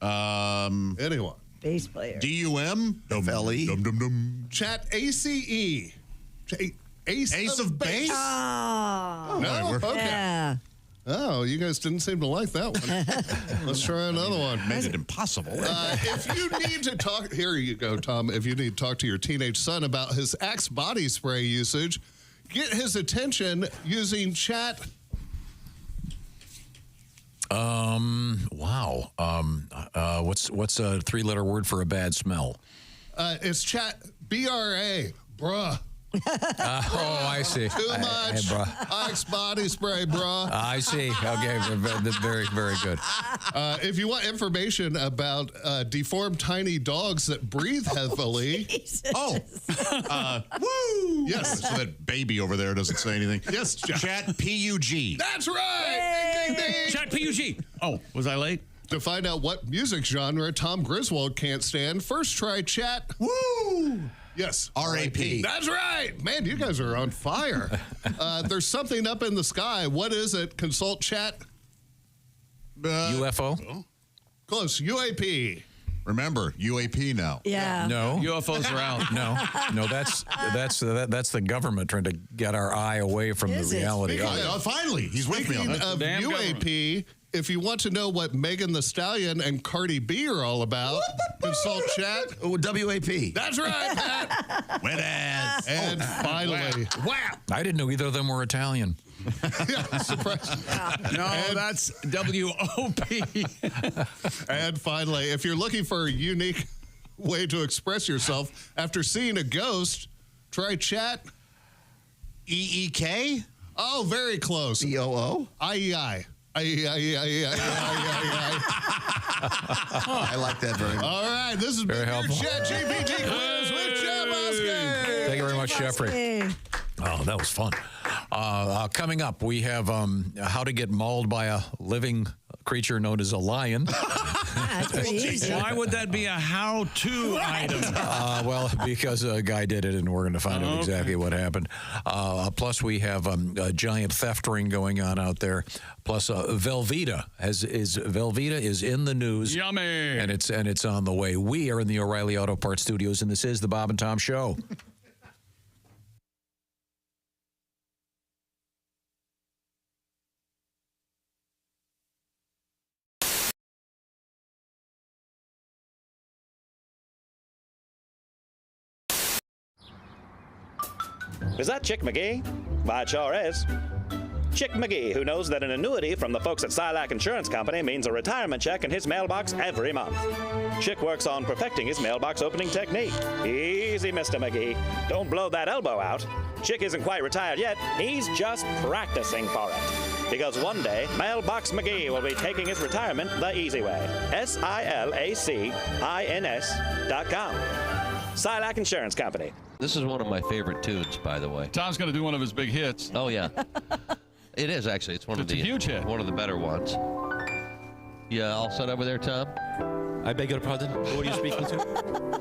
Anyone. Bass player. DUM? FLE? Chat ACE. Ace of Base? Oh. No? Okay. Yeah. Oh, you guys didn't seem to like that one. Let's try another one. Made it impossible. If you need to talk, here you go, Tom. If you need to talk to your teenage son about his Axe body spray usage, get his attention using chat. Wow. What's a 3-letter word for a bad smell? It's chat BRA, bruh. I see. Too much Axe body spray, bruh. I see. Okay, very, very good. If you want information about deformed tiny dogs that breathe heavily. Woo! Yes. So that baby over there doesn't say anything. Yes, Chat PUG. That's right. Ding, ding, ding. Chat PUG. Oh, was I late? To find out what music genre Tom Griswold can't stand, first try chat. Woo! Yes. RAP. That's right. Man, you guys are on fire. There's something up in the sky. What is it? Consult chat. UFO? Close. UAP. Remember, UAP now. Yeah. No. UFOs are out. No, that's the government trying to get our eye away from the reality. Finally, he's with me on Speaking that. of UAP, if you want to know what Megan Thee Stallion and Cardi B are all about, consult chat. Oh, WAP. That's right, Pat. Wet ass. And finally, wow. I didn't know either of them were Italian. Yeah, surprise. No, that's WOP. And finally, if you're looking for a unique way to express yourself after seeing a ghost, try chat. EEK? Oh, very close. EOO? IEI. I like that very much. All right, this has Very been helpful. your Chat GPT quiz with Jeff Oskey. Thank you very much, Jeffrey. Oh, that was fun. Coming up, we have how to get mauled by a living creature known as a lion. That's pretty easy. Why would that be a how-to item? Well, because a guy did it, and we're going to find out exactly what happened. Plus, we have a giant theft ring going on out there. Plus, Velveeta is in the news. Yummy. And it's on the way. We are in the O'Reilly Auto Parts Studios, and this is the Bob and Tom Show. Is that Chick McGee? Why, it sure is. Chick McGee, who knows that an annuity from the folks at Silac Insurance Company means a retirement check in his mailbox every month. Chick works on perfecting his mailbox opening technique. Easy, Mr. McGee. Don't blow that elbow out. Chick isn't quite retired yet. He's just practicing for it. Because one day, Mailbox McGee will be taking his retirement the easy way. SILACINS.com. Silac Insurance Company. This is one of my favorite tunes, by the way. Tom's going to do one of his big hits. Oh, yeah. It is, actually. It's a huge hit. One of the better ones. Yeah, all set over there, Tom? I beg your pardon? Who are you speaking to?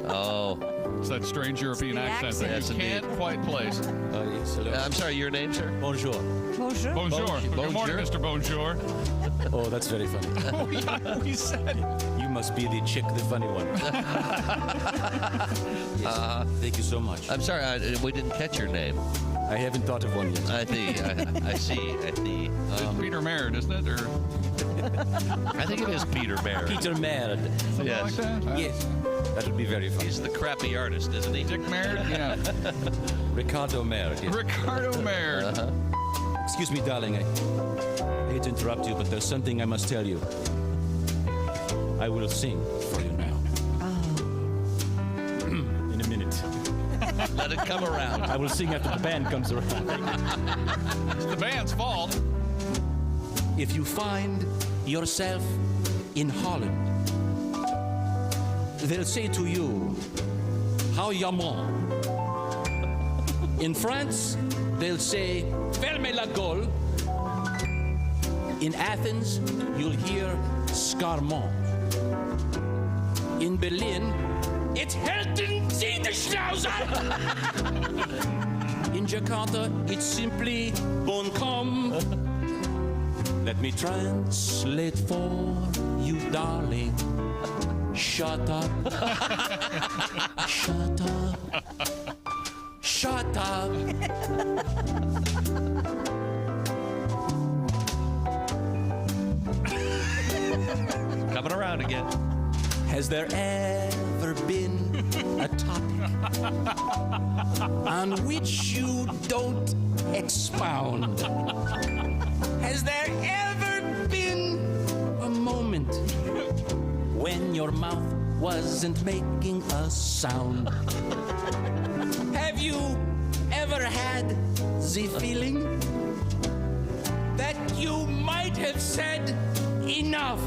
Oh, It's that strange European accent that Yes, you can't quite place. I'm sorry, your name, sir? Bonjour. Bonjour. Bonjour. Good morning, Mr. Bonjour. Oh, that's very funny. Oh, yeah, we said. You must be the chick, the funny one. Yes. Thank you so much. I'm sorry, we didn't catch your name. I haven't thought of one yet. I see. It's Peter Merritt, isn't it? Or I think it is Peter Merritt. Peter Merritt. something Yes. like that? Yes. That would be very funny. He's the crappy artist, isn't he? Dick Merritt? Yeah. Ricardo Merritt. Yes. Ricardo Merritt. Excuse me, darling. I hate to interrupt you, but there's something I must tell you. I will sing for you now. In a minute. Let it come around. I will sing after the band comes around. It's the band's fault. If you find yourself in Holland, they'll say to you, how yaman. In France, they'll say, fermez la gueule. In Athens, you'll hear scarmont. In Berlin, it's Helden Sie die Schnauze. In Jakarta, it's simply bon com. Let me translate for you, darling. Shut up. Shut up. Shut up. Coming around again. Has there ever been a topic on which you don't expound? Has there ever been a moment when your mouth wasn't making a sound? Have you ever had the feeling that you might have said enough?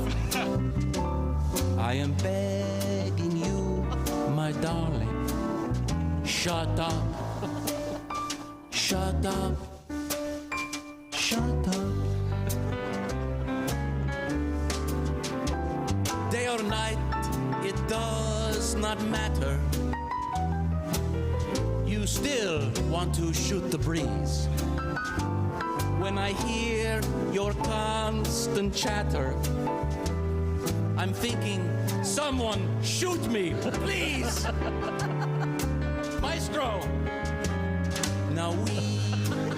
I am begging you, my darling, shut up, shut up, shut up. Day or night, it does not matter. You still want to shoot the breeze. When I hear your constant chatter, I'm thinking, someone shoot me, please. Maestro. Now we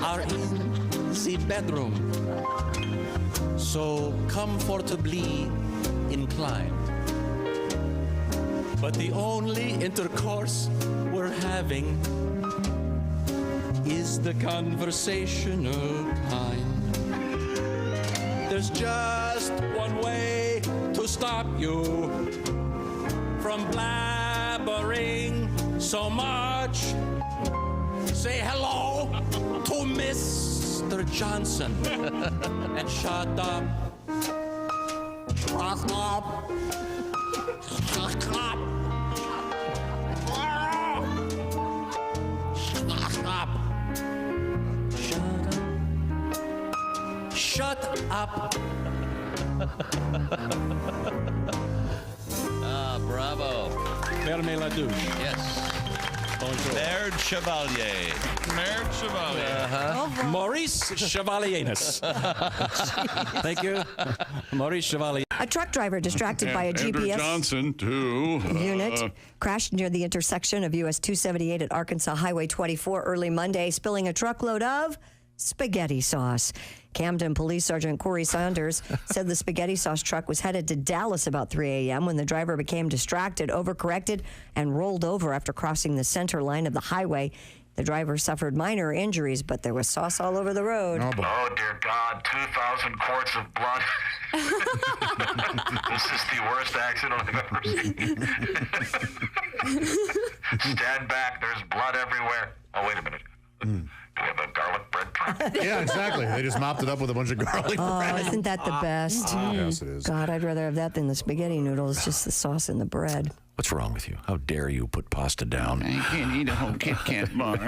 are in the bedroom, so comfortably inclined. But the only intercourse we're having is the conversational kind. There's just one way to stop you from blabbering so much. Say hello to Mr. Johnson and shut up. Shut up. Shut up. Shut up. Shut up. Bravo. Fermez la douche. Yes. Bonjour. Baird Chevalier. Mayor Chevalier. Maurice Chevalieris. Thank you. Maurice Chevalier. A truck driver distracted by a Andrew GPS Johnson to unit crashed near the intersection of US 278 at Arkansas Highway 24 early Monday, spilling a truckload of spaghetti sauce. Camden Police Sergeant Corey Saunders said the spaghetti sauce truck was headed to Dallas about 3 a.m. when the driver became distracted, overcorrected, and rolled over after crossing the center line of the highway. The driver suffered minor injuries, but there was sauce all over the road. Oh, dear God, 2,000 quarts of blood. This is the worst accident I've ever seen. Stand back, there's blood everywhere. Oh, wait a minute. Do we have a garlic bread truck? Yeah, exactly. They just mopped it up with a bunch of garlic bread. Oh, isn't that the best? Yes, it is. God, I'd rather have that than the spaghetti noodles, just the sauce and the bread. What's wrong with you? How dare you put pasta down? I can't eat a whole Kit Kat bar.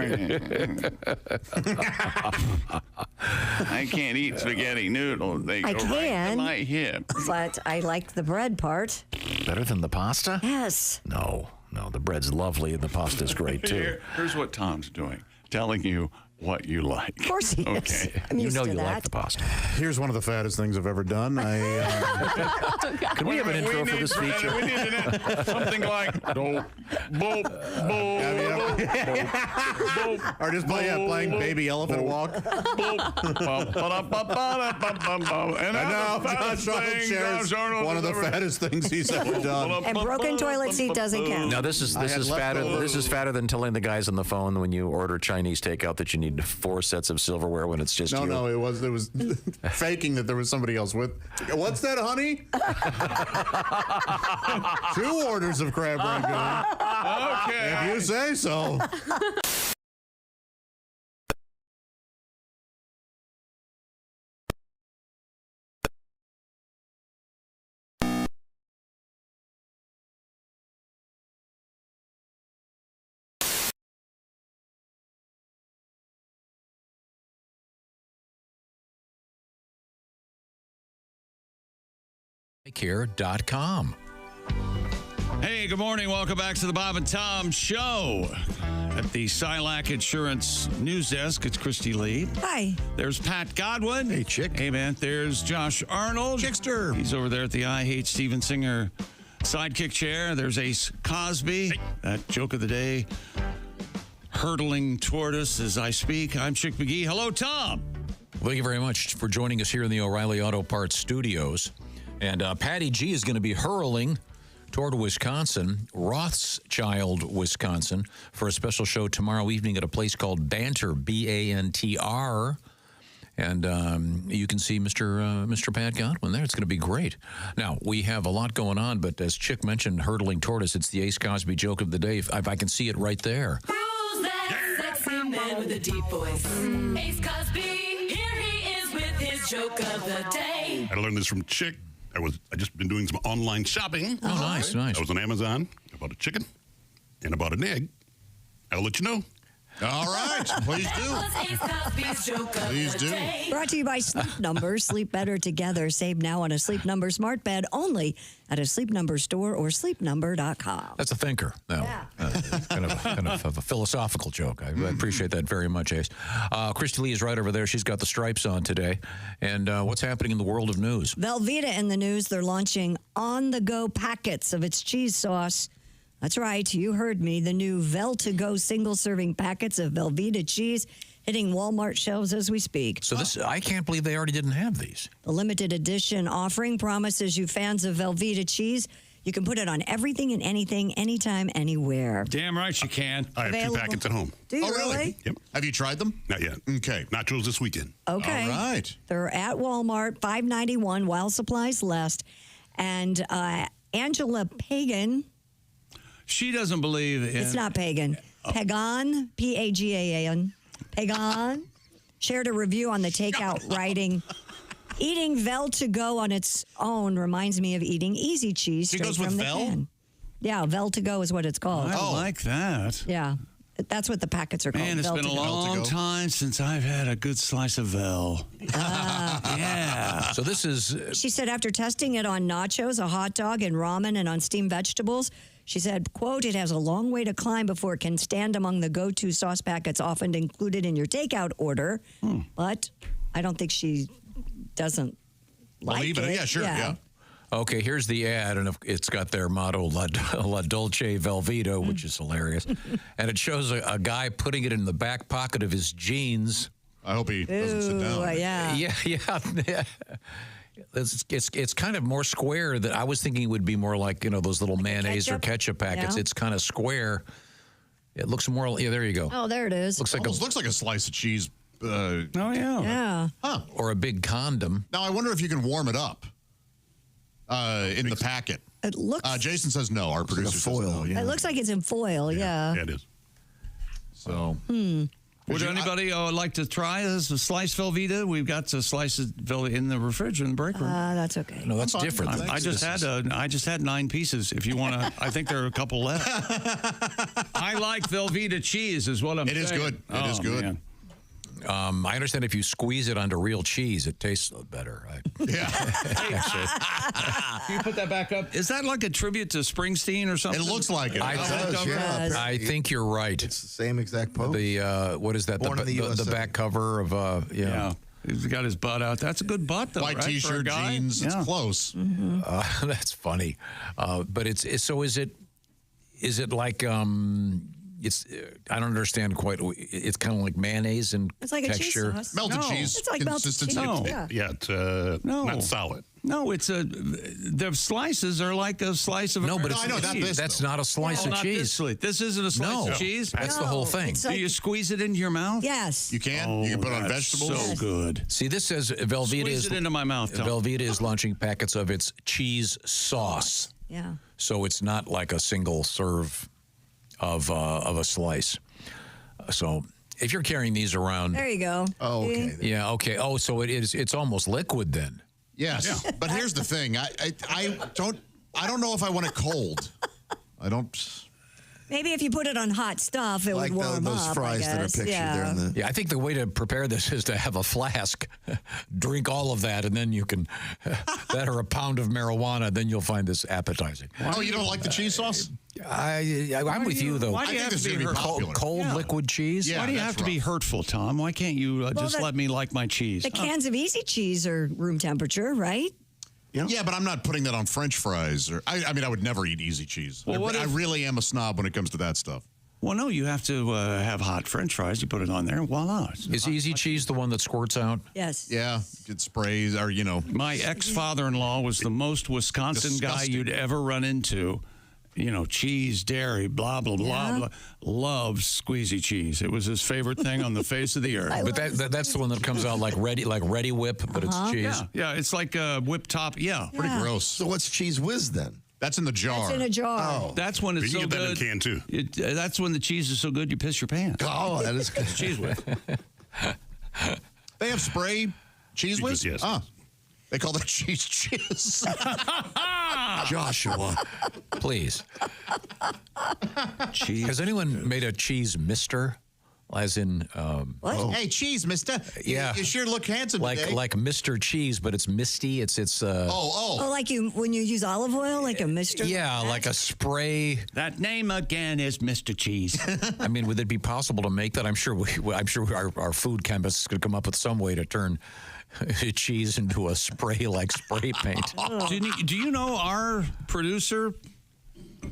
I can't eat spaghetti noodles. They I go right can, to my hip. but I like the bread part. Better than the pasta? Yes. No. no. The bread's lovely and the pasta's great too. Here's what Tom's doing, telling you what you like. Of course he is. Okay. I'm You used know to you that. like the pasta. Here's one of the fattest things I've ever done. Could we have an intro for this feature? We need something like boop, boop, boop, Or just playing Baby Elephant Walk. And now Josh Arnold shares one of the fattest things he's ever done. And broken toilet seat doesn't count. Now this is fatter. This is fatter than telling the guys on the phone when you order Chinese takeout that you need 4 sets of silverware when it's just you. No, it was faking that there was somebody else with. What's that, honey? 2 orders of crab rangoon. Okay. If you say so. Care.com. Hey, good morning. Welcome back to the Bob and Tom Show. At the Silac Insurance News Desk, it's Christy Lee. Hi. There's Pat Godwin. Hey, chick. Hey, man. There's Josh Arnold. Chickster. He's over there at the I Hate Steven Singer sidekick chair. There's Ace Cosby. That joke of the day, hurtling toward us as I speak. I'm Chick McGee. Hello, Tom. Thank you very much for joining us here in the O'Reilly Auto Parts studios. And Patty G is going to be hurling toward Wisconsin, Rothschild, Wisconsin, for a special show tomorrow evening at a place called Banter, B-A-N-T-R. And you can see Mr. Pat Godwin there. It's going to be great. Now, we have a lot going on, but as Chick mentioned, hurtling toward us, it's the Ace Cosby joke of the day. If I can see it right there. Who's that sexy man with a deep voice? Ace Cosby, here he is with his joke of the day. I learned this from Chick. I just been doing some online shopping. Oh, nice. I was on Amazon. I bought a chicken and I bought an egg. I'll let you know. All right. Please do. Please do. Brought to you by Sleep Number. Sleep better together. Save now on a Sleep Number smart bed only at a Sleep Number store or sleepnumber.com. That's a thinker. No, kind of a philosophical joke. I appreciate that very much, Ace. Christy Lee is right over there. She's got the stripes on today. And what's happening in the world of news? Velveeta in the news. They're launching on-the-go packets of its cheese sauce. That's right. You heard me. The new Vel-to-go single-serving packets of Velveeta cheese hitting Walmart shelves as we speak. So I can't believe they already didn't have these. The limited edition offering promises you fans of Velveeta cheese, you can put it on everything and anything, anytime, anywhere. Damn right you can. I have 2 packets at home. Do you really? Yep. Have you tried them? Not yet. Okay. Nachos this weekend. Okay. All right. They're at Walmart, $5.91 while supplies last. And Angela Pagan... She doesn't believe in... It's not Pagan. Pagan, P-A-G-A-N. Pagan shared a review on the takeout writing, eating Vel-to-go on its own reminds me of eating easy cheese She straight goes from with the Vel? can. Yeah, Vel-to-go is what it's called. I like that. Yeah, that's what the packets are called. Man, it's been a Vel-to-go. long time since I've had a good slice of Vel. Yeah. So this is... She said after testing it on nachos, a hot dog, and ramen, and on steamed vegetables, she said, quote, it has a long way to climb before it can stand among the go-to sauce packets often included in your takeout order. But I don't think she doesn't like Believe it. Yeah, sure. Yeah. Okay, here's the ad, and it's got their motto, La Dolce Velveeta, which is hilarious. And it shows a guy putting it in the back pocket of his jeans. I hope he doesn't sit down. Yeah. It's kind of more square. That I was thinking it would be more like those little mayonnaise or ketchup packets. Yeah. It's kind of square. It looks more. Yeah, there you go. Oh, there it is. Looks like Almost looks like a slice of cheese. Oh yeah. Yeah. Huh. or a big condom. Now I wonder if you can warm it up in the packet. It looks. Jason says no. Our producer says no. It looks like it's in foil. Yeah. Yeah, it is. So. Would anybody like to try this sliced Velveeta? We've got a slice of Velveeta in the refrigerator in the break room. That's okay. No, that's different. I just had 9 pieces. If you want to, I think there are a couple left. I like Velveeta cheese, is what I'm saying. It is good. It is good. Man. I understand if you squeeze it onto real cheese, it tastes better. Yeah. Can you put that back up? Is that like a tribute to Springsteen or something? It looks like it. I think you're right. It's the same exact post. The what is that? Born in the USA. The back cover of Yeah. He's got his butt out. That's a good butt, though. White right, for a T-shirt, guy? jeans. It's close. That's funny. But it's so is it like it's I don't understand quite. It's kind of like mayonnaise and It's like a cheese texture. sauce. Melted cheese. It's like melted cheese. consistency. Yeah. It's not solid. No, it's the slices are like a slice of No, but American it's, cheese. that's not a slice of not cheese. This isn't a slice No. of cheese. That's the whole thing. It's Do you squeeze it into your mouth? Yes. You can. You can put on that's vegetables. So good. See, this says Velveeta Squeeze is it into my mouth, Tom. Velveeta is launching packets of its cheese sauce. Yeah. So it's not like a single serve of a slice. So if you're carrying these around, There you go. Oh, okay. See? yeah, okay. Oh, so it's almost liquid then. Yes, but here's the thing. I don't know if I want it cold. I don't. Maybe if you put it on hot stuff, it Like would warm those up. fries I that are guess. pictured yeah. there in the. Yeah, I think the way to prepare this is to have a flask, drink all of that, and then you can, that or a pound of marijuana, then you'll find this appetizing. Oh, you don't like the cheese sauce? I'm with you, though. Why do you I have think to this be is gonna be hurtful? popular. Cold Yeah. liquid cheese? Yeah. Why do you that's have to be rough. hurtful, Tom? Why can't you just let me like my cheese? The cans of Easy Cheese are room temperature, right? Yeah, but I'm not putting that on French fries. Or I mean, I would never eat easy cheese. Well, what I if- really am a snob when it comes to that stuff. Well, no, you have to have hot French fries. You put it on there, and voila. Is easy cheese the one that squirts out? Yes. Yeah, it sprays or My ex-father-in-law was the most Wisconsin guy Disgusting. you'd ever run into. You know, cheese, dairy, blah, blah, blah, blah. Loves squeezy cheese. It was his favorite thing on the face of the earth. But that's the one that comes out like ready whip, but it's cheese. Yeah, it's like a whip top. Yeah. pretty gross. So what's cheese whiz then? That's in the jar. It's in a jar. Oh, That's when it's You so can get that in good. a can, too. That's when the cheese is so good you piss your pants. oh, that is good. Cheese whip. They have spray cheese whiz? Yes. Ah, they call that cheese chiz. Joshua. Please. Cheese. Has anyone made a cheese mister? As in, What? Hey, cheese, mister. Yeah. You sure look handsome today. like Mr. Cheese, but it's misty. It's Oh, like when you use olive oil, like a Mr. yeah, like a spray. That name again is Mr. Cheese. I mean, would it be possible to make that? I'm sure our food chemists could come up with some way to turn cheese into a spray like spray paint. Do you know our producer,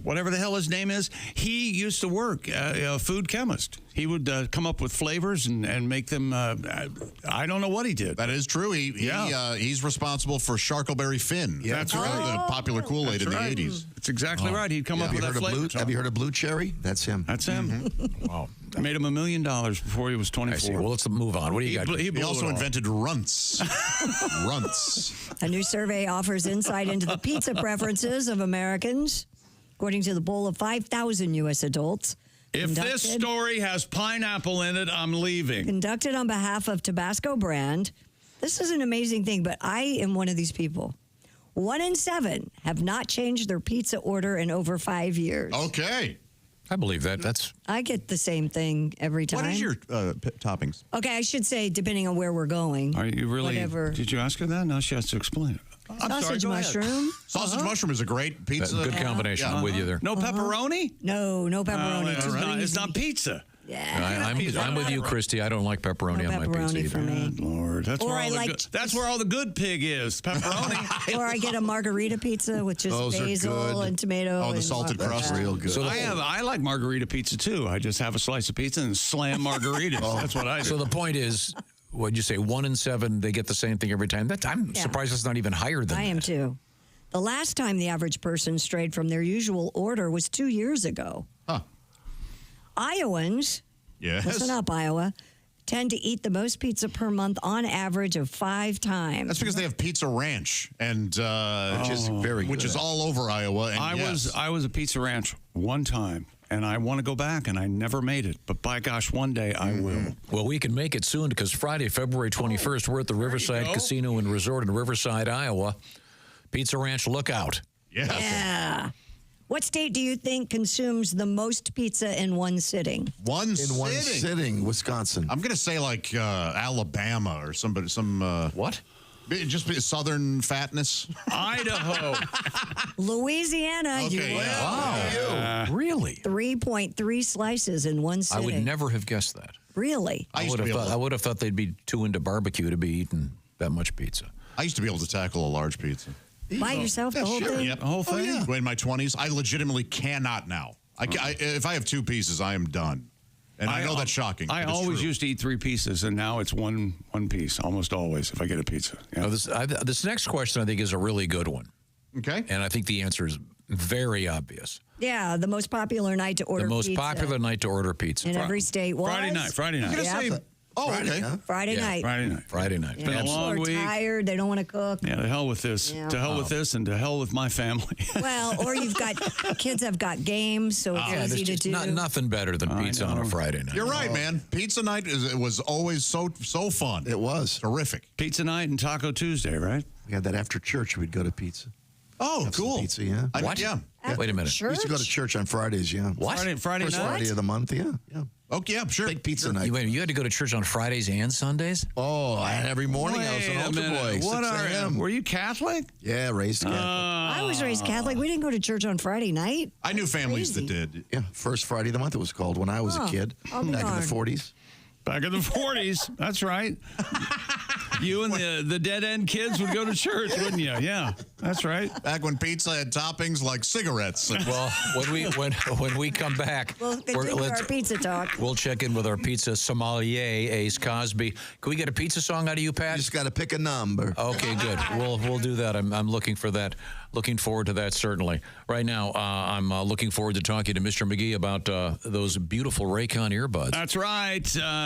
whatever the hell his name is? He used to work a food chemist. He would come up with flavors and make them. I don't know what he did. That is true. He's responsible for Charkleberry Finn. Yeah, that's the right. popular Kool-Aid in the right. 80s. That's exactly right. He'd come up with that flavor. Have you heard of Blue Cherry? That's him. That's him. Wow. Made him $1 million before he was 24. I see. Well, let's move on. What do you got? He blew also it all. invented runts. Runts. A new survey offers insight into the pizza preferences of Americans, according to the poll of 5,000 U.S. adults. If this conducted- story has pineapple in it, I'm leaving. Conducted on behalf of Tabasco brand. This is an amazing thing, but I am one of these people. 1 in 7 have not changed their pizza order in over 5 years. Okay. I believe that. That's I get the same thing every time. What is your toppings? Okay, I should say, depending on where we're going. Are you really? Whatever. Did you ask her that? No, she has to explain it. Sausage mushroom. Sausage mushroom is a great pizza. good combination. Yeah. I'm with you there. No pepperoni? No pepperoni. It's Too not- it's greasy. not pizza. Yeah. I'm with you, Christy. I don't like pepperoni No on my pizza pepperoni either. for me. Good Lord, that's Or where I all the like- good, that's where all the good pig is. Pepperoni. Or I get a margarita pizza with just Those are basil good. and tomato. Oh, the and salted blah, blah, crust. blah. Real good. So I like margarita pizza too. I just have a slice of pizza and slam margaritas. That's what I do. So the point is, what'd you say? 1 in 7, they get the same thing every time. I'm Yeah. surprised it's not even higher than I am too. The last time the average person strayed from their usual order was 2 years ago. Huh. Iowans, Yes. listen up, Iowa, tend to eat the most pizza per month on average of 5 times. That's because they have Pizza Ranch, and which is very which good. is all over Iowa. And I was a Pizza Ranch one time, and I want to go back, and I never made it. But by gosh, one day I will. Well, we can make it soon because Friday, February 21st, we're at the Riverside go. Casino and Resort in Riverside, Iowa. Pizza Ranch Lookout. Yes. Yeah. What state do you think consumes the most pizza in one sitting? One sitting, Wisconsin. I'm going to say like Alabama or somebody. What? Just southern fatness. Idaho. Louisiana. Okay, Wow. Really? 3.3 slices in one I sitting. would never have guessed that. Really? I would have thought they'd be too into barbecue to be eating that much pizza. I used to be able to tackle a large pizza. By yourself, the whole thing? Yep. The whole thing? Yeah. In my 20s, I legitimately cannot now. If I have 2 pieces, I am done. And I know that's shocking. I always used to eat 3 pieces, and now it's one piece, almost always, if I get a pizza. Yeah. Now, this next question, I think, is a really good one. Okay. And I think the answer is very obvious. Yeah, the most popular night to order pizza. The most popular night to order pizza. In every state was? Friday night. Yeah. Okay. Friday night. Friday night. It's been a long People are week. tired. They don't want to cook. Yeah, to hell with this. Yeah. To hell with this, and to hell with my family. Well, or you've got kids have got games, so it's easy to do. Nothing better than pizza on a Friday night. You're right, man. Pizza night was always so fun. It was. Terrific. Pizza night and Taco Tuesday, right? We had that after church. We'd go to pizza. Oh, Have some cool. pizza, yeah. What? Yeah. Wait a minute. We used to go to church on Fridays, yeah. What? Friday First night? Friday of the month, yeah. Okay, yeah, sure. Big pizza night. You had to go to church on Fridays and Sundays? Oh, every morning I was an altar boy. What 6 a.m. Were you Catholic? Yeah, raised Catholic. I was raised Catholic. We didn't go to church on Friday night. I knew families that did. Yeah, first Friday of the month it was called when I was a kid, I'll be back in darned. the 40s. Back in the 40s. That's right. You and the dead end kids would go to church, wouldn't you? Yeah, that's right. Back when pizza had toppings like cigarettes. Well, when we come back, We'll continue our pizza talk. we'll check in with our pizza sommelier, Ace Cosby. Can we get a pizza song out of you, Pat? You just got to pick a number. Okay, good. We'll do that. I'm looking for that. Looking forward to that, certainly. Right now, I'm looking forward to talking to Mr. McGee about those beautiful Raycon earbuds. That's right.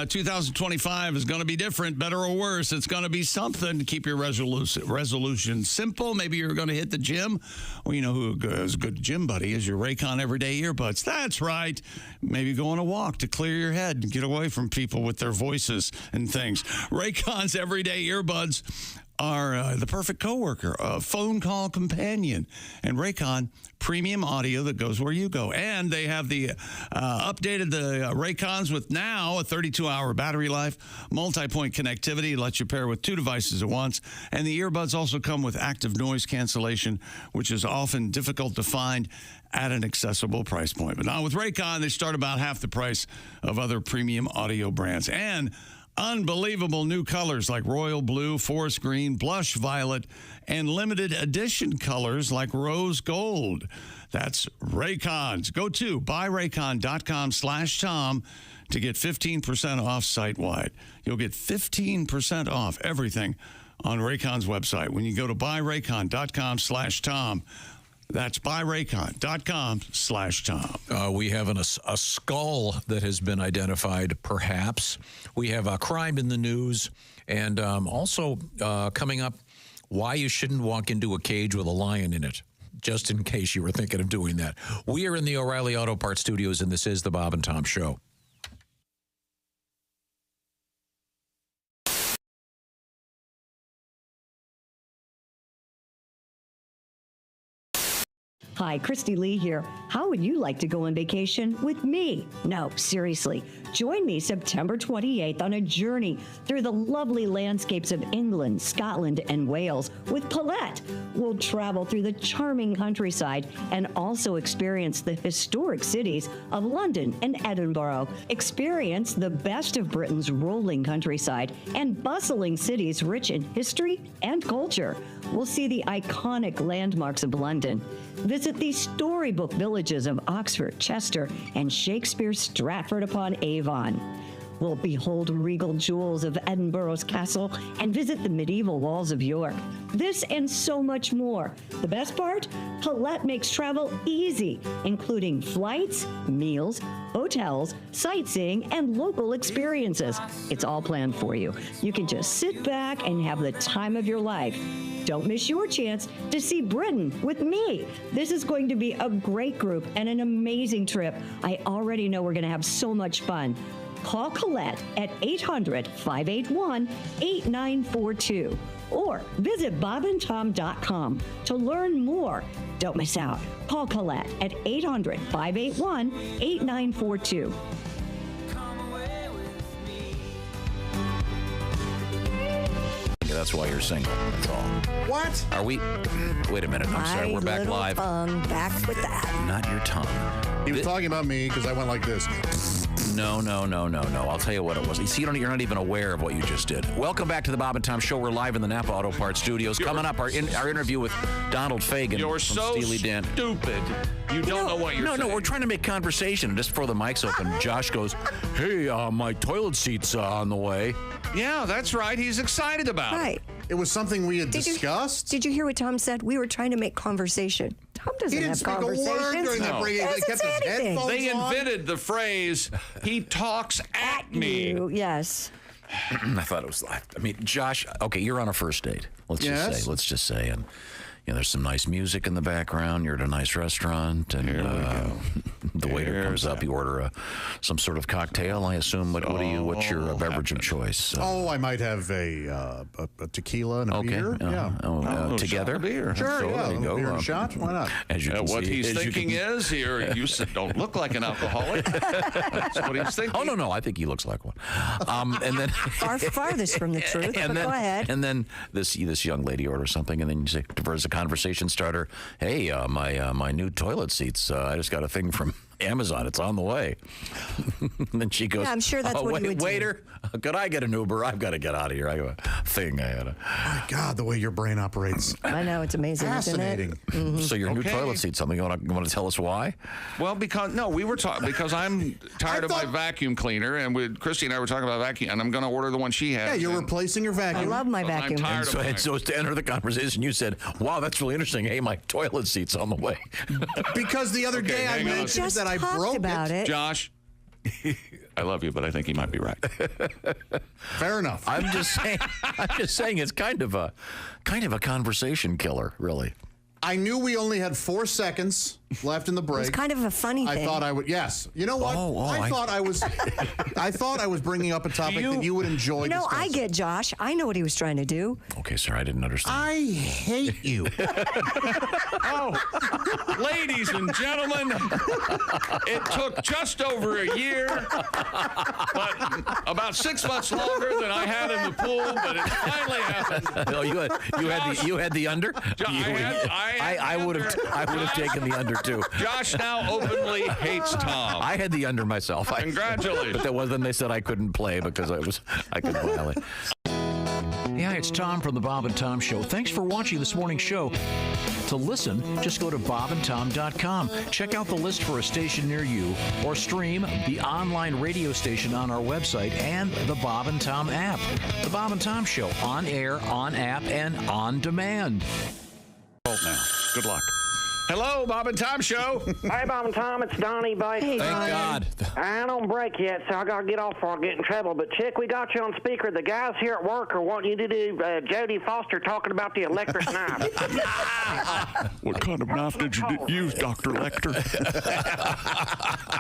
2025 is going to be different, better or worse. It's going to be something to keep your resolution simple. Maybe you're going to hit the gym. Well, you know who is a good gym buddy is your Raycon Everyday Earbuds. That's right. Maybe go on a walk to clear your head and get away from people with their voices and things. Raycon's Everyday Earbuds are the perfect coworker, a phone call companion, and Raycon premium audio that goes where you go. And they have the updated the Raycons with now a 32-hour battery life, multi-point connectivity, lets you pair with 2 devices at once. And the earbuds also come with active noise cancellation, which is often difficult to find at an accessible price point. But now with Raycon, they start about half the price of other premium audio brands. And unbelievable new colors like royal blue, forest green, blush violet, and limited edition colors like rose gold. That's Raycons. Go to buyraycon.com/Tom to get 15% off site-wide. You'll get 15% off everything on Raycon's website when you go to buyraycon.com/Tom. That's buyraycon.com/Tom. We have a skull that has been identified, perhaps. We have a crime in the news. And also coming up, why you shouldn't walk into a cage with a lion in it, just in case you were thinking of doing that. We are in the O'Reilly Auto Parts Studios, and this is the Bob and Tom Show. Hi, Christy Lee here. How would you like to go on vacation with me? No, seriously. Join me September 28th on a journey through the lovely landscapes of England, Scotland, and Wales with Paulette. We'll travel through the charming countryside and also experience the historic cities of London and Edinburgh. Experience the best of Britain's rolling countryside and bustling cities rich in history and culture. We'll see the iconic landmarks of London. Visit the storybook villages of Oxford, Chester, and Shakespeare's Stratford-upon-Avon. We'll behold regal jewels of Edinburgh's castle and visit the medieval walls of York. This and so much more. The best part? Paulette makes travel easy, including flights, meals, hotels, sightseeing, and local experiences. It's all planned for you. You can just sit back and have the time of your life. Don't miss your chance to see Britain with me. This is going to be a great group and an amazing trip. I already know we're going to have so much fun. Call Colette at 800-581-8942 or visit bobandtom.com to learn more. Don't miss out. Call Colette at 800-581-8942. That's why you're single. That's all. What? Are we? Wait a minute. I'm sorry. We're back live. Back with that. Not your tongue. He was talking about me because I went like this. No. I'll tell you what it was. You see, you're not even aware of what you just did. Welcome back to the Bob and Tom Show. We're live in the Napa Auto Parts Studios. Coming up, our interview with Donald Fagen. You're from so Steely Dan. stupid. You don't know what you're saying. No, we're trying to make conversation. Just before the mic's open, Josh goes, "Hey, my toilet seat's on the way." Yeah, that's right. He's excited about Right. It was something we had discussed. Did you hear what Tom said? We were trying to make conversation. Tom doesn't He didn't have speak a conversations. word during that break. He Doesn't kept say his anything. headphones They on. invented the phrase, he talks at me. You, yes. I thought it was. I mean, Josh. Okay, you're on a first date. Let's just say, and there's some nice music in the background. You're at a nice restaurant, and the waiter comes up. You order some sort of cocktail, I assume. What's your beverage of choice? I might have a tequila and a beer. Together? Beer. Sure, there you go. Beer and a shot. Why not? As you can What see, he's thinking is here, you don't look like an alcoholic. That's what he's thinking. Oh, no, I think he looks like one. And then Farthest from the truth, but go ahead. And then this young lady orders something, and then you say, as a conversation starter, "Hey, my new toilet seats, I just got a thing from Amazon. It's on the way." And then she goes, Yeah, I'm sure that's what you would do. Waiter, could I get an Uber? I've got to get out of here. I have a thing I had to. My God, the way your brain operates. I know, it's amazing, Fascinating. isn't it? So your new toilet seat, something you want to tell us why? Well, we were talking because I'm tired of my vacuum cleaner, and Christy and I were talking about vacuum, and I'm going to order the one she has. Yeah, you're replacing your vacuum. I love my vacuum. I'm tired of mine. And so to enter the conversation, you said, "Wow, that's really interesting. Hey, my toilet seat's on the way." Because the other day I mentioned that I broke about it. Josh, I love you, but I think he might be right. Fair enough. I'm just saying it's kind of a conversation killer, really. I knew we only had 4 seconds left in the break. It's kind of a funny thing. I thought I would. Yes. You know what? I thought I was bringing up a topic that you would enjoy. I get Josh. I know what he was trying to do. Okay, sir, I didn't understand. I hate you. Ladies and gentlemen, it took just over a year, but about 6 months longer than I had in the pool, but it finally happened. No, you had the under. I would have taken the under too. Josh now openly hates Tom. I had the under myself. Congratulations. But then they said I couldn't play because I could violate. Yeah, it's Tom from the Bob and Tom Show. Thanks for watching this morning's show. To listen, just go to bobandtom.com. Check out the list for a station near you, or stream the online radio station on our website and the Bob and Tom app. The Bob and Tom Show, on air, on app, and on demand. Now, good luck. Hello, Bob and Tom Show. Hey, Bob and Tom, it's Donnie Bates. Thank God. I ain't on break yet, so I gotta get off before I get in trouble. But Chick, we got you on speaker. The guys here at work are wanting you to do Jodie Foster talking about the electric knife. What kind of knife did you use, Dr. Lecter?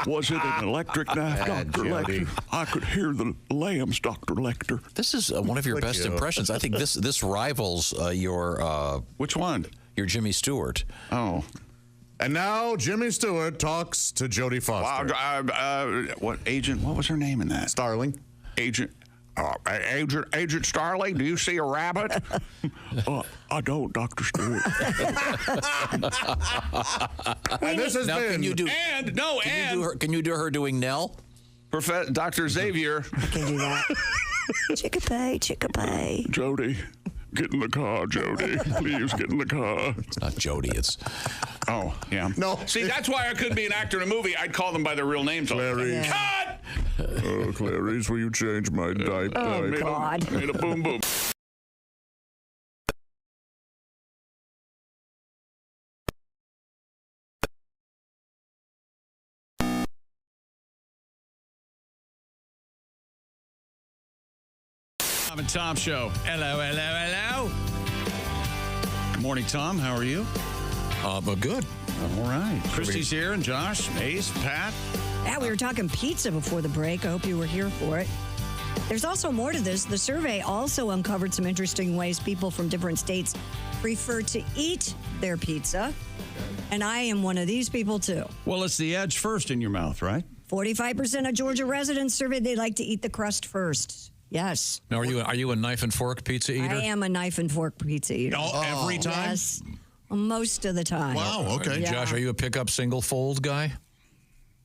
Was it an electric knife, Dr. Lecter? I could hear the lambs, Dr. Lecter. This is one of your best impressions. I think this rivals your... Which one? Your Jimmy Stewart. Oh. And now Jimmy Stewart talks to Jodie Foster. What agent? What was her name in that? Starling. Agent Starling, do you see a rabbit? I don't, Dr. Stewart. And this has been... Can you do her doing Nell? Dr. Xavier. I can do that. Chickapay. Jody. Get in the car, Jody. Please get in the car. It's not Jody, it's... Oh, yeah. No. See, that's why I couldn't be an actor in a movie. I'd call them by their real names. Clarice. Cut! Oh, Clarice, will you change my diaper? Oh, God. Made a boom boom. Bob and Tom Show. Hello. Good morning, Tom. How are you? But good. All right. Christy's here, and Josh, Ace, Pat. Yeah, we were talking pizza before the break. I hope you were here for it. There's also more to this. The survey also uncovered some interesting ways people from different states prefer to eat their pizza. And I am one of these people, too. Well, it's the edge first in your mouth, right? 45% of Georgia residents surveyed they like to eat the crust first. Yes. Now, are you a knife and fork pizza eater? I am a knife and fork pizza eater. Every time? Yes. Most of the time. Wow, okay. Yeah. Josh, are you a pickup single fold guy?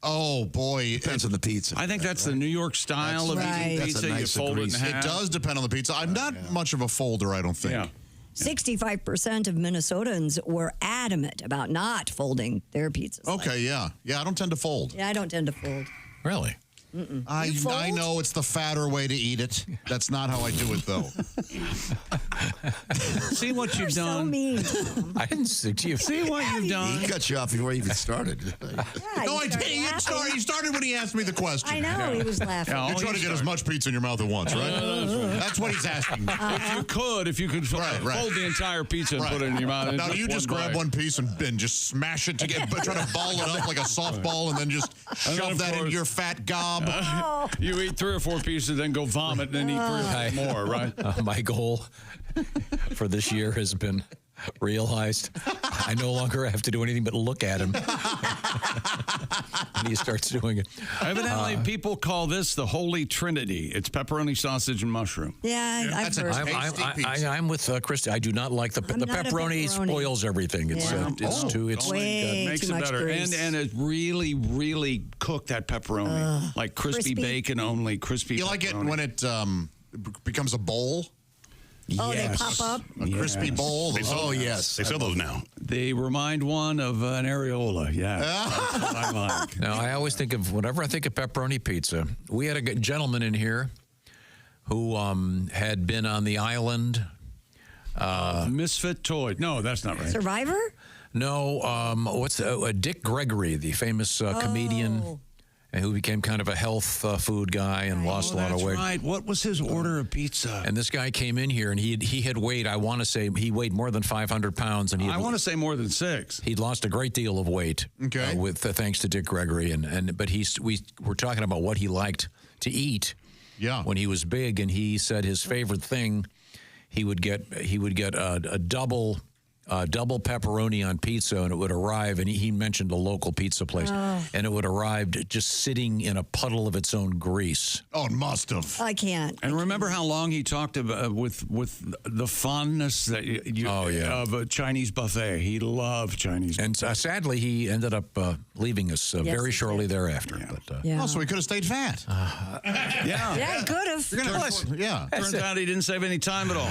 Oh, boy. Depends on the pizza. I think that's the New York style of eating pizza. You fold it in half. It does depend on the pizza. I'm not much of a folder, I don't think. Yeah. 65% of Minnesotans were adamant about not folding their pizzas. Okay, yeah. Yeah, I don't tend to fold. Yeah, I don't tend to fold. Really? I know it's the fatter way to eat it. That's not how I do it, though. See what you've done. So mean. I didn't see you. See what you've done. He cut you off before you even started. No, I didn't. He started when he asked me the question. I know, he was laughing. You're trying to get as much pizza in your mouth at once, right? That's what he's asking. If you could fold the entire pizza and put it in your mouth. Now, you just grab one piece and just smash it together, try to ball it up like a softball, and then just shove that into your fat gob. You eat 3 or 4 pieces, then go vomit, and then eat 3 or 4 more, right? My goal for this year has been realized. I no longer have to do anything but look at him. And he starts doing it. Evidently, people call this the Holy Trinity. It's pepperoni, sausage, and mushroom. Yeah, I've heard. I'm with Christy. I do not like the pepperoni. Spoils everything. It's too. It's makes it better, grease. and it really cook that pepperoni like crispy bacon only. Crispy. You like it when it becomes a bowl? Oh, they pop up? A crispy bowl? Yes. They sell those now. They remind one of an areola. Yeah. That's what I like. Now, I always think of, whenever I think of pepperoni pizza, we had a gentleman in here who had been on the island. Misfit Toy. No, that's not right. Survivor? No. Dick Gregory, the famous comedian. And who became kind of a health food guy and lost a lot of weight. That's right. What was his order of pizza? And this guy came in here, and he had weighed, I want to say, he weighed more than 500 pounds. And I want to say more than 6. He'd lost a great deal of weight, with thanks to Dick Gregory. But we were talking about what he liked to eat when he was big, and he said his favorite thing, he would get a double pepperoni on pizza, and it would arrive, and he mentioned a local pizza place, and it would arrive just sitting in a puddle of its own grease. Oh, it must have. I can't. And remember how long he talked about with the fondness that of a Chinese buffet. He loved Chinese buffet. And sadly, he ended up leaving us very shortly thereafter. But, Oh, so he could have stayed fat. Yeah, he could have. Turns out he didn't save any time at all.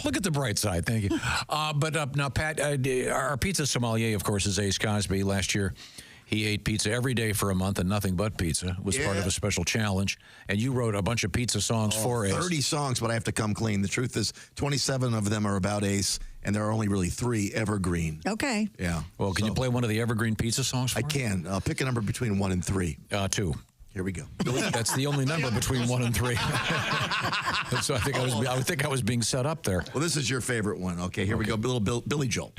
Look at the bright side. Thank you. Now, Pat, our pizza sommelier, of course, is Ace Cosby. Last year, he ate pizza every day for a month and nothing but pizza. It was part of a special challenge. And you wrote a bunch of pizza songs for Ace. 30 songs, but I have to come clean. The truth is, 27 of them are about Ace, and there are only really 3 evergreen. Okay. Yeah. Well, can you play one of the evergreen pizza songs for I can. I'll pick a number between 1 and 3. 2. Here we go. That's the only number between 1 and 3. So I think I was being set up there. Well, this is your favorite one. Okay, here we go. Little Billy Joel.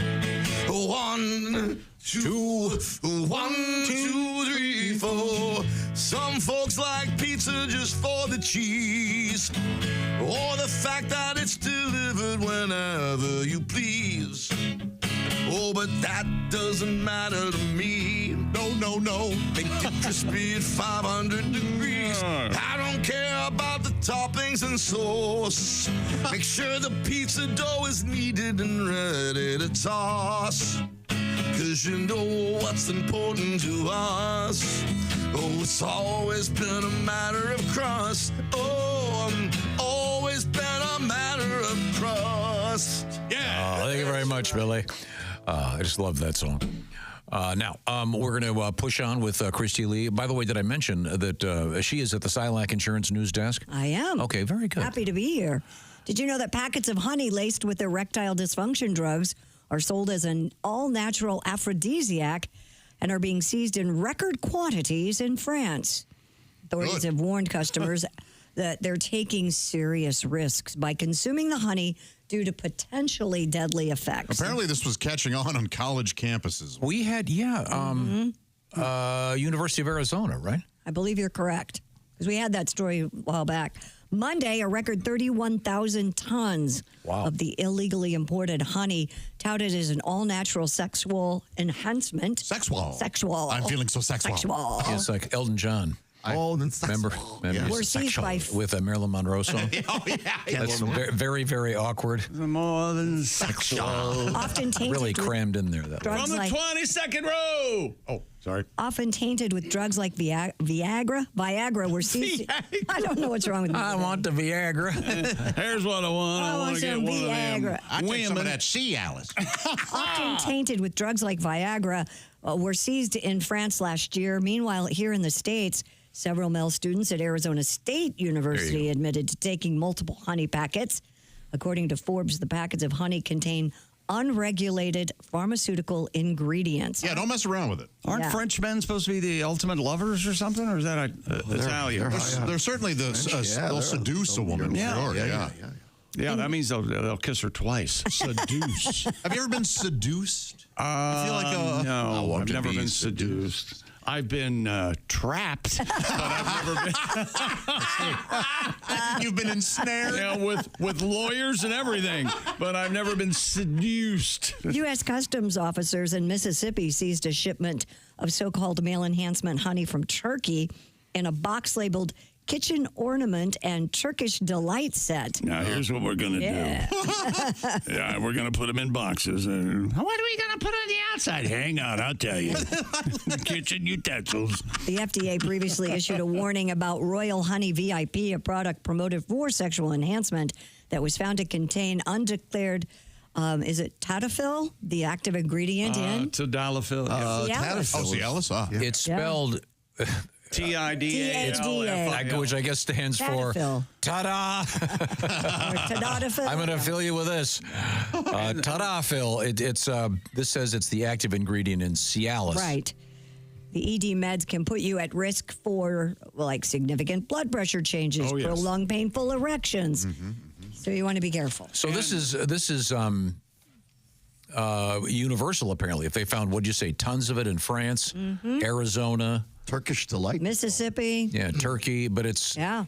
1, 2, 1, 2, 3, 4. Some folks like pizza just for the cheese, or the fact that it's delivered whenever you please. Oh, but that doesn't matter to me. No. Make it crispy at 500 degrees. I don't care about the toppings and sauce. Make sure the pizza dough is kneaded and ready to toss. 'Cause you know what's important to us. Oh, it's always been a matter of crust. Always been a matter of crust. Yeah. Thank you very much, Billy. I just love that song. Now, we're going to push on with Christy Lee. By the way, did I mention that she is at the Silac Insurance News Desk? I am. Okay, very good. Happy to be here. Did you know that packets of honey laced with erectile dysfunction drugs are sold as an all-natural aphrodisiac and are being seized in record quantities in France? Authorities have warned customers that they're taking serious risks by consuming the honey due to potentially deadly effects. Apparently, this was catching on college campuses. We had, University of Arizona, right? I believe you're correct, because we had that story a while back. Monday, a record 31,000 tons of the illegally imported honey, touted as an all-natural sexual enhancement. Sexual. I'm feeling so sexual. It's like Elton John. Remember We're seized by with a Marilyn Monroe song? That's very, very awkward. More than sexual. Often tainted really with cramed in there. That drugs From the like- 22nd row. Oh, sorry. Often tainted with drugs like Viagra were seized. I don't know what's wrong with me. I want the Viagra. Here's what I want. I want to get some one Viagra. I take some of that Cialis. Often tainted with drugs like Viagra were seized in France last year. Meanwhile, here in the States, several male students at Arizona State University admitted to taking multiple honey packets. According to Forbes, the packets of honey contain unregulated pharmaceutical ingredients. Yeah, don't mess around with it. Aren't French men supposed to be the ultimate lovers or something? Or is that Italian? They're certainly they'll seduce a woman. Yeah, that means they'll kiss her twice. Seduce. Have you ever been seduced? I feel like no, I've never been seduced. I've been trapped, but I've never been. You've been ensnared? Yeah, with lawyers and everything, but I've never been seduced. U.S. Customs officers in Mississippi seized a shipment of so-called male enhancement honey from Turkey in a box labeled kitchen ornament and Turkish delight set. Now, here's what we're going to do. Yeah, we're going to put them in boxes. What are we going to put on the outside? Hang on, I'll tell you. Kitchen utensils. The FDA previously issued a warning about Royal Honey VIP, a product promoted for sexual enhancement that was found to contain undeclared, is it Tadalafil, the active ingredient in? Tadalafil. Cialis. It's spelled... TIDA, which I guess stands for ta-da. I'm going to fill you with this. Tadalafil. This says it's the active ingredient in Cialis. Right. The ED meds can put you at risk for like significant blood pressure changes, prolonged painful erections. So you want to be careful. So this is universal apparently. If they found, what'd you say, tons of it in France, Arizona, Turkish delight, Mississippi, Turkey, but it's a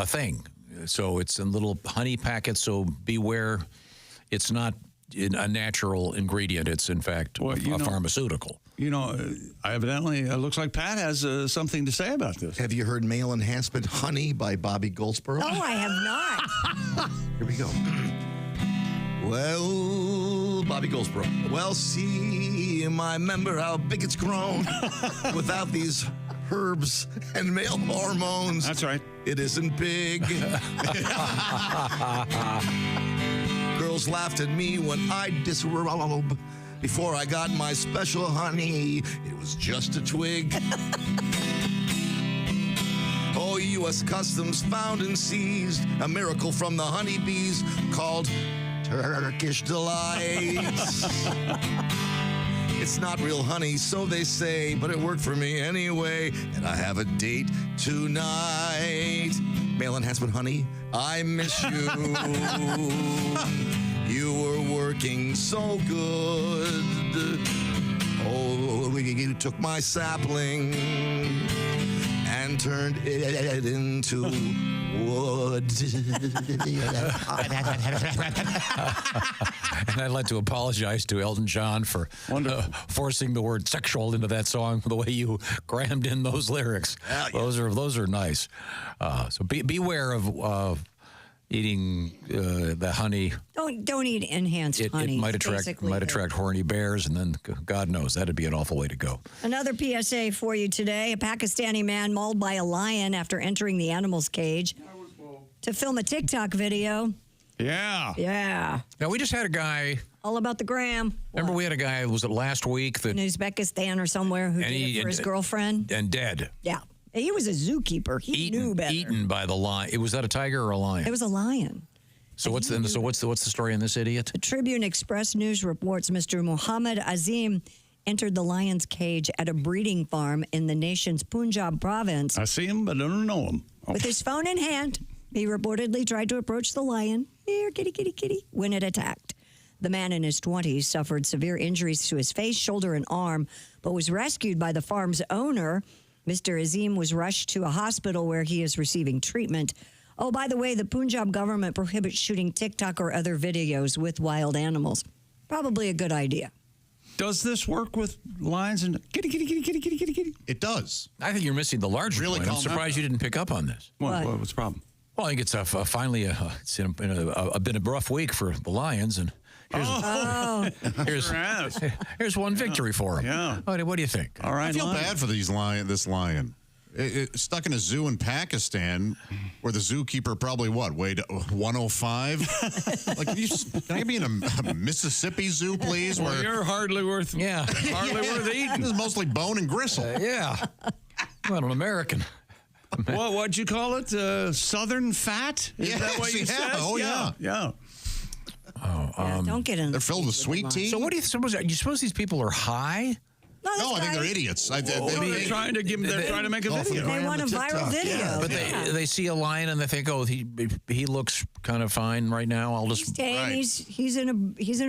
thing. So it's in little honey packets. So beware, it's not a natural ingredient. It's in fact a pharmaceutical. You know, evidently, it looks like Pat has something to say about this. Have you heard Male Enhancement Honey by Bobby Goldsboro? No, I have not. Here we go. Well, Bobby Goldsboro. Well, see, I remember how big it's grown without these herbs and male hormones. That's right. It isn't big. Girls laughed at me when I disrobe. Before I got my special honey, it was just a twig. Oh, U.S. Customs found and seized a miracle from the honeybees called Turkish Delights. It's not real honey, so they say, but it worked for me anyway, and I have a date tonight. Male Enhancement Honey, I miss you. You were working so good. Oh, you took my sapling and turned it into wood. And I'd like to apologize to Elton John for forcing the word sexual into that song the way you crammed in those lyrics. Those are nice. So beware of eating the honey. Don't eat enhanced honey. It might attract horny bears, and then God knows that'd be an awful way to go. Another PSA for you today: a Pakistani man mauled by a lion after entering the animal's cage to film a TikTok video. Yeah. Now we just had a guy. All about the gram. Remember, we had a guy. Was it last week that in Uzbekistan or somewhere who did it for his girlfriend and dead? Yeah. He was a zookeeper. He knew better. Eaten by the lion. Was that a tiger or a lion? It was a lion. So what's the story on this idiot? The Tribune Express News reports Mr. Muhammad Azim entered the lion's cage at a breeding farm in the nation's Punjab province. I see him, but I don't know him. With his phone in hand, he reportedly tried to approach the lion. Here, kitty, kitty, kitty, when it attacked. The man in his 20s suffered severe injuries to his face, shoulder, and arm, but was rescued by the farm's owner. Mr. Azim was rushed to a hospital where he is receiving treatment. Oh, by the way, the Punjab government prohibits shooting TikTok or other videos with wild animals. Probably a good idea. Does this work with lions and kitty? It does. I think you're missing the larger Really point. I'm calm surprised you didn't pick up on this. What's the problem? Well, I think it's finally it's been a rough week for the Lions, and here's one victory for them. Yeah. What do you think? All right, I feel bad for this lion. Stuck in a zoo in Pakistan, where the zookeeper probably weighed 105. Like, can I be in a Mississippi zoo, please? Well, you're hardly worth. Hardly worth eating. This is mostly bone and gristle. Well, an American. What'd you call it? Southern fat? Is that what you said? Oh, yeah. Don't get in. They're filled with sweet tea. So what do you suppose? You suppose these people are high? No, I think they're idiots. They're trying to make a video. They want a viral video. Yeah, but they see a lion and they think, oh, he looks kind of fine right now. I'll just. He's in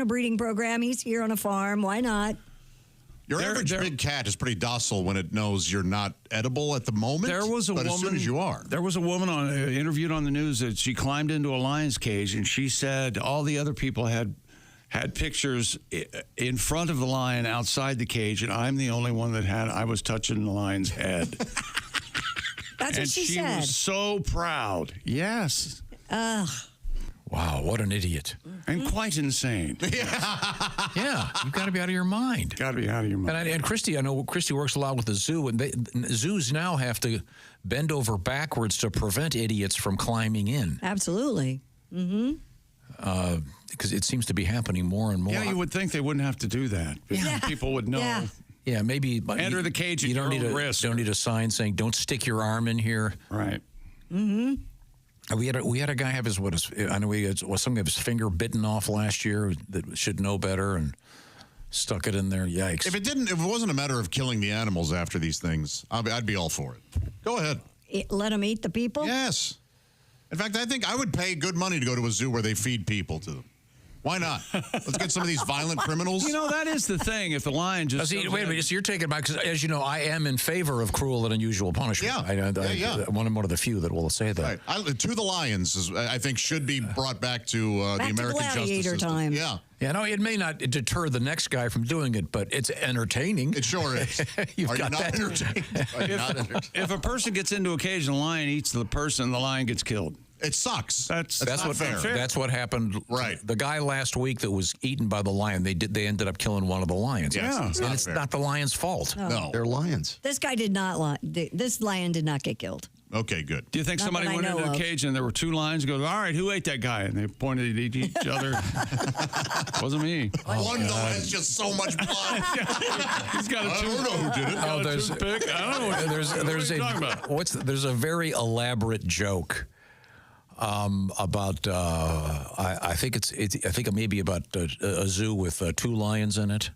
a breeding program. He's here on a farm. Why not? Your average big cat is pretty docile when it knows you're not edible at the moment. There was a woman. As soon as you are, there was a woman interviewed on the news that she climbed into a lion's cage and she said all the other people had pictures in front of the lion outside the cage, and I'm the only one that I was touching the lion's head. That's what she said. And she was so proud. Yes. Ugh. Wow, what an idiot. And quite insane. Yeah, you've got to be out of your mind. Got to be out of your mind. And Christy, I know Christy works a lot with the zoo, and zoos now have to bend over backwards to prevent idiots from climbing in. Absolutely. Mm-hmm. Because it seems to be happening more and more. Yeah, you would think they wouldn't have to do that. Yeah. People would know. Yeah, maybe. Enter the cage at you your own risk. Don't need a sign saying, don't stick your arm in here. Right. Mm-hmm. We had a guy have some of his finger bitten off last year that should know better and stuck it in there. Yikes! If it wasn't a matter of killing the animals after these things, I'd be all for it. Go ahead. Let them eat the people? Yes. In fact, I think I would pay good money to go to a zoo where they feed people to them. Why not? Let's get some of these violent criminals. You know, that is the thing. If the lion just... wait a minute. So you're taking it back, because as you know, I am in favor of cruel and unusual punishment. Yeah. I'm one of the few that will say that. Right. To the lions, I think, should be brought back to the American justice system. Time. Yeah. Yeah, no, it may not deter the next guy from doing it, but it's entertaining. It sure is. Are you not entertained? If a person gets into a cage and a lion eats the person, the lion gets killed. It sucks. That's not fair. That's what happened. Right. The guy last week that was eaten by the lion, they ended up killing one of the lions. Yeah. And it's not the lion's fault. No. They're lions. This guy did not. This lion did not get killed. Okay, good. Do you think somebody went into a cage and there were two lions and goes, all right, who ate that guy? And they pointed at each other. Wasn't me. One though has just so much blood. He's got a toothpick. I don't know who did it. Oh, toothpick. I don't know what there's a very elaborate joke about I think it may be about a zoo with two lions in it.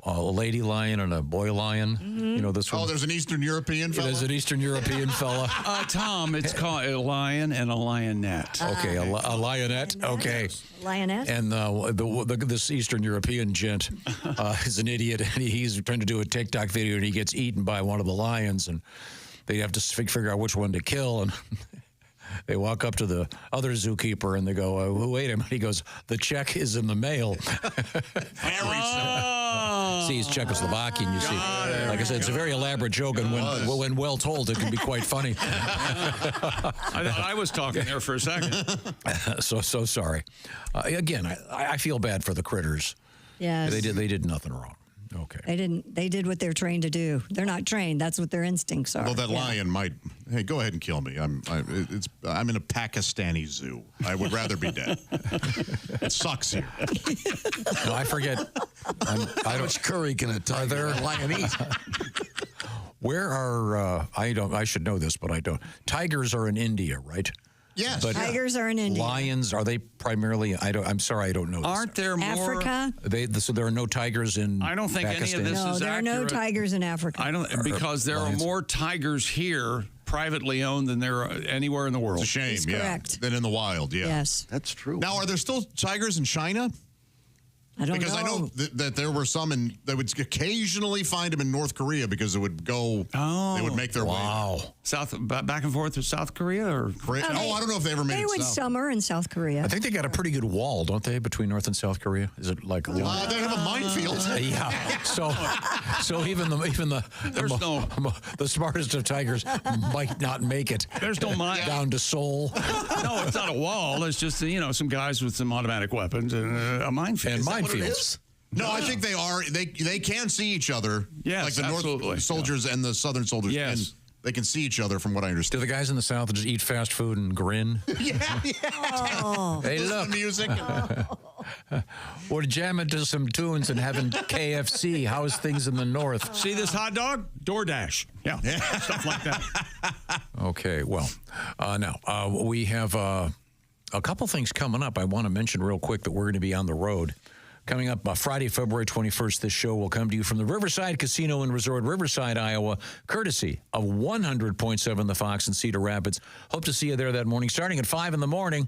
A lady lion and a boy lion. Mm-hmm. You know this one. Oh, there's an Eastern European fella? There's an Eastern European fella. Tom, it's called a lion and a lionette. Okay, a lionette. Okay. Lioness? And this Eastern European gent is an idiot, and he's trying to do a TikTok video, and he gets eaten by one of the lions, and they have to figure out which one to kill, and they walk up to the other zookeeper and they go, who ate him? He goes, the check is in the mail. See, he's Czechoslovakian, you see. Like I said, it's a very elaborate joke, and when well told, it can be quite funny. I was talking there for a second. So sorry. Again, I feel bad for the critters. Yes. They did nothing wrong. Okay. They did what they're trained to do. They're not trained. That's what their instincts are. Well, that lion might. Hey, go ahead and kill me. I'm in a Pakistani zoo. I would rather be dead. It sucks here. No, I forget. How much curry can a lion eat? Where are I should know this, but I don't. Tigers are in India, right? Yes. But tigers are in India. Lions, are they primarily? I'm sorry, I don't know. Aren't there more? Africa? So there are no tigers in I don't think Pakistan? any of this No, is there are no tigers in Africa. I don't, because there are more tigers here, privately owned, than there are anywhere in the world. It's a shame, That's correct. Than in the wild, yeah. Yes. That's true. Now, are there still tigers in China? I don't because know. I know that there were some that would occasionally find them in North Korea because it would go. Oh, they would make their way. Back and forth to South Korea or I don't know if they ever made They it would south. summer in South Korea. I think they got a pretty good wall, don't they, between North and South Korea? Is it like they have a minefield. Yeah. So even the smartest of tigers might not make it. There's no mine down to Seoul. No, it's not a wall. It's just some guys with some automatic weapons and a minefield. And minefields. No, I think they are. They can see each other. Yes, like the absolutely. North soldiers and the Southern soldiers. Yes. And they can see each other from what I Do understand. the guys in the South just eat fast food and grin? Oh. Hey, Listen to look. music. We're jamming to some tunes and having KFC. How's things in the North? See this hot dog? DoorDash. Yeah. Stuff like that. Okay, well, now we have a couple things coming up. I want to mention real quick that we're going to be on the road. Coming up Friday, February 21st, this show will come to you from the Riverside Casino and Resort, Riverside, Iowa, courtesy of 100.7 The Fox in Cedar Rapids. Hope to see you there that morning, starting at 5 in the morning.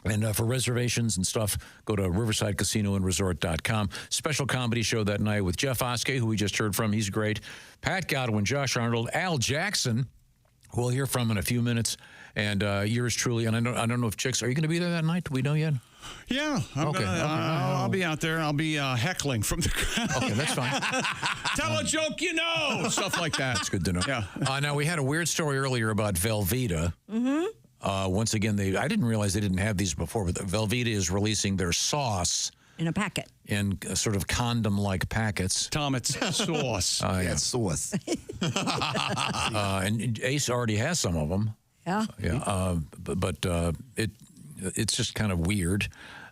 And for reservations and stuff, go to riversidecasinoandresort.com. Special comedy show that night with Jeff Oskey, who we just heard from. He's great. Pat Godwin, Josh Arnold, Al Jackson, who we'll hear from in a few minutes. And yours truly. And I don't know if Chicks, are you going to be there that night? Do we know yet? Yeah, I'll be out there. I'll be heckling from the crowd. Okay, that's fine. Tell a joke you know. Stuff like that. That's good to know. Yeah. Now, we had a weird story earlier about Velveeta. Mm-hmm. Once again, I didn't realize they didn't have these before, but Velveeta is releasing their sauce in a packet. In sort of condom-like packets. Tom, it's sauce. Yeah, sauce. And Ace already has some of them. Yeah. Yeah. But it's just kind of weird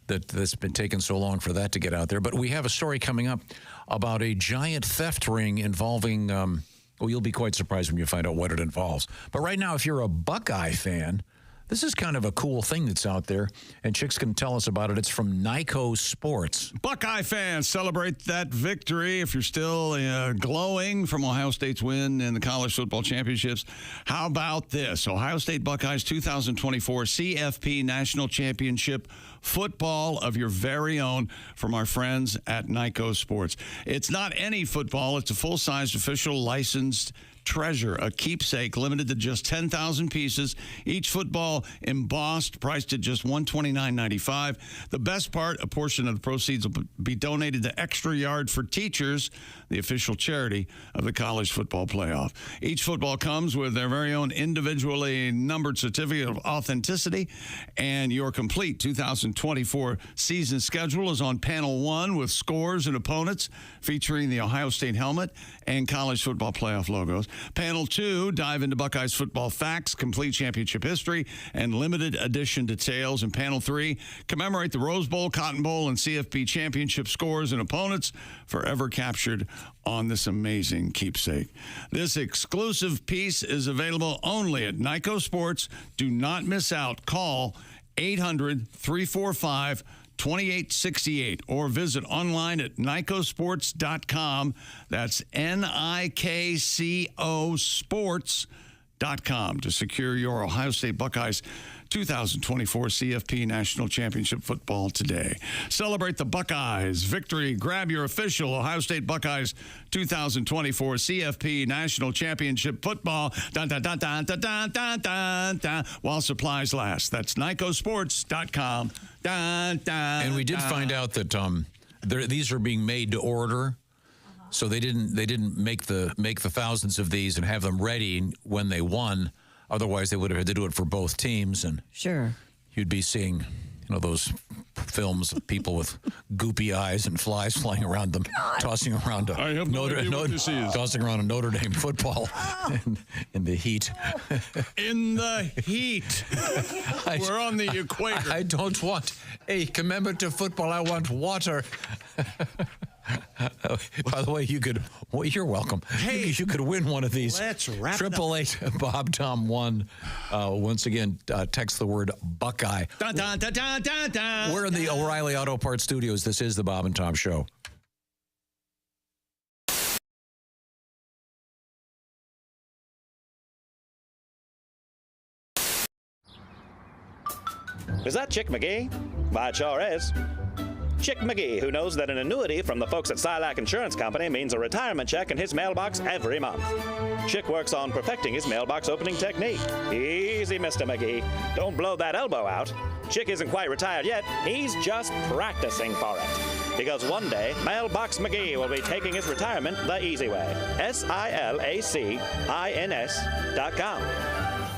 that it's been taking so long for that to get out there. But we have a story coming up about a giant theft ring involving, well, you'll be quite surprised when you find out what it involves. But right now, if you're a Buckeye fan, this is kind of a cool thing that's out there, and Chicks can tell us about it. It's from Nyco Sports. Buckeye fans, celebrate that victory. If you're still glowing from Ohio State's win in the college football championships, how about this? Ohio State Buckeyes 2024 CFP National Championship football of your very own from our friends at Nyco Sports. It's not any football. It's a full-sized official licensed treasure, a keepsake limited to just 10,000 pieces. Each football embossed, priced at just $129.95. The best part, a portion of the proceeds will be donated to Extra Yard for Teachers, the official charity of the college football playoff. Each football comes with their very own individually numbered certificate of authenticity, and your complete 2024 season schedule is on panel 1 with scores and opponents featuring the Ohio State helmet and college football playoff logos. Panel 2, dive into Buckeyes football facts, complete championship history, and limited edition details. And Panel 3, commemorate the Rose Bowl, Cotton Bowl, and CFP championship scores and opponents forever captured on this amazing keepsake. This exclusive piece is available only at Nyco Sports. Do not miss out. Call 800-345-2868 or visit online at NycoSports.com. That's NIKCO Sports.com to secure your Ohio State Buckeyes 2024 CFP National Championship football today. Celebrate the Buckeyes victory. Grab your official Ohio State Buckeyes 2024 CFP National Championship football while supplies last. That's NycoSports.com. And we did find out that these are being made to order. So they didn't make the thousands of these and have them ready when they won. Otherwise, they would have had to do it for both teams, and sure, you'd be seeing, those films of people with goopy eyes and flies flying around them, tossing around a tossing around a Notre Dame football in the heat. In the heat, we're on the equator. I don't want a commemorative football. I want water. By the way, you're welcome. Hey, you could win one of these. Let's wrap 888 Bob Tom 1. Once again, text the word Buckeye. Dun, dun, dun, dun, dun, dun, We're in the O'Reilly Auto Parts Studios. This is the Bob and Tom Show. Is that Chick McGee? Why, it sure is. Chick McGee, who knows that an annuity from the folks at Silac Insurance Company means a retirement check in his mailbox every month. Chick works on perfecting his mailbox opening technique. Easy, Mr. McGee. Don't blow that elbow out. Chick isn't quite retired yet. He's just practicing for it. Because one day, Mailbox McGee will be taking his retirement the easy way. SILACINS.com.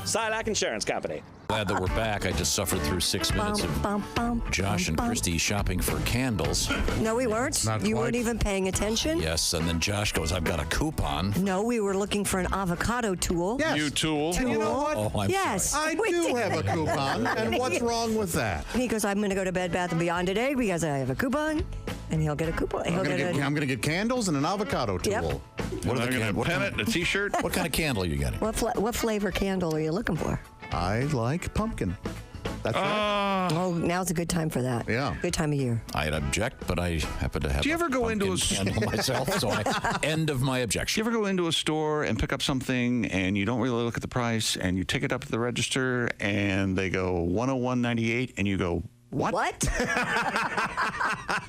Silac Insurance Company. Glad that we're back. I just suffered through 6 minutes of Josh and Christy shopping for candles. No, we weren't. You weren't even paying attention. Yes, and then Josh goes, I've got a coupon. No, we were looking for an avocado tool. Yes. You tool. And you know what? Oh, I'm Yes. sorry. I do have a coupon, and what's wrong with that? And he goes, I'm going to go to Bed Bath & Beyond today because I have a coupon. And he'll get a coupon. I'm going to get candles and an avocado tool. Yep. What Are you going to pen it, a T-shirt? What kind of candle are you getting? What flavor candle are you looking for? I like pumpkin. That's right. Oh, now's a good time for that. Yeah. Good time of year. I'd object, but I happen to have Do you ever go into a candle myself, so end of my Do objection. you ever go into a store and pick up something and you don't really look at the price and you take it up to the register and they go $101.98 and you go, what?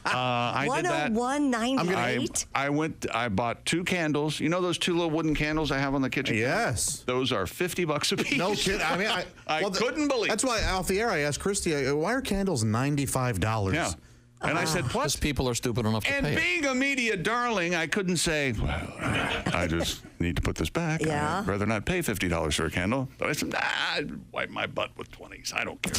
I did that. $101.98? I bought 2 candles. You know those 2 little wooden candles I have on the kitchen? Yes. Those are $50 a piece. No kidding. I mean, I couldn't believe. That's why off the air I asked Christy, why are candles $95? Yeah. And I said, Plus, people are stupid enough to and pay it. being a media darling, I couldn't say, well, I just need to put this back. Yeah. I'd rather not pay $50 for a candle. But I said, I'd wipe my butt with 20s. I don't care.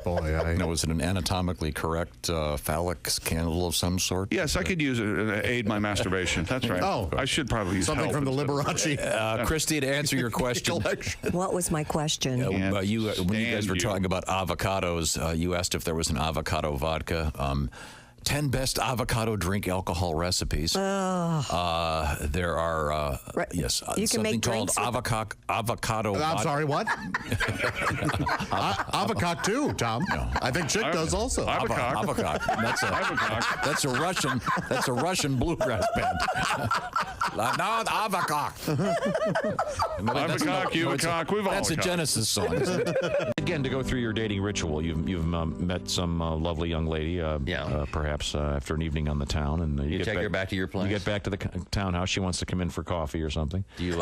Oh, boy, Now, was it an anatomically correct phallic candle of some sort? Yes, I could use it to aid my masturbation. That's right. Oh. I should probably use Something help from the instead. Liberace. Christy, to answer your question, What was my question? when you guys were talking about avocados, you asked if there was an avocado vodka. 10 best avocado drink alcohol recipes. There are, yes, You can something make called drinks with- avocado I'm vodka. sorry, what? Avocado too, Tom. No. I think Chick does also. Avocado. That's a Russian bluegrass band. No, avocado. That's a Genesis song. Again, to go through your dating ritual, you've met some lovely young lady, perhaps after an evening on the town, and You take her back to your place? You get back to the townhouse. She wants to come in for coffee or something. Do you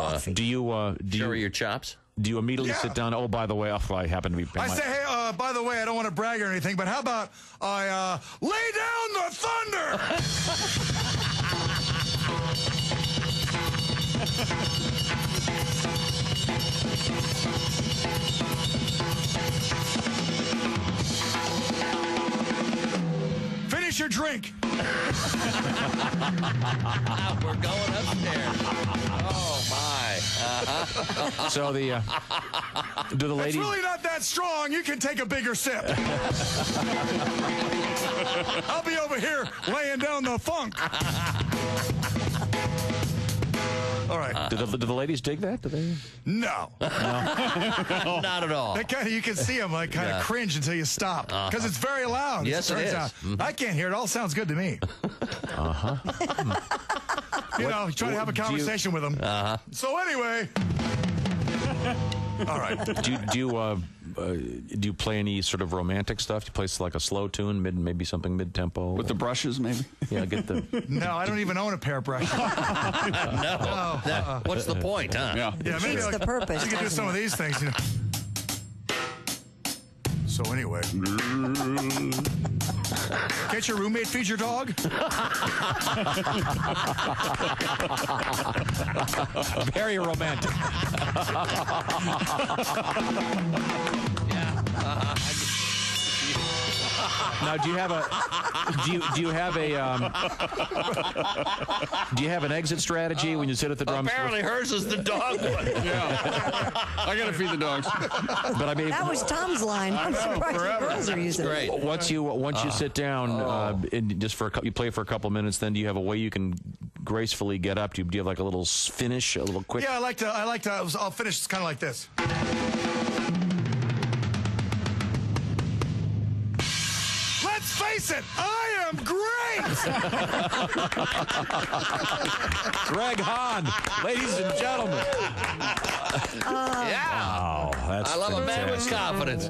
show her your chops? Do you immediately sit down? Oh, by the way, I happen to be. I say, hey, by the way, I don't want to brag or anything, but how about I lay down the thunder? Finish your drink. We're going upstairs. Oh, my. So do the ladies? It's really not that strong. You can take a bigger sip. I'll be over here laying down the funk. All right. Do the ladies dig that? Do they? No. Not at all. That kind of, you can see them like kind of cringe until you stop because it's very loud. Yes, it turns is. out. Mhm. I can't hear it. All sounds good to me. You know, you try to have a conversation with them. So anyway. All right. Do you play any sort of romantic stuff? Do you play like a slow tune, maybe something mid-tempo? With the brushes, maybe? Yeah, get the... No, I don't even own a pair of brushes. No. What's the point, huh? Yeah. Maybe It's the purpose, You can do doesn't some of it? these things. You know. So anyway. Can't your roommate feed your dog? Very romantic. Now, do you have an exit strategy when you sit at the drums? Apparently hers is the dog one. Yeah. I got to feed the dogs. But I mean, That was Tom's line. I'm surprised the girls are using it. Great. once you sit down, and just you play for a couple minutes, then do you have a way you can gracefully get up? Do you have like a little finish, a little quick? Yeah, I like to. I'll finish kind of like this. Let's face it, I am great. Greg Hahn, ladies and gentlemen. Yeah. Wow, that's I love a man with fantastic. confidence.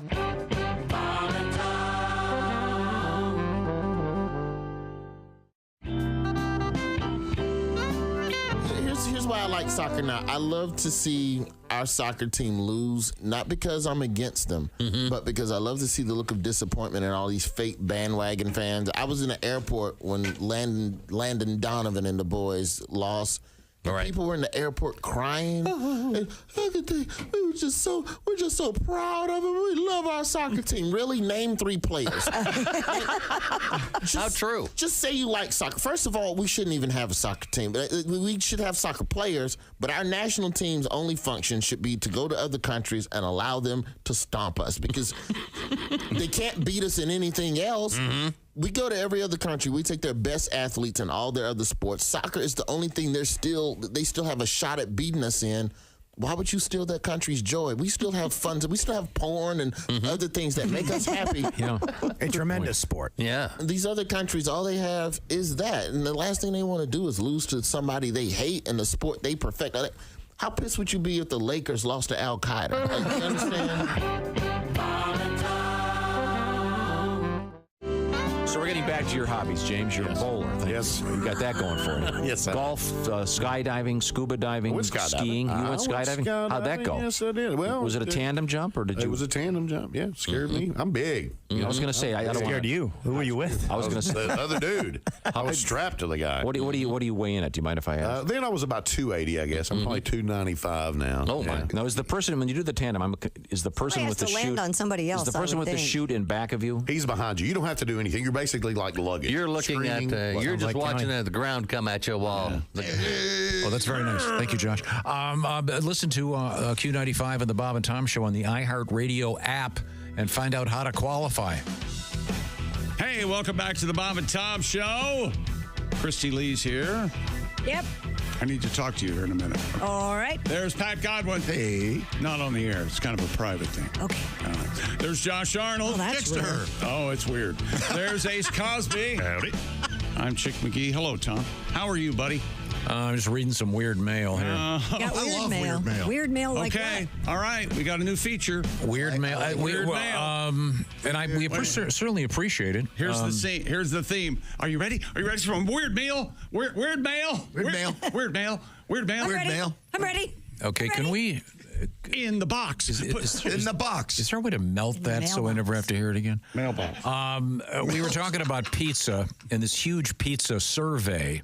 here's why I like soccer now. I love to see our soccer team lose, not because I'm against them, but because I love to see the look of disappointment in all these fake bandwagon fans. I was in the airport when Landon Donovan and the boys lost. People were in the airport crying. And we're just so proud of them. We love our soccer team. Really, name 3 players. How true? Just say you like soccer. First of all, we shouldn't even have a soccer team. We should have soccer players, but our national team's only function should be to go to other countries and allow them to stomp us because they can't beat us in anything else. We go to every other country. We take their best athletes in all their other sports. Soccer is the only thing they still have a shot at beating us in. Why would you steal that country's joy? We still have fun. We still have porn and other things that make us happy. A tremendous sport. Yeah. These other countries, all they have is that. And the last thing they want to do is lose to somebody they hate in the sport they perfect. How pissed would you be if the Lakers lost to Al Qaeda? Like, you understand? So we're getting back to your hobbies, James. You're a bowler. Yes. You got that going for you. Yes, sir. Golf, skydiving, scuba diving, skiing. You went skydiving? How'd that go? Yes, I did. Well, was it a tandem jump or did you? It was a tandem jump. Yeah, scared me. I'm big. I was going to say I don't scared you. Who were you with? I was going to say the other dude. I was strapped to the guy. What do you weigh in at? Do you mind if I ask? Then I was about 280, I guess. I'm probably 295 now. Oh my! Now is the person when you do the tandem? Is the person with the chute? Land on somebody else. Is the person with the chute in back of you? He's behind you. You don't have to do anything. You're basically like luggage. You're looking at. You're just watching the ground come at you while. Oh, that's very nice. Thank you, Josh. Listen to Q95 and the Bob and Tom Show on the iHeartRadio app and find out how to qualify. Hey, welcome back to the Bob and Tom Show. Christy Lee's here. Yep. I need to talk to you here in a minute. All right. There's Pat Godwin. Hey. Not on the air. It's kind of a private thing. Okay. There's Josh Arnold. Oh, that's Next to weird. her. Oh, it's weird. There's Ace Cosby. Howdy. I'm Chick McGee. Hello, Tom. How are you, buddy? I'm just reading some weird mail here. Got weird mail. Weird mail like okay. All right. We got a new feature. Weird mail. Weird mail. We certainly appreciate it. Here's the theme. Are you ready? Are you ready for weird mail? Weird mail. Weird mail. Weird mail. Weird mail. Weird mail. I'm ready. Okay, can we? In the box. In the box. Is there a way to melt that so I never have to hear it again? Mailbox. We were talking about pizza and this huge pizza survey.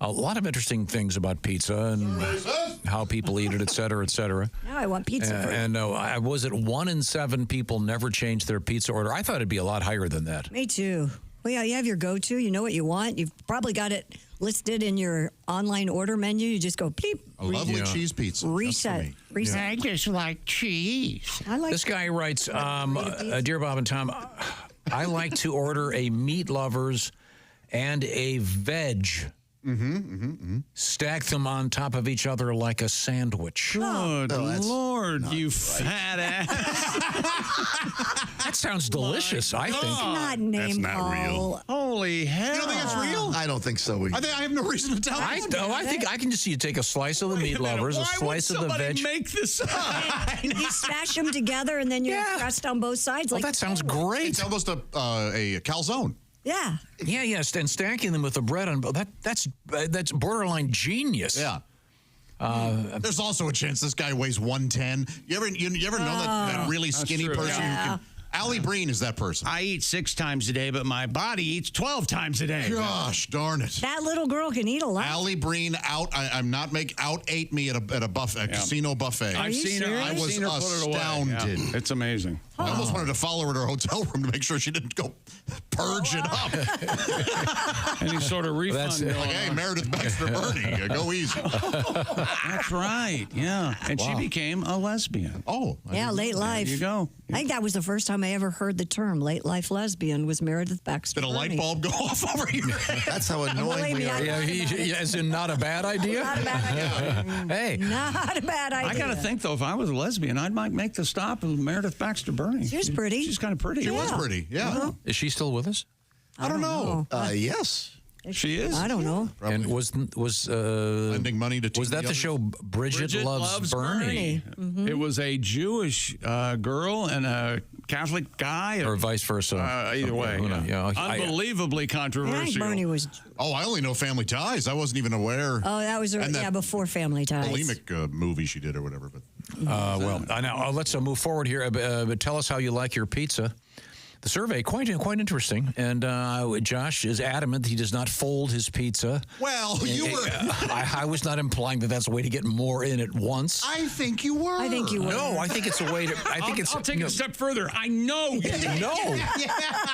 A lot of interesting things about pizza and how people eat it, et cetera, et cetera. Now I want pizza. And was it 1 in 7 people never changed their pizza order? I thought it'd be a lot higher than that. Me too. Well, yeah, you have your go-to. You know what you want. You've probably got it listed in your online order menu. You just go beep. A lovely cheese pizza. Reset. Reset. I just like cheese. I like this guy writes, Dear Bob and Tom, I like to order a meat lovers and a veg. Stack them on top of each other like a sandwich. Good Lord, you fat ass. That sounds delicious, I think. Not name That's not real. Holy hell. You don't think that's real? I don't think so. I have no reason to tell I think I can just see you take a slice of the meat lovers, a slice of the veg. Make this up? You smash them together and then you crust on both sides. Well, that sounds great. It's almost a calzone. Yeah. Yes, and stacking them with the bread on that's borderline genius. Yeah. There's also a chance this guy weighs 110. You ever know that really skinny person who can? Allie Breen is that person. I eat 6 times a day, but my body eats 12 times a day. Gosh darn it. That little girl can eat a lot. Allie Breen ate me at a casino buffet. I've seen her. I was astounded. Yeah. It's amazing. I almost wanted to follow her to her hotel room to make sure she didn't go purge it up. Any sort of refund. Like, hey, Meredith Baxter Burney, go easy. That's right. Yeah. And she became a lesbian. Oh. Yeah, late life. There you go. I think that was the first time I ever heard the term late life lesbian was Meredith Baxter. Did a light bulb go off over here? That's how annoying we are. As in not a bad idea? Not a bad idea. Hey. Not a bad idea. I got to think, though, if I was a lesbian, I might make the stop of Meredith Baxter Burney. She's pretty. She's kind of pretty. She was pretty, yeah. Is she still with us? I don't know. Yes. She is. I don't know. And was lending money to was that the show Bridget Loves Bernie? Mm-hmm. It was a Jewish girl and a Catholic guy, or vice versa. Either way, Yeah, unbelievably controversial. Bernie was. Oh, I only know Family Ties. I wasn't even aware. Oh, that was before Family Ties. Bulimic movie she did or whatever. But well, now let's move forward here. But tell us how you like your pizza. The survey, quite interesting. And Josh is adamant he does not fold his pizza. Well, you were. I was not implying that that's a way to get more in at once. I think you were. I think you were. No, I think it's a way to. I'll take it a step further. I know you. No.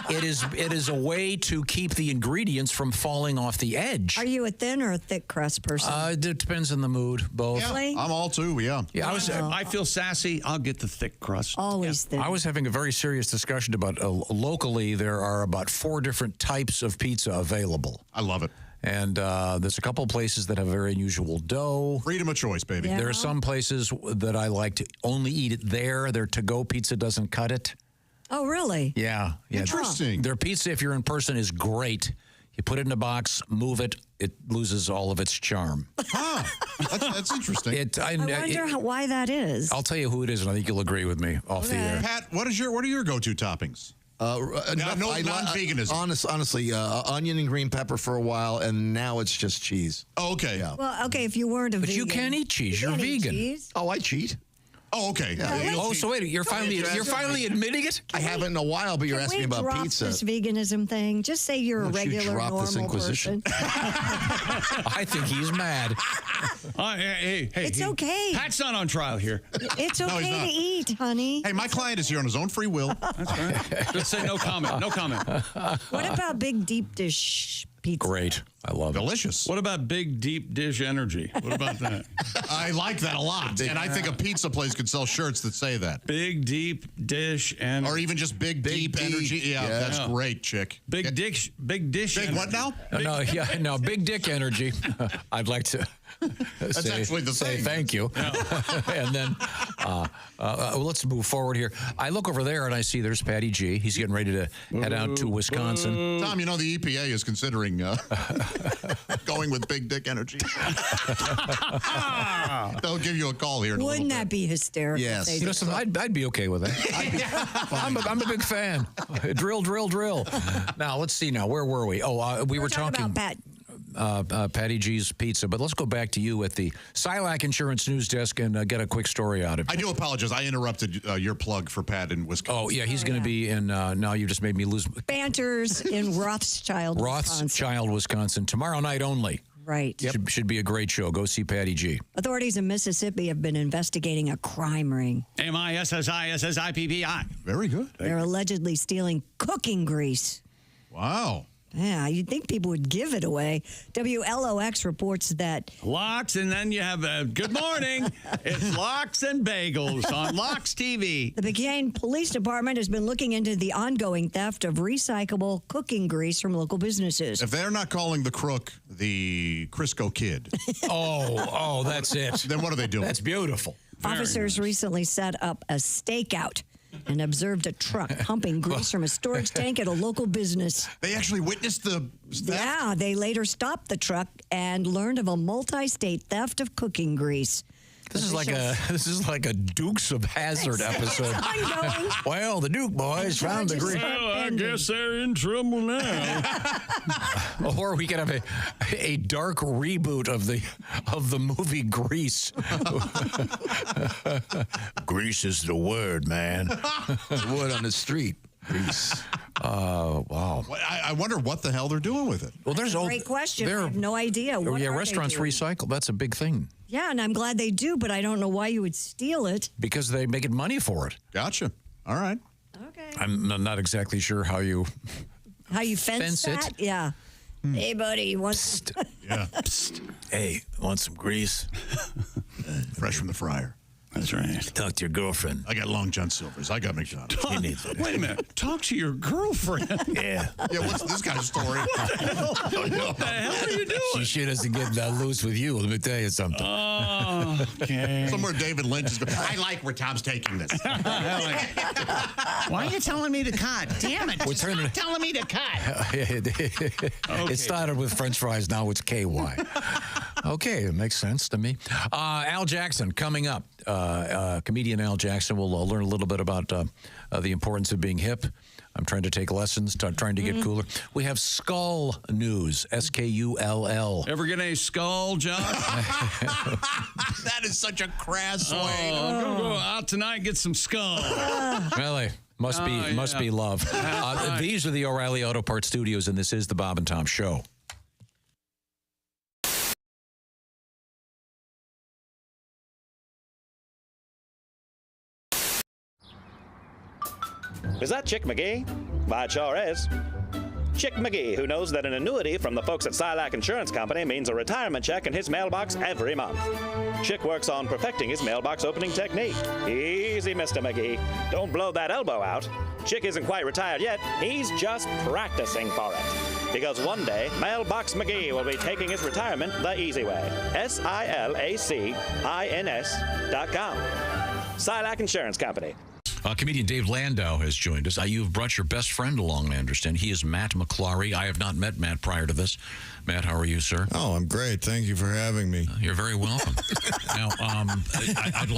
It is a way to keep the ingredients from falling off the edge. Are you a thin or a thick crust person? It depends on the mood, both. Yeah, Really? I'm all too, yeah. Yeah, I feel sassy. I'll get the thick crust. Always thin. I was having a very serious discussion about locally there are about 4 different types of pizza available. I love it. And there's a couple of places that have very unusual dough. Freedom of choice, baby. Yeah. There are some places that I like to only eat it there. Their to-go pizza doesn't cut it. Oh, really? Yeah. Interesting. Their pizza, if you're in person, is great. You put it in a box, move it, it loses all of its charm. Huh. That's interesting. I wonder why that is. I'll tell you who it is, and I think you'll agree with me off the air. Pat, what are your go-to toppings? Non-veganism. Honestly, onion and green pepper for a while, and now it's just cheese. Oh, okay. Yeah. Well, okay, if you weren't a But vegan. you can't eat cheese. You're can't eat vegan. cheese. Oh, I cheat. Oh, okay. So wait, you're finally admitting it? I haven't in a while, but you're Can asking we about drop pizza. this veganism thing? Just say you're a Why don't you regular, drop this normal inquisition? person. I think he's mad. Hey, It's okay. Pat's not on trial here. It's No, he's okay not. to eat, honey. Hey, my client is here on his own free will. That's right. Just say no comment. No comment. What about big deep dish pizza? Great. I love it. Delicious. What about big deep dish energy? What about that? I like that a lot. And I think a pizza place could sell shirts that say that. Big deep dish energy. Or even just big deep energy. Yeah, that's great, chick. Big dish. Big what now? No, big dick energy. I'd like to say, actually the say thing. thank you. And then let's move forward here. I look over there and I see there's Patty G. He's getting ready to head out to Wisconsin. Tom, you know the EPA is considering going with big dick energy. They'll give you a call here. Wouldn't that be hysterical? Yes. They Listen, I'd be okay with that. I'm a big fan. Drill. Now, let's see now. Where were we? Oh, we were talking about Patty G's Pizza. But let's go back to you at the Silac Insurance News Desk and get a quick story out of you. I do apologize. I interrupted your plug for Pat in Wisconsin. Oh, yeah, he's going to be in, now you just made me lose. Banters in Rothschild, Wisconsin. Tomorrow night only. Right. Should be a great show. Go see Patty G. Authorities in Mississippi have been investigating a crime ring. MISSISSIPPI. Very good. They're allegedly stealing cooking grease. Wow. Yeah, you'd think people would give it away. WLOX reports that Lox, and then you have good morning. It's Lox and Bagels on Lox TV. the Pecan Police Department has been looking into the ongoing theft of recyclable cooking grease from local businesses. If they're not calling the crook the Crisco Kid, Oh, that's it. then what are they doing? That's beautiful. Officers recently set up a stakeout and observed a truck pumping grease from a storage tank at a local business. They actually witnessed the theft? Yeah, they later stopped the truck and learned of a multi-state theft of cooking grease. This is like a Dukes of Hazzard episode. Ongoing. Well, the Duke boys found the grease. Well, I guess they're in trouble now. Or we could have a dark reboot of the movie Grease. Grease is the word, man. The word on the street. Grease. Wow. I wonder what the hell they're doing with it. Well, there's Great question. I have no idea. What are they restaurants doing? recycle. That's a big thing. Yeah, and I'm glad they do, but I don't know why you would steal it. Because they make it money for it. Gotcha. All right. Okay. I'm not exactly sure how you fence it. that? Yeah. Hey, buddy, you want? Yeah. Hey, want some grease? Fresh from the fryer. That's right. Talk to your girlfriend. I got Long John Silver's. I got McDonald's. He needs it. Wait a minute. Talk to your girlfriend. Yeah. Yeah, what's this guy's story? What the hell are you doing? She doesn't get loose with you. Let me tell you something. Oh, okay. Somewhere David Lynch is going, I like where Tom's taking this. Why are you telling me to cut? Damn it. We're Just turning stop it- telling me to cut. It started with French fries. Now it's KY. Okay, it makes sense to me. Al Jackson coming up. Comedian Al Jackson will learn a little bit about the importance of being hip. I'm trying to take lessons, trying to get cooler. We have Skull News, SKULL. Ever get any skull, John? That is such a crass way. I'm going to go out tonight and get some skull. Really? Must be love. Right. These are the O'Reilly Auto Parts Studios, and this is the Bob and Tom Show. Is that Chick McGee? Why, it sure is. Chick McGee, who knows that an annuity from the folks at Silac Insurance Company means a retirement check in his mailbox every month. Chick works on perfecting his mailbox opening technique. Easy, Mr. McGee. Don't blow that elbow out. Chick isn't quite retired yet. He's just practicing for it. Because one day, Mailbox McGee will be taking his retirement the easy way. SILACINS.com. Silac Insurance Company. Comedian Dave Landau has joined us. You've brought your best friend along, I understand. He is Matt McClary. I have not met Matt prior to this. Matt, how are you, sir? Oh, I'm great. Thank you for having me. You're very welcome. Now, I'd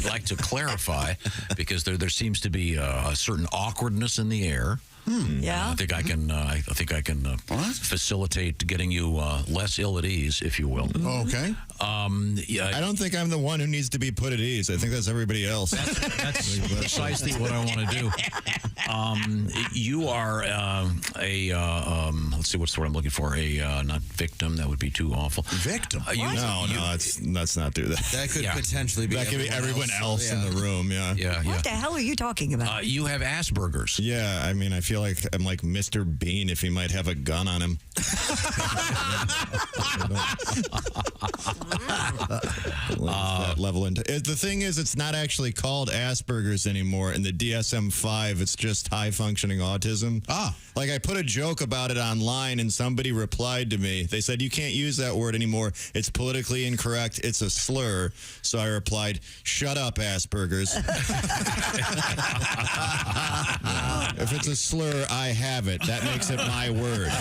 like to clarify, because there seems to be a certain awkwardness in the air. Yeah. I think I can facilitate getting you less ill at ease, if you will. Okay. Yeah. I don't think I'm the one who needs to be put at ease. I think that's everybody else. That's precisely what I want to do. You are let's see, what's the word I'm looking for? Not victim. That would be too awful. Victim? Let's not do that. That could potentially be. That could be everyone else in the room. Yeah. What the hell are you talking about? You have Asperger's. Yeah. I mean, I feel like I'm like Mr. Bean if he might have a gun on him. That level the thing is, it's not actually called Asperger's anymore. In the DSM-5, it's just high functioning autism. Like I put a joke about it online, and somebody replied to me. They said, "You can't use that word anymore. It's politically incorrect. It's a slur." So I replied, "Shut up, Asperger's." If it's a slur, I have it. That makes it my word.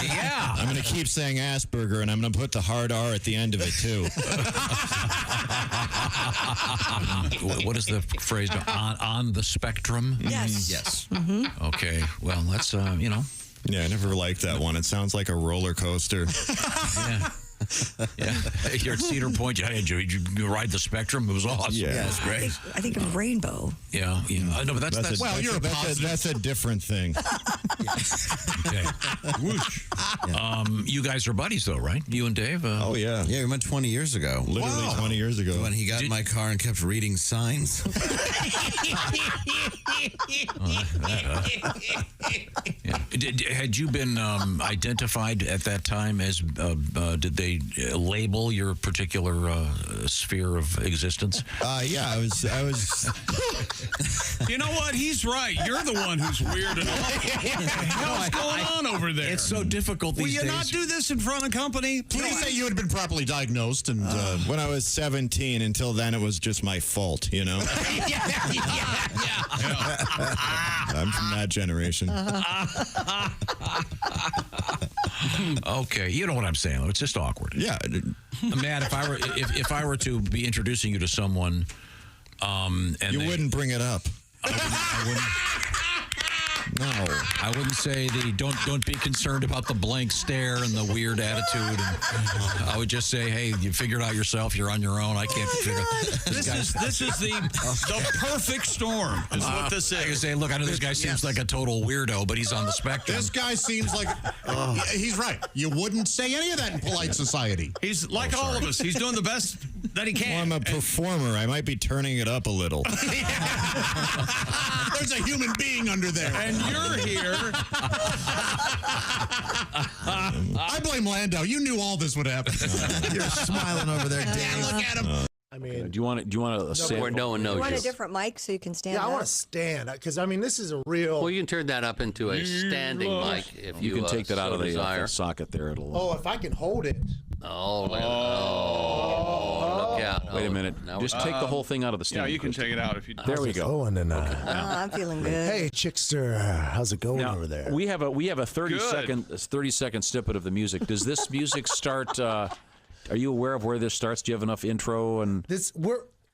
Yeah. I'm going to keep saying Asperger, and I'm going to put the hard R at the end of it, too. What is the phrase? On the spectrum? Yes. Yes. Okay. Well, that's, Yeah, I never liked that one. It sounds like a roller coaster. Yeah. Yeah. You're at Cedar Point. You ride the Spectrum. It was awesome. Yeah, That's great. I think of Rainbow. Yeah. No, but that's well, that's a different thing. Okay. Whoosh. You guys are buddies, though, right? You and Dave? Oh, yeah. Yeah, we met 20 years ago. Literally 20 years ago. When he got in my car and kept reading signs. Yeah. Had you been identified at that time as, did they label your particular sphere of existence? Yeah, I was. You know what? He's right. You're the one who's weird enough. What the hell's going on over there? It's so difficult these days. Will you not do this in front of company? Please say you had been properly diagnosed. And when I was 17, until then, it was just my fault, you know? I'm from that generation. Okay, you know what I'm saying, though. It's just awkward. Yeah. Matt, if I were to be introducing you to someone, and you wouldn't bring it up. I wouldn't. No, I wouldn't say don't be concerned about the blank stare and the weird attitude. And I would just say, hey, you figured out yourself. You're on your own. I can't figure out. This is the perfect storm. Is what this is. I can say, look, I know this guy seems like a total weirdo, but he's on the spectrum. This guy seems like he's right. You wouldn't say any of that in polite society. He's like all of us. He's doing the best that he can. Well, I'm a performer. I might be turning it up a little. There's a human being under there. And you're here. I blame Landau. You knew all this would happen. You're smiling over there, Dave. Yeah, look at him. I mean, Do you want a sample? Where no one knows You want you. a different mic so you can stand yeah, I up? want to stand because I mean, this is a real. Well, you can turn that up into a standing mic if you, You can take that out so of the desire. socket there. It'll. Oh, if I can hold it. Oh, look out. Wait a minute. Now Just take the whole thing out of the stand. Yeah, you can take it out if you. There we go. Going tonight. I'm feeling good. Hey, Chickster, how's it going over there? We have a 30-second snippet of the music. Does this music start? Are you aware of where this starts? Do you have enough intro and?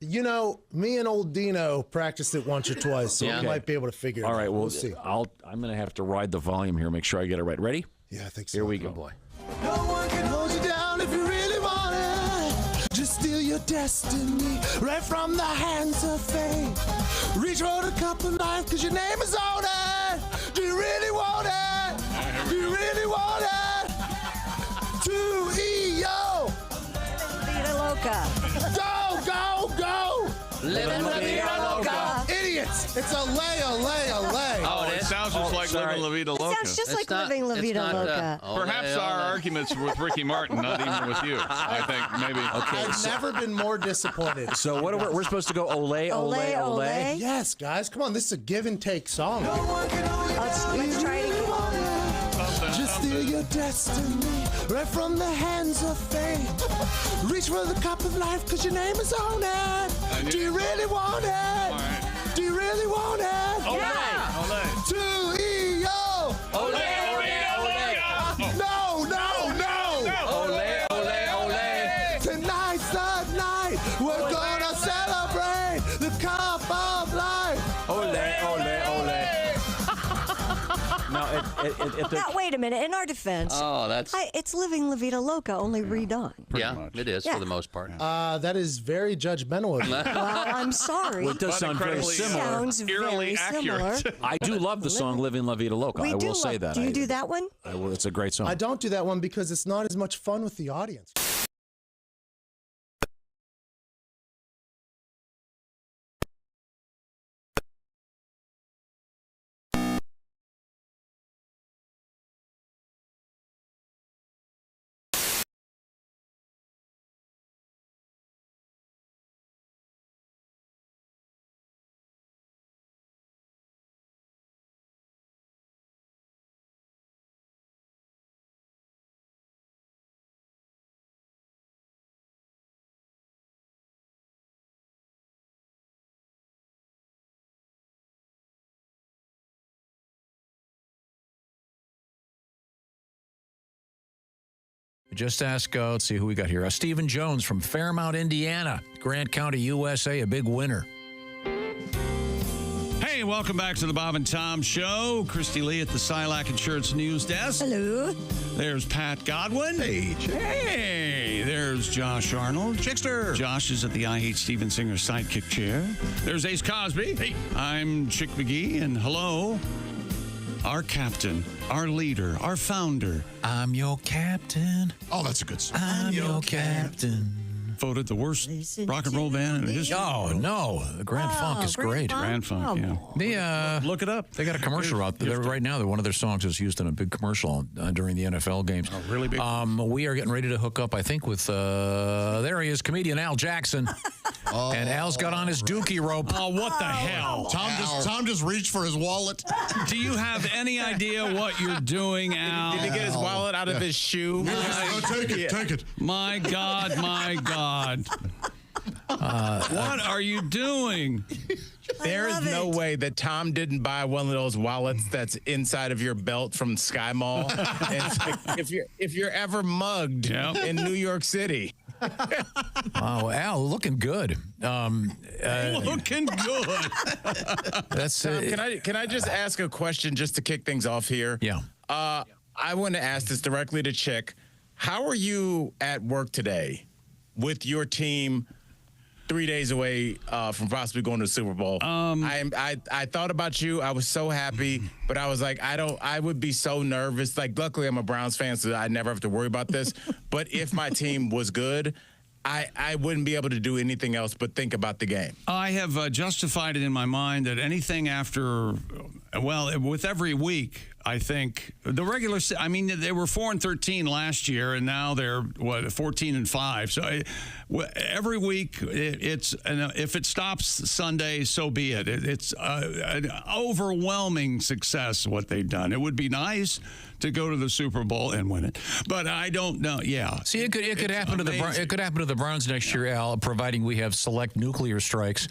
You know, me and old Dino practiced it once or twice, so we might be able to figure it out. All right, well, we'll see. I'm going to have to ride the volume here. Make sure I get it right. Ready? Yeah, I think so. Here we go. Oh, boy. No one can hold you down if you really want it. Just steal your destiny right from the hands of fate. Reach for the cup of life because your name is on it. Do you really want it? Do you really want it? 2-E-O. Vida Loca. Go, go, go. Living La Vida Loca. Idiots. It's a lay. Oh, it sounds just like Living La Vida Loca. It sounds just like Living La Vida Loca. Perhaps our arguments were with Ricky Martin, not even with you. I think maybe. Okay. I've never been more disappointed. So what are we're supposed to go? Ole, ole, ole. Yes, guys, come on. This is a give and take song. Let's try it again. Just steal your destiny right from the hands of fate. Reach for the cup of life because your name is on it. Do you really want it? Do you really want it? Yeah. Ole. 2-E-O. Ole, ole, ole. No. Ole, ole, ole. Tonight's the night. We're gonna celebrate the cup of life. Ole, ole, ole. Now, Now, wait a minute. In our defense, it's Living La Vida Loca, only redone. Yeah, it is for the most part. That is very judgmental of you. Well, I'm sorry. Well, it does sound very similar. Sounds very similar. I do love the song "Living La Vida Loca." I will say that. Do you do that one? I will. It's a great song. I don't do that one because it's not as much fun with the audience. Just ask, let's see who we got here. Stephen Jones from Fairmount, Indiana, Grant County, USA, a big winner. Hey, welcome back to the Bob and Tom Show. Christy Lee at the Silac Insurance News Desk. Hello. There's Pat Godwin. Hey, Chick. Hey, there's Josh Arnold. Chickster. Josh is at the I Hate Steven Singer sidekick chair. There's Ace Cosby. Hey. I'm Chick McGee, and hello, our captain, our leader, our founder. I'm your captain. Oh, that's a good song. I'm your captain. Voted the worst rock and roll band in history. Oh, no. The Grand Funk is great. Grand Funk, yeah. Look it up. They got a commercial out there right now. One of their songs is used in a big commercial during the NFL games. Oh, really big? We are getting ready to hook up, I think, with, there he is, comedian Al Jackson. And Al's got on his dookie rope. Oh, what the hell? Tom just reached for his wallet. Do you have any idea what you're doing, Al? Did he get his wallet out of his shoe? Take it. My God. What are you doing? There is no way that Tom didn't buy one of those wallets that's inside of your belt from Sky Mall. if you're ever mugged in New York City. Wow, Al, looking good. Looking good. That's Tom, can I just ask a question just to kick things off here? Yeah. I want to ask this directly to Chick. How are you at work today with your team 3 days away from possibly going to the Super Bowl? I thought about you. I was so happy, but I was like, I would be so nervous. Like, luckily I'm a Browns fan, so I never have to worry about this. But if my team was good, I wouldn't be able to do anything else but think about the game. I have justified it in my mind that anything after Well, with every week, I think the regular. I mean, they were 4-13 last year, and now they're 14-5. So every week, it's if it stops Sunday, so be it. It's an overwhelming success what they've done. It would be nice to go to the Super Bowl and win it, but I don't know. Yeah, see, it could happen to the Browns next year, Al, providing we have select nuclear strikes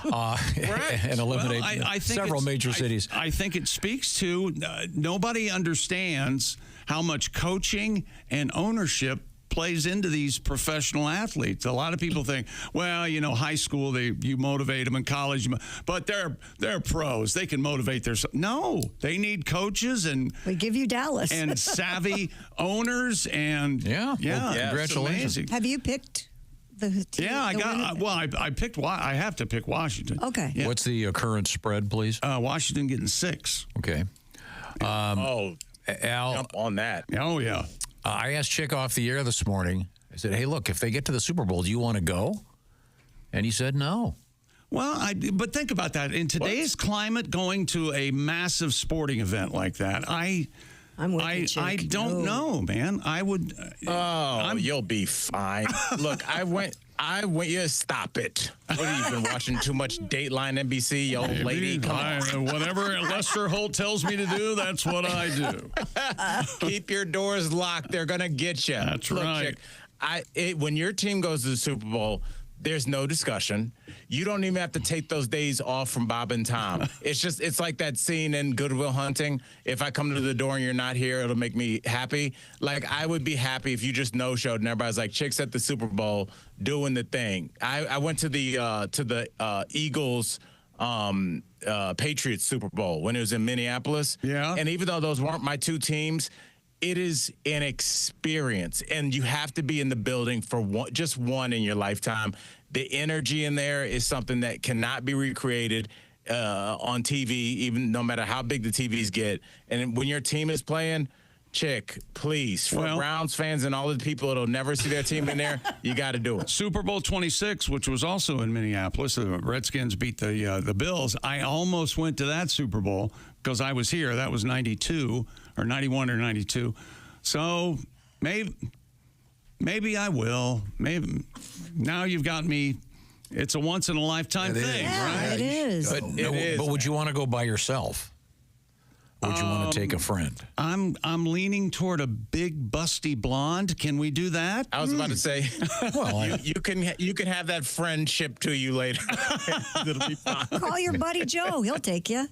and eliminate several major cities. I think it speaks to nobody understands how much coaching and ownership plays into these professional athletes. A lot of people think, well, high school, you motivate them, in college, but they're pros. They can motivate their. No, they need coaches, and we give you Dallas and savvy owners, and well, congratulations. Have you picked the team? Yeah, I picked. I have to pick Washington. Okay. Yeah. What's the current spread, please? Washington getting 6. Okay. Al, jump on that. Oh yeah. I asked Chick off the air this morning. I said, hey, look, if they get to the Super Bowl, do you want to go? And he said no. Well, but think about that. In today's climate, going to a massive sporting event like that, I don't know, man. I would. You'll be fine. Look, I went. You stop it. What have you been watching? Too much Dateline NBC, you old lady? Come on. Whatever Lester Holt tells me to do, that's what I do. Keep your doors locked. They're gonna get you. That's right. Chick, when your team goes to the Super Bowl, there's no discussion. You don't even have to take those days off from Bob and Tom. It's like that scene in Good Will Hunting. If I come to the door and you're not here, it'll make me happy. Like, I would be happy if you just no-showed and everybody's like, Chick's at the Super Bowl doing the thing. I went to the Eagles Patriots Super Bowl when it was in Minneapolis. Yeah. And even though those weren't my two teams, it is an experience, and you have to be in the building for just one in your lifetime. The energy in there is something that cannot be recreated on TV, even no matter how big the TVs get. And when your team is playing, Chick, please, for Browns fans and all the people that'll never see their team in there, you got to do it. Super Bowl 26, which was also in Minneapolis, the Redskins beat the Bills. I almost went to that Super Bowl because I was here. That was 92 or 91 or 92. So maybe I will. Maybe now you've got me. It's a once in a lifetime thing, right? It is. But would you want to go by yourself? Or would you want to take a friend? I'm leaning toward a big busty blonde. Can we do that? I was about to say, well, you can have that friend shipped to you later. It'll be fine. Call your buddy Joe. He'll take you.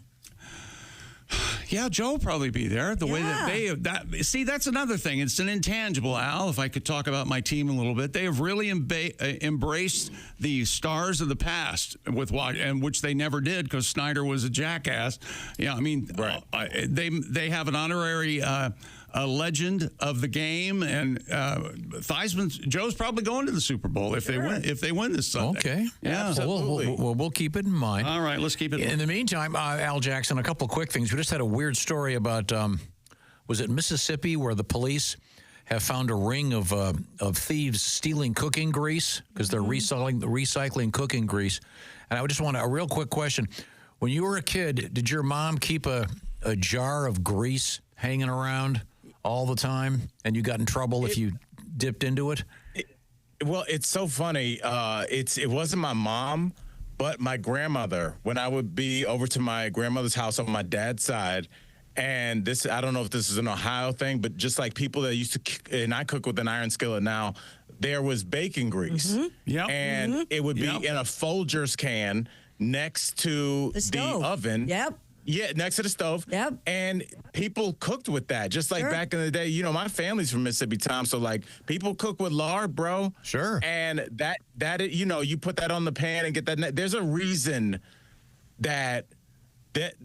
Yeah, Joe will probably be there. The way that see, that's another thing. It's an intangible, Al. If I could talk about my team a little bit, they have really embraced the stars of the past and which they never did because Snyder was a jackass. Yeah, I mean, they have an honorary a legend of the game, and Joe's probably going to the Super Bowl if they win this Sunday. Okay, yeah, absolutely. We'll keep it in mind. All right, let's keep it. In the meantime, Al Jackson, a couple quick things. We just had a weird story about was it Mississippi where the police have found a ring of thieves stealing cooking grease because they're recycling cooking grease. And I just want a real quick question: when you were a kid, did your mom keep a jar of grease hanging around all the time, and you got in trouble if you dipped into it? Well, it's so funny. It wasn't my mom, but my grandmother. When I would be over to my grandmother's house on my dad's side, and this, I don't know if this is an Ohio thing, but just like people that used to, and I cook with an iron skillet now, there was bacon grease. Yep. And it would be in a Folgers can next to the oven. Yep. Yeah, next to the stove. Yep. And people cooked with that, just like back in the day. You know, my family's from Mississippi, Tom, so like people cook with lard, bro. Sure. And that you know, you put that on the pan and get that. There's a reason that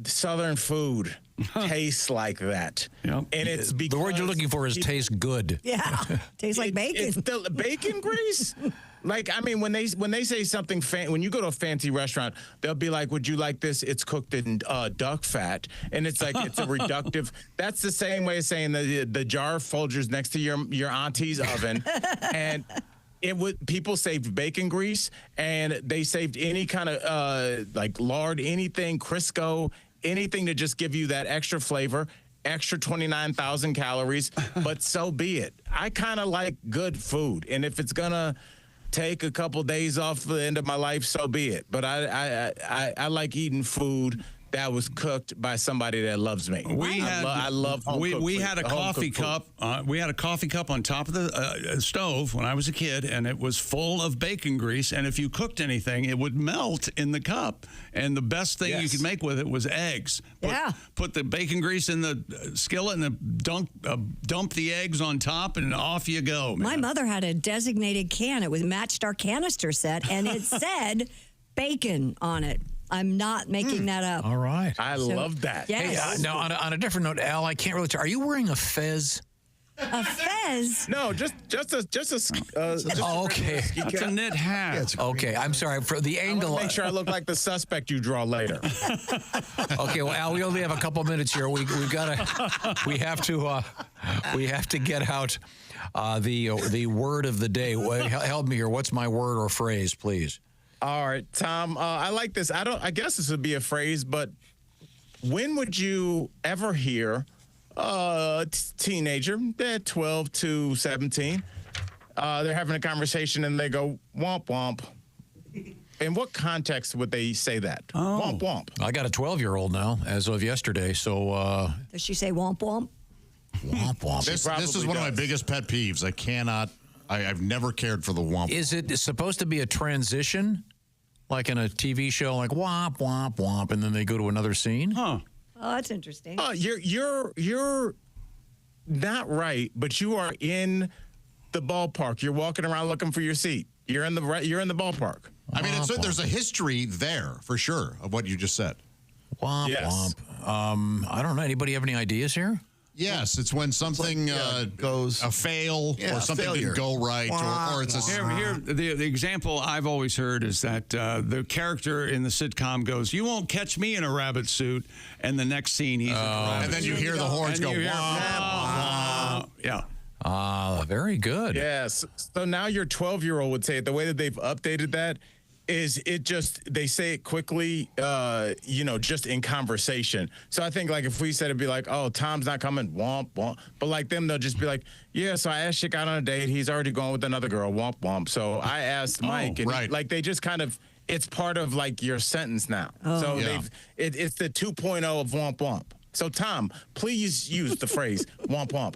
Southern food tastes like that. Yep. And it's because the word you're looking for is taste good. Yeah, tastes like bacon. It's the bacon grease. Like, I mean, when they say something when you go to a fancy restaurant, they'll be like, "Would you like this? It's cooked in duck fat," and it's like it's a reductive. That's the same way of saying the jar of Folgers next to your auntie's oven, and people saved bacon grease and they saved any kind of like lard, anything, Crisco. anything to just give you that extra flavor, extra 29,000 calories, but so be it. I kind of like good food, and if it's gonna take a couple days off the end of my life, so be it. But I like eating food that was cooked by somebody that loves me. I love home cooked we food. had a Home coffee cooked food. cup. We had a coffee cup on top of the stove when I was a kid, and it was full of bacon grease. And if you cooked anything, it would melt in the cup. And the best thing you could make with it was eggs. Put the bacon grease in the skillet and then dump the eggs on top, and off you go. Man. My mother had a designated can. It was matched our canister set, and it said bacon on it. I'm not making that up. All right. I love that. Yes. Hey, now, on a different note, Al, I can't really tell. Are you wearing a fez? A fez? No, just oh, okay. It's a knit hat. Okay, I'm sorry for the angle. Make sure I look like the suspect you draw later. Okay, well, Al, we only have a couple minutes here. We have to get out the word of the day. Help me here. What's my word or phrase, please? All right, Tom. I like this. I guess this would be a phrase, but when would you ever hear a teenager, they're 12 to 17, they're having a conversation and they go womp womp? In what context would they say that? Womp womp. I got a 12-year-old now, as of yesterday. So does she say womp womp? Womp womp. This is one of my biggest pet peeves. I cannot. I've never cared for the womp. Is it supposed to be a transition, like in a TV show, like womp womp womp, and then they go to another scene? Huh. Oh, that's interesting. You're not right, but you are in the ballpark. You're walking around looking for your seat. You're in the ballpark. I mean, there's a history there for sure of what you just said. Womp womp. I don't know. Anybody have any ideas here? Yes, it's when something goes a fail or something didn't go right, or it's a Here, the example I've always heard is that the character in the sitcom goes, "You won't catch me in a rabbit suit," and the next scene he's in a rabbit and then you suit. hear the horns And go, you hear, wah, yeah. Very good. Yes. So now your 12-year-old would say it. The way that they've updated that is they say it quickly, just in conversation. So I think, like, if we said it'd be like, oh, Tom's not coming, womp, womp. But like them, they'll just be like, yeah, so I asked Chick out on a date. He's already going with another girl, womp, womp. So I asked Mike. And like, they just kind of, it's part of, like, your sentence now. So it's the 2.0 of womp, womp. So, Tom, please use the phrase womp, womp.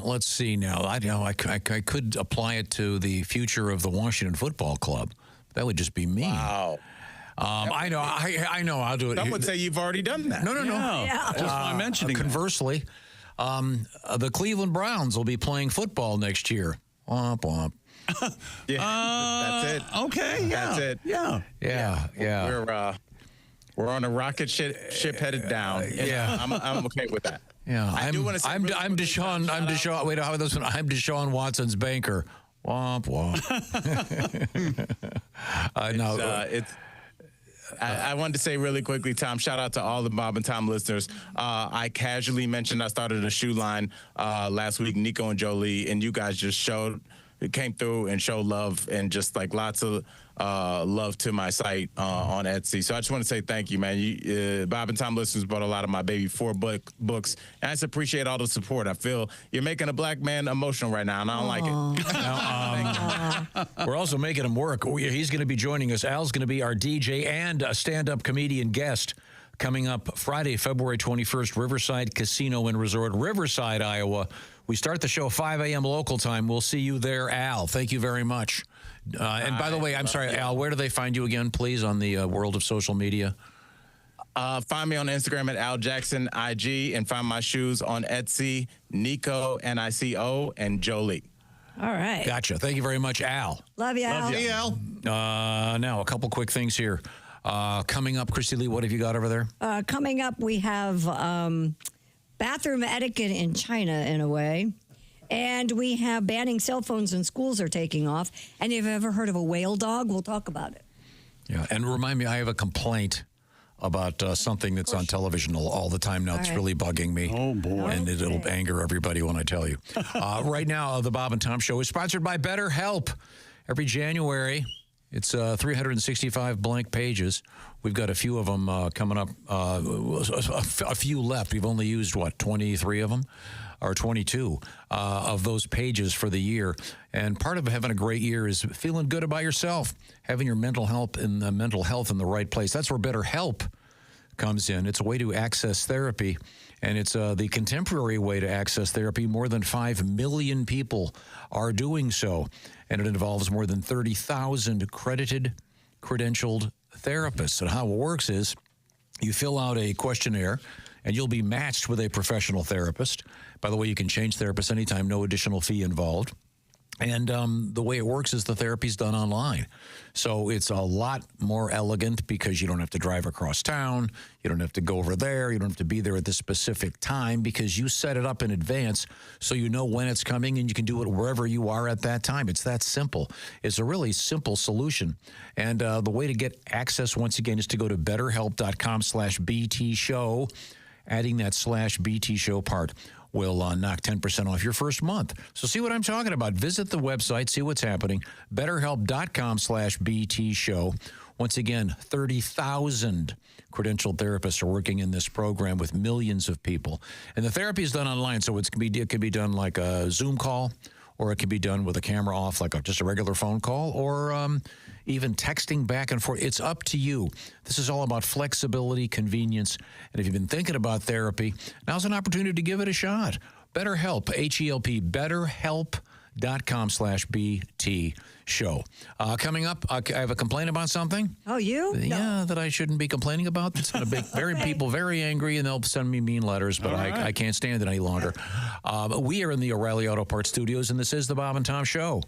Let's see now. I could apply it to the future of the Washington Football Club. That would just be mean. Wow. I know. I'll do it. Some would say you've already done that. No. Just by mentioning conversely, the Cleveland Browns will be playing football next year. Womp womp. That's it. Okay. Yeah. That's it. Yeah. We're on a rocket ship headed down. I'm okay with that. Yeah, I do want to say I'm Deshaun. I'm Deshaun. Wait, how about this one? I'm Deshaun Watson's banker. Womp womp. I wanted to say really quickly, Tom, shout out to all the Bob and Tom listeners. I casually mentioned I started a shoe line last week, Nico and Jolie, and you guys just came through and showed love and just like lots of love to my site on Etsy. So I just want to say thank you, man. Bob and Tom listeners bought a lot of my Baby 4 books, and I just appreciate all the support. I feel you're making a black man emotional right now, and I don't like it. We're also making him work. He's going to be joining us. Al's going to be our DJ and a stand-up comedian guest coming up Friday, February 21st, Riverside Casino and Resort, Riverside, Iowa. We start the show 5 a.m. local time. We'll see you there, Al. Thank you very much. And by the way, I'm sorry, Al, where do they find you again, please, on the world of social media? Find me on Instagram at Al Jackson IG, and find my shoes on Etsy, Nico, Nico, and Jolie. All right. Gotcha. Thank you very much, Al. Love you, Al. Love you, Al. Now, a couple quick things here. Coming up, Christy Lee, what have you got over there? Coming up, we have bathroom etiquette in China, in a way. And we have banning cell phones in schools are taking off. And if you've ever heard of a whale dog, we'll talk about it. Yeah, and remind me, I have a complaint about something that's on television all the time now. All It's right. really bugging me. Oh, boy. And it'll anger everybody when I tell you. Right now, the Bob and Tom Show is sponsored by BetterHelp. Every January, It's 365 blank pages. We've got a few of them coming up, a few left. We've only used, 23 of them? Or 22 of those pages for the year. And part of having a great year is feeling good about yourself, having your mental health in the right place. That's where BetterHelp comes in. It's a way to access therapy, and it's the contemporary way to access therapy. More than 5 million people are doing so, and it involves more than 30,000 credentialed therapists. And how it works is you fill out a questionnaire, and you'll be matched with a professional therapist. By the way, you can change therapists anytime, no additional fee involved. And the way it works is the therapy's done online. So it's a lot more elegant because you don't have to drive across town. You don't have to go over there. You don't have to be there at this specific time because you set it up in advance so you know when it's coming and you can do it wherever you are at that time. It's that simple. It's a really simple solution. And the way to get access, once again, is to go to betterhelp.com/BT show. Adding that /BT show part will knock 10% off your first month. So see what I'm talking about. Visit the website, see what's happening. BetterHelp.com/BT show. Once again, 30,000 credentialed therapists are working in this program with millions of people. And the therapy is done online, so it can be done like a Zoom call, or it can be done with a camera off, like just a regular phone call, or even texting back and forth. It's up to you. This is all about flexibility, convenience, and if you've been thinking about therapy, now's an opportunity to give it a shot. BetterHelp, H-E-L-P, betterhelp.com/BT show. Coming up, I have a complaint about something. Oh, you? Yeah, that I shouldn't be complaining about. It's going to make people very angry, and they'll send me mean letters, but I can't stand it any longer. We are in the O'Reilly Auto Parts studios, and this is the Bob and Tom Show.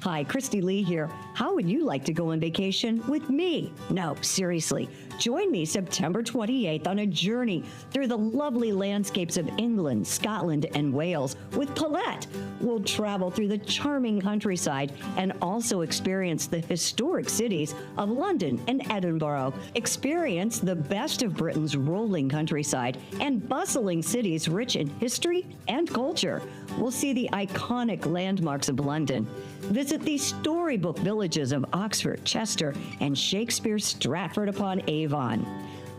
Hi, Christy Lee here. How would you like to go on vacation with me? No, seriously. Join me September 28th on a journey through the lovely landscapes of England, Scotland, and Wales with Paulette. We'll travel through the charming countryside and also experience the historic cities of London and Edinburgh. Experience the best of Britain's rolling countryside and bustling cities rich in history and culture. We'll see the iconic landmarks of London. Visit the storybook villages of Oxford, Chester, and Shakespeare's Stratford-upon-Avon.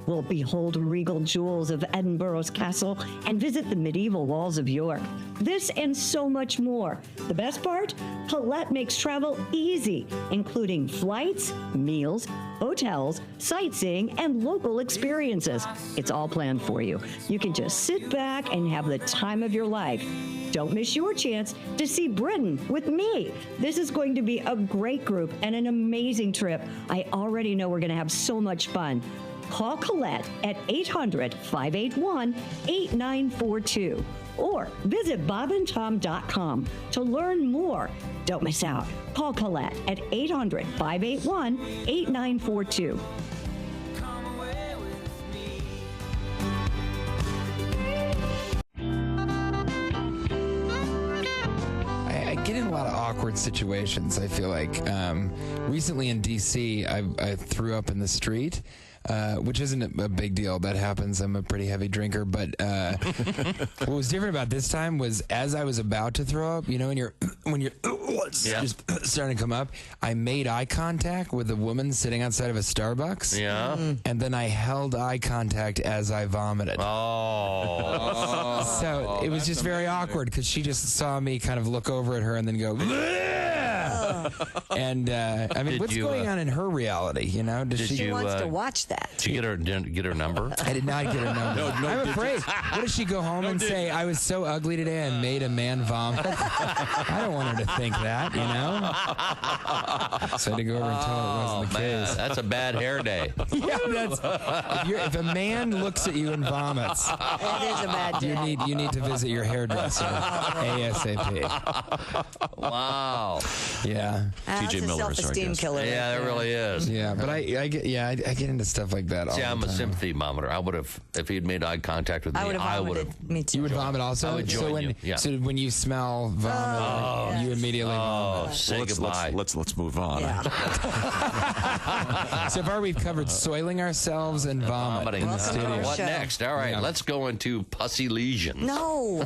We'll behold regal jewels of Edinburgh's castle and visit the medieval walls of York. This and so much more. The best part? Paulette makes travel easy, including flights, meals, hotels, sightseeing, and local experiences. It's all planned for you. You can just sit back and have the time of your life. Don't miss your chance to see Britain with me. This is going to be a great group and an amazing trip. I already know we're going to have so much fun. Call Colette at 800-581-8942 or visit bobandtom.com to learn more. Don't miss out. Call Colette at 800-581-8942. I get in a lot of awkward situations, I feel like. Recently in D.C., I threw up in the street. Which isn't a big deal. That happens. I'm a pretty heavy drinker. But what was different about this time was as I was about to throw up, you know, when you're just starting to come up, I made eye contact with a woman sitting outside of a Starbucks. Yeah. And then I held eye contact as I vomited. Oh. So it was just very awkward because she just saw me kind of look over at her and then go, and I mean, what's going on in her reality? You know, She wants to watch that. Did you get her number? I did not get her number. I'm afraid. What if she go home and say, I was so ugly today I made a man vomit? I don't want her to think that, you know? So I had to go over and tell her it wasn't the case. That's a bad hair day. Yeah, if a man looks at you and vomits, It is a bad day. you need to visit your hairdresser ASAP. Wow. Yeah. Yeah. That's a self-esteem killer. Yeah, it really is. Yeah, but I get into stuff like that all See, the I'm time. a sympathy monitor. I would have, if he'd made eye contact with me, I would have. Me too. You would vomit also? I would join so when, you, yeah. So when you smell vomit, you immediately vomit. Say goodbye. Let's move on. So far, we've covered soiling ourselves and vomiting in the studio. What next? All right, let's go into pussy lesions. No.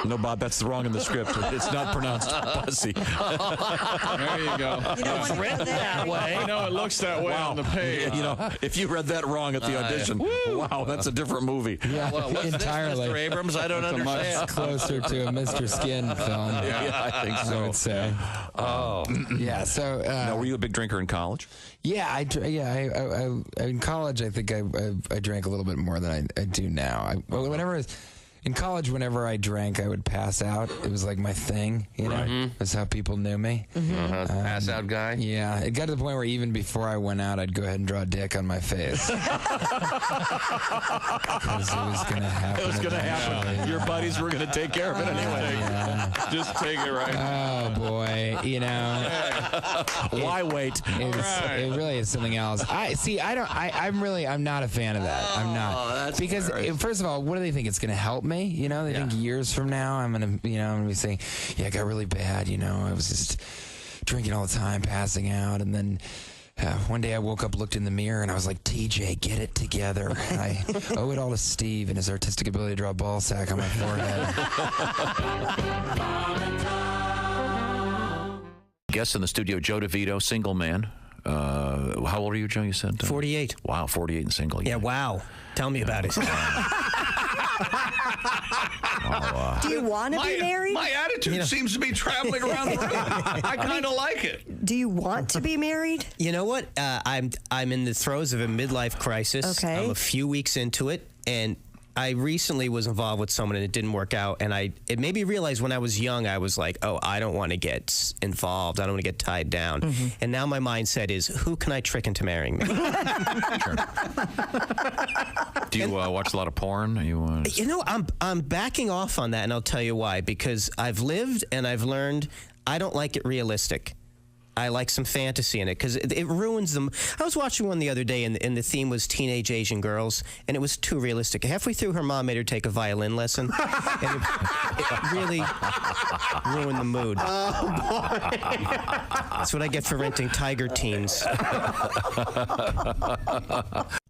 No, Bob, that's wrong in the script. It's not pronounced pussy. There you go. It's written that way. I know it looks that way on the page. You know, if you read that wrong at the audition, wow, that's a different movie. Yeah, Well, what's entirely. this, Mr. Abrams? I don't understand. Much closer to a Mr. Skin film. Yeah, I think so. I would say. Oh. Yeah. So. Now, were you a big drinker in college? Yeah, I in college, I think I drank a little bit more than I do now. In college, whenever I drank, I would pass out. It was like my thing, you know? Right. That's how people knew me. Pass out guy? Yeah. It got to the point where even before I went out, I'd go ahead and draw a dick on my face. Because it was going to happen. It was going to happen. Yeah. Your buddies were going to take care of it anyway. Yeah. Just take it right. Oh, boy. You know. Why wait? It really is something else. I'm not a fan of that. I'm not. Because first of all, what do they think? It's going to help me? You know, they think years from now I'm going to be saying, yeah, it got really bad. You know, I was just drinking all the time, passing out. And then one day I woke up, looked in the mirror, and I was like, TJ, get it together. And I owe it all to Steve and his artistic ability to draw a ball sack on my forehead. Guest in the studio, Joe DeVito, single man. How old are you, Joe? You said 48. Wow, 48 and single. Yeah, wow. Tell me about it. Do you want to be married? My attitude seems to be traveling around the room. I kind of like it. Do you want to be married? You know what? I'm in the throes of a midlife crisis. Okay. I'm a few weeks into it, and I recently was involved with someone and it didn't work out. And it made me realize when I was young, I was like, oh, I don't want to get involved. I don't want to get tied down. Mm-hmm. And now my mindset is, who can I trick into marrying me? Do you watch a lot of porn? Are you, You know, I'm backing off on that, and I'll tell you why. Because I've lived and I've learned I don't like it realistic. I like some fantasy in it because it ruins them. I was watching one the other day, and the theme was teenage Asian girls, and it was too realistic. Halfway through, her mom made her take a violin lesson, and it really ruined the mood. Oh, boy. That's what I get for renting Tiger Teens.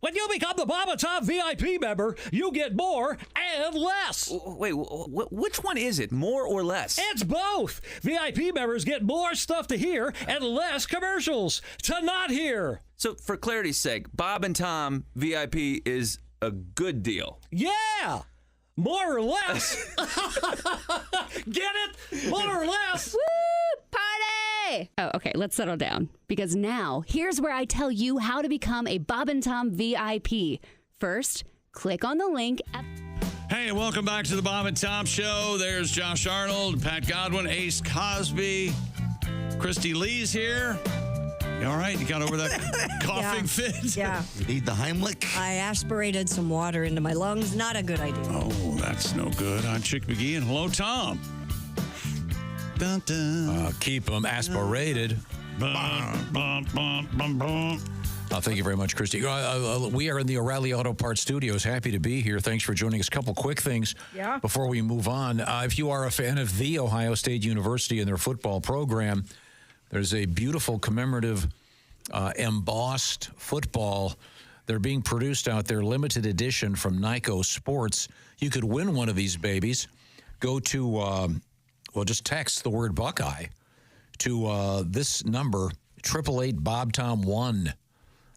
When you become the Bob and Tom VIP member, you get more and less. Wait, which one is it? More or less? It's both. VIP members get more stuff to hear and less commercials to not hear. So, for clarity's sake, Bob and Tom VIP is a good deal. Yeah! More or less. Get it? More or less. Woo! Party! Oh, okay, let's settle down. Because now, here's where I tell you how to become a Bob and Tom VIP. First, click on the link at... Hey, welcome back to the Bob and Tom Show. There's Josh Arnold, Pat Godwin, Ace Cosby. Christy Lee's here. You all right? You got over that coughing fit? Yeah. You need the Heimlich? I aspirated some water into my lungs. Not a good idea. Oh, that's no good. I'm Chick McGee, and hello, Tom. Dun, dun. Keep them aspirated. Thank you very much, Christy. We are in the O'Reilly Auto Parts Studios. Happy to be here. Thanks for joining us. A couple quick things before we move on. If you are a fan of The Ohio State University and their football program, there's a beautiful commemorative embossed football. They're being produced out there, limited edition from Nyko Sports. You could win one of these babies. Go to, just text the word Buckeye to this number, 888-BOB-TOM-1.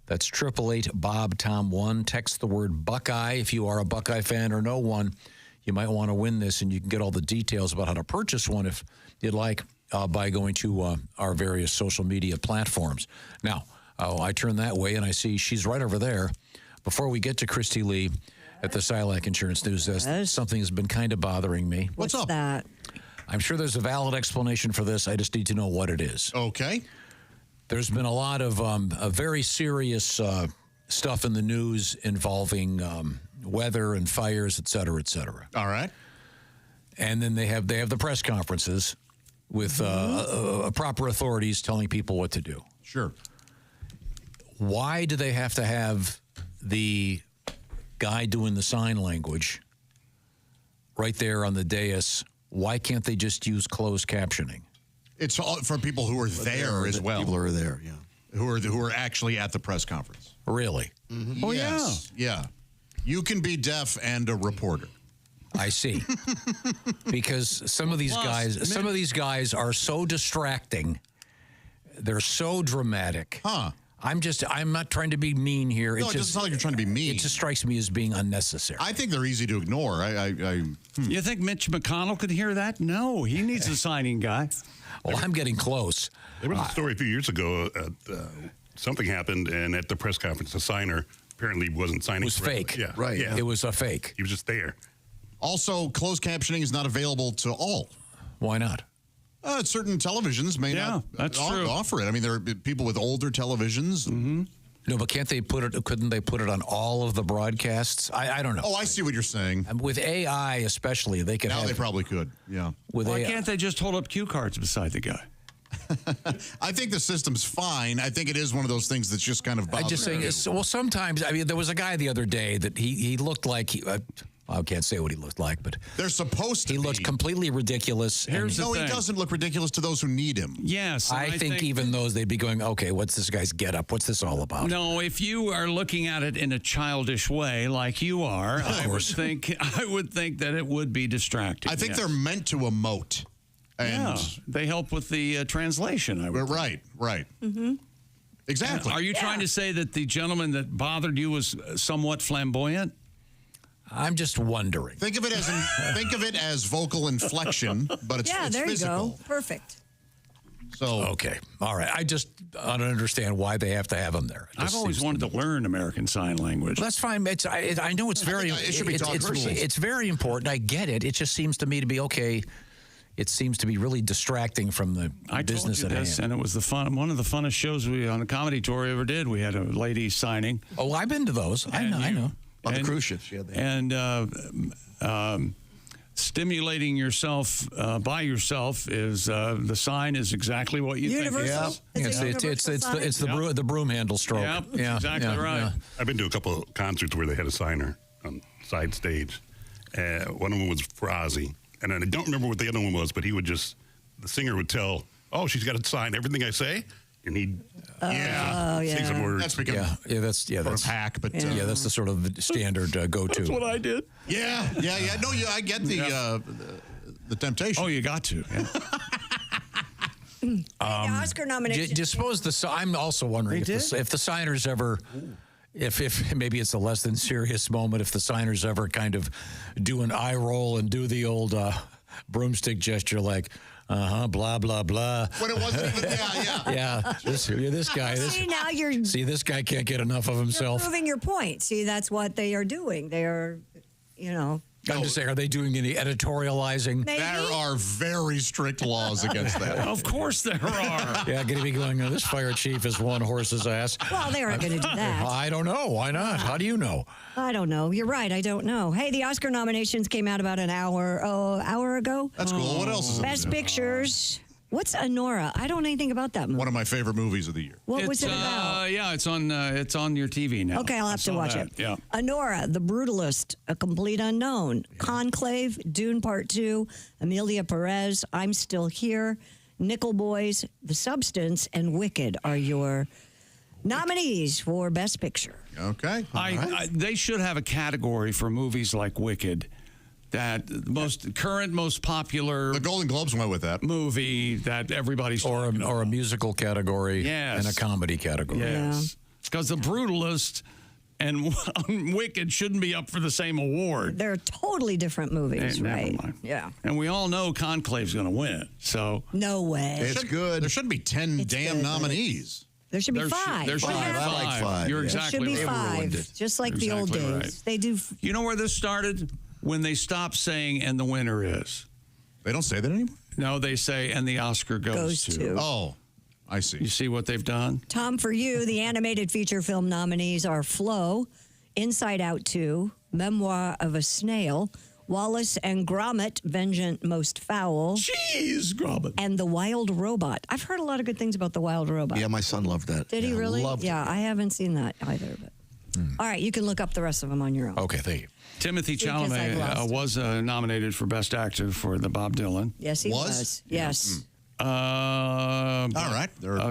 That's 888-BOB-TOM-1. Text the word Buckeye if you are a Buckeye fan or know one. You might want to win this, and you can get all the details about how to purchase one if you'd like by going to our various social media platforms. Now, I turn that way, and I see she's right over there. Before we get to Christy Lee at the Silac Insurance News Desk, something has been kind of bothering me. What's up? That? I'm sure there's a valid explanation for this. I just need to know what it is. Okay. There's been a lot of very serious stuff in the news involving weather and fires, et cetera, et cetera. All right. And then they have the press conferences with proper authorities telling people what to do. Sure. Why do they have to have the guy doing the sign language right there on the dais? Why can't they just use closed captioning? It's all for people who are there as well. People who are there, yeah. Who are actually at the press conference. Really? Oh, yes. Yeah. You can be deaf and a reporter. I see. Because some of these guys are so distracting. They're so dramatic. Huh. I'm not trying to be mean here. No, it doesn't sound like you're trying to be mean. It just strikes me as being unnecessary. I think they're easy to ignore. You think Mitch McConnell could hear that? No, he needs a signing guy. Well, I'm getting close. There was a story a few years ago. Something happened, and at the press conference, the signer apparently wasn't signing. It was correctly. fake. Yeah, Right. Yeah. It was a fake. He was just there. Also, closed captioning is not available to all. Why not? Certain televisions may not offer it. I mean, there are people with older televisions. Mm-hmm. No, but can't they put it? Couldn't they put it on all of the broadcasts? I don't know. Oh, I see what you're saying. With AI, especially, they could. Now they probably could. Yeah. With Why AI, can't they just hold up cue cards beside the guy? I think the system's fine. I think it is one of those things that's just kind of bothering I'm just saying. Well, sometimes I mean, there was a guy the other day that he looked like I can't say what he looked like, but they're supposed to. He looked completely ridiculous. No, he doesn't look ridiculous to those who need him. Yes, I think even those they'd be going, okay, what's this guy's get up? What's this all about? No, if you are looking at it in a childish way, like you are, I would think that it would be distracting. I think yes. they're meant to emote. And they help with the translation. I would right. Mm-hmm. Exactly. Are you trying to say that the gentleman that bothered you was somewhat flamboyant? I'm just wondering. Think of it as vocal inflection, but it's there physical. you go. Perfect. So okay, all right. I just don't understand why they have to have them there. I've always wanted to learn American Sign Language. Well, that's fine. I know it's very. It should be taught virtually. It's very important. I get it. It just seems to me to be okay. It seems to be really distracting from the business at hand. And it was one of the funnest shows we on the comedy tour we ever did. We had a lady signing. Oh, I've been to those. I know. On the cruise ships, yeah. And stimulating yourself by yourself is the sign is exactly what you universal. think. It's the broom handle stroke. Yep, exactly right. Yeah. I've been to a couple of concerts where they had a signer on side stage. One of them was for Ozzy. And I don't remember what the other one was, but the singer would tell, oh, she's got to sign everything I say. And he'd say some words. That's become that's a hack, but that's the sort of standard go-to. That's what I did. Yeah. No, I get the temptation. Oh, you got to. Yeah. The Oscar nomination. Do you suppose I'm also wondering if the signers ever. If maybe it's a less than serious moment, if the signers ever kind of do an eye roll and do the old broomstick gesture like, blah, blah, blah. When it wasn't even, yeah. This guy. This guy can't get enough of himself. You're proving your point. See, that's what they are doing. They are, I'm just saying, are they doing any editorializing? Maybe. There are very strict laws against that. Of course there are. Yeah, going to be going, this fire chief is one horse's ass. Well, they aren't going to do that. I don't know. Why not? How do you know? I don't know. You're right. I don't know. Hey, the Oscar nominations came out about an hour ago. That's cool. What else is it? Best Pictures. What's Anora? I don't know anything about that movie. One of my favorite movies of the year. What was it about? It's on your TV now. Okay, I'll have to watch it. Yeah. Anora, The Brutalist, A Complete Unknown, Conclave, Dune Part 2, Amelia Perez, I'm Still Here, Nickel Boys, The Substance, and Wicked are your nominees for Best Picture. Okay. They should have a category for movies like Wicked. That the most popular. The Golden Globes went with that movie that everybody's or a musical category and a comedy category. Yes, because The Brutalist and Wicked shouldn't be up for the same award. They're totally different movies, right? Never mind. Yeah. And we all know Conclave's going to win. So no way. It's good. There should be 10 nominees. There should be 5. There should be 5. I like 5. You're exactly right. There should be 5, just like the old days. Right. They do. You know where this started? When they stop saying, and the winner is. They don't say that anymore? No, they say, and the Oscar goes to. Oh, I see. You see what they've done? Tom, for you, the animated feature film nominees are Flow, Inside Out 2, Memoir of a Snail, Wallace and Gromit, Vengeance Most Foul. Jeez, Gromit. And The Wild Robot. I've heard a lot of good things about The Wild Robot. Yeah, my son loved that. Did he really? Loved Yeah, I haven't seen that either. But. All right, you can look up the rest of them on your own. Okay, thank you. Timothy Because I Chalamet lost. was nominated for Best Actor for the Bob Dylan. Yes, he was. Yes. All right.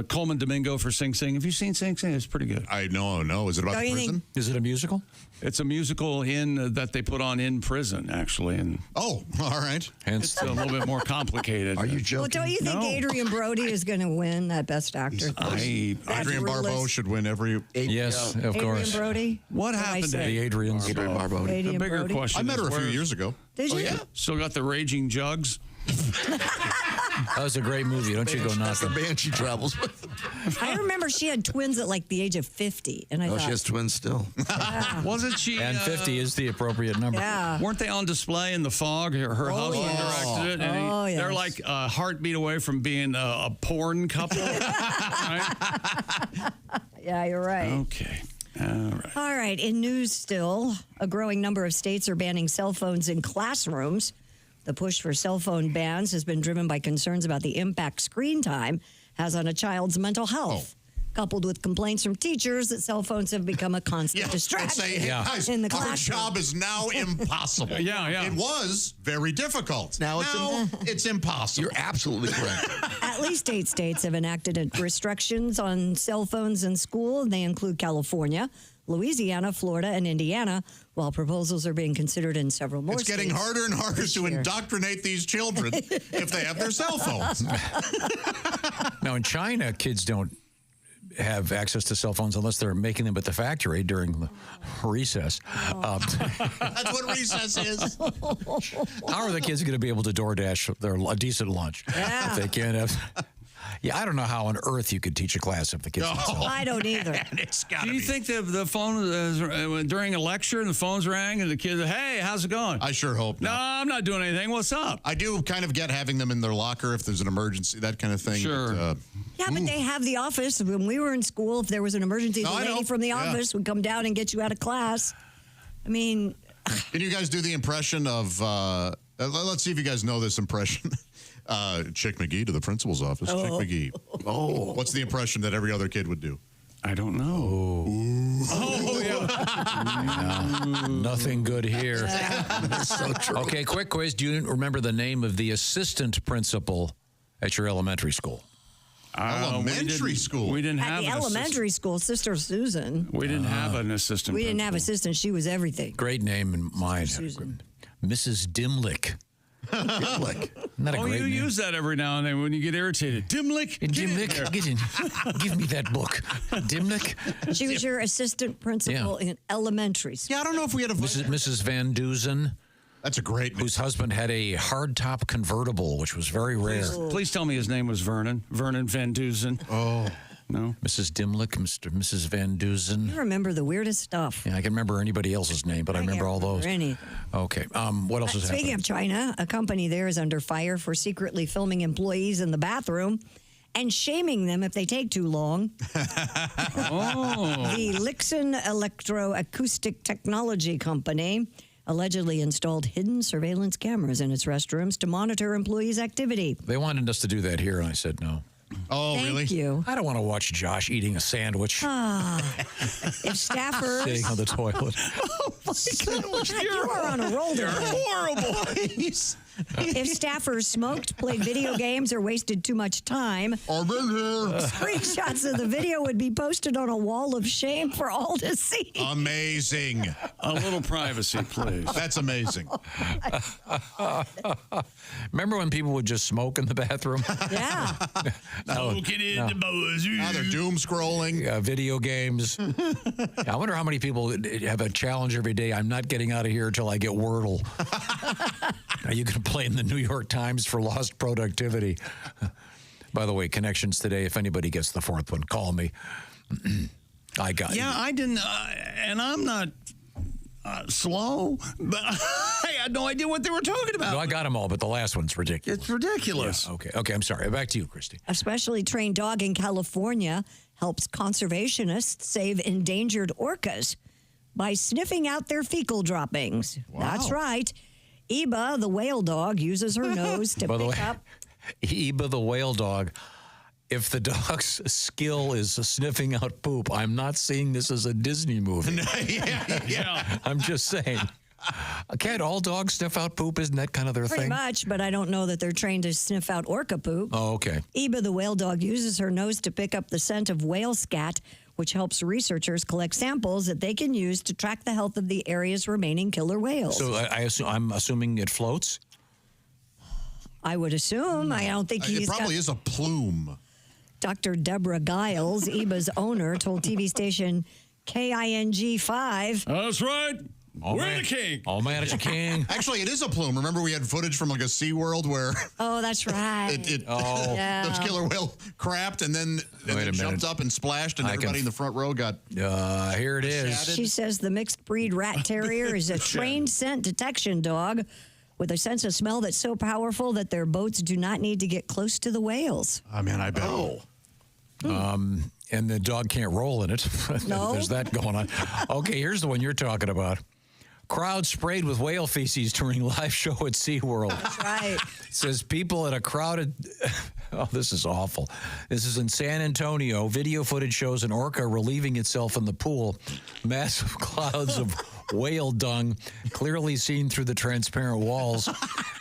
Coleman Domingo for Sing Sing. Have you seen Sing Sing? It's pretty good. I know. Is it about Don't the you prison? Is it a musical? It's a musical that they put on in prison, actually. And all right. It's a little bit more complicated. Are you joking? Well, don't you think No. Adrian Brody is going to win that Best Actor? Adrian Barbeau should win every. Yes, of Adrian Brody. Brody? What happened to The Adrians. Adrian Barbeau. Adrian The bigger Brody? question I met her is a few where- years ago. Did you? Still got the Raging Jugs? That was a great movie. Don't you go That's the nothing. band she travels with. I remember she had twins at like the age of 50. And I Oh, thought, she has twins still. Wasn't she? And 50 is the appropriate number. yeah. Weren't they on display in The Fog? Her husband yes. directed it. And Oh, yes. they're like a heartbeat away from being a porn couple. Right? Yeah, you're right. Okay. All right. All right. In news still, a growing number of states are banning cell phones in classrooms. The push for cell phone bans has been driven by concerns about the impact screen time has on a child's mental health, coupled with complaints from teachers that cell phones have become a constant distraction Say, hey, guys, in the our classroom. job is now impossible. Yeah. It was very difficult. Now it's impossible. You're absolutely correct. At least 8 states have enacted restrictions on cell phones in school, and they include California, Louisiana, Florida, and Indiana, while proposals are being considered in several more It's getting states harder and harder this to year. indoctrinate these children if they have their cell phones. Now, in China, kids don't have access to cell phones unless they're making them at the factory during the recess. That's what recess is. How are the kids going to be able to DoorDash a decent lunch if they can't have? Yeah, I don't know how on earth you could teach a class if the kids. I don't either. Do you think the phone during a lecture and the phones rang and the kids, hey, how's it going? I sure hope No, not. I'm not doing anything. What's up? I do kind of get having them in their locker if there's an emergency, that kind of thing. Sure. But, Yeah, but they have the office. When we were in school, if there was an emergency, No, the I lady know. from the Yeah. office would come down and get you out of class. I mean, Can you guys do the impression of, let's see if you guys know this impression. Chick McGee to the principal's office. Chick McGee. Oh. What's the impression that every other kid would do? I don't know. Oh, yeah. Nothing good here. That's so true. Okay, quick quiz. Do you remember the name of the assistant principal at your elementary school? Elementary school. We didn't at have the an elementary school, Sister Susan. We didn't have an assistant. We didn't have assistant. She was everything. Great name in mine. Mrs. Dimlick. Dimlick. Not a Oh, great you name. use that every now and then when you get irritated. Dimlick. Dimlick, get in. Give me that book. Dimlick. She was your assistant principal in elementary school. Yeah, I don't know if we had a Mrs. Van Dusen. That's a great name. Whose husband had a hardtop convertible, which was very rare. Please tell me his name was Vernon. Vernon Van Dusen. Oh. No. Mrs. Dimlick, Mrs. Van Dusen. You remember the weirdest stuff. Yeah, I can remember anybody else's name, but I remember all those. Anything. Okay. What else is Speaking happening? of China, a company there is under fire for secretly filming employees in the bathroom and shaming them if they take too long. The Lixon Electroacoustic Technology Company allegedly installed hidden surveillance cameras in its restrooms to monitor employees' activity. They wanted us to do that here, and I said no. Oh, Thank really? you. I don't want to watch Josh eating a sandwich If staffers... sitting on the toilet. God, you are on a roll today. Horrible. If staffers smoked, played video games, or wasted too much time, I've been here. screenshots of the video would be posted on a wall of shame for all to see. Amazing. A little privacy, please. That's amazing. Remember when people would just smoke in the bathroom? Yeah. Smoking in the boys. Now they're doom scrolling. Video games. I wonder how many people have a challenge every day. I'm not getting out of here until I get Wordle. Are you going to play in the New York Times for lost productivity? By the way, connections today. If anybody gets the fourth one, call me. I got Yeah, I didn't, and I'm not slow, but I had no idea what they were talking about. No, I got them all, but the last one's ridiculous. It's ridiculous. Yeah, okay, I'm sorry. Back to you, Christy. A specially trained dog in California helps conservationists save endangered orcas by sniffing out their fecal droppings. Wow. That's right. Eba, the whale dog, uses her nose to By the pick way, up. Eba the whale dog. If the dog's skill is sniffing out poop, I'm not seeing this as a Disney movie. yeah. I'm just saying. Can't all dogs sniff out poop? Isn't that kind of their Pretty thing? much, but I don't know that they're trained to sniff out orca poop. Oh, okay. Eba, the whale dog, uses her nose to pick up the scent of whale scat, which helps researchers collect samples that they can use to track the health of the area's remaining killer whales. So I'm assuming it floats? I would assume. I don't think he's It probably got... is a plume. Dr. Deborah Giles, Eba's owner, told TV station KING5. That's right. Oh, We're man. the king. Oh, man, it's a king. Actually, it is a plume. Remember we had footage from like a SeaWorld where Oh, that's right. the killer whale crapped and then jumped up and splashed and everybody in the front row got here it is. She says the mixed breed rat terrier is a trained scent detection dog with a sense of smell that's so powerful that their boats do not need to get close to the whales. I mean, I bet. And the dog can't roll in it. No. There's that going on. Okay, here's the one you're talking about. Crowd sprayed with whale feces during live show at SeaWorld. That's right. It says people at a crowded... Oh, this is awful. This is in San Antonio. Video footage shows an orca relieving itself in the pool. Massive clouds of whale dung clearly seen through the transparent walls.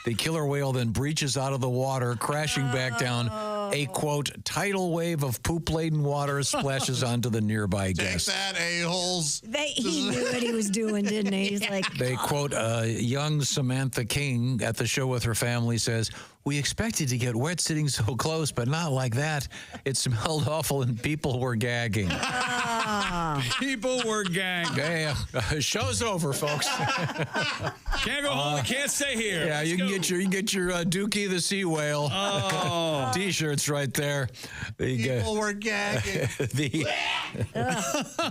The killer whale then breaches out of the water, crashing back down. A, quote, tidal wave of poop-laden water splashes onto the nearby guests. Take that, a-holes. He knew what he was doing, didn't he? He's like, They quote young Samantha King at the show with her family says, "We expected to get wet sitting so close, but not like that. It smelled awful and people were gagging." People were gagging. Yeah, show's over, folks. Can't go home. Can't stay here. Yeah, you can get your Dookie the Sea Whale T-shirts right there. People were gagging.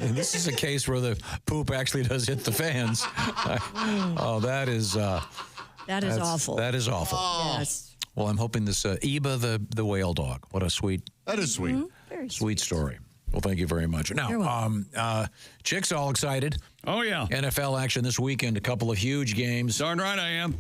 This is a case where the poop actually does hit the fans. That is that's awful. That is awful. Yes. Well, I'm hoping this Eba the whale dog. What a sweet. That is sweet. Very sweet story. Well, thank you very much. Now, Chick's all excited. Oh, yeah. NFL action this weekend, a couple of huge games. Darn right I am.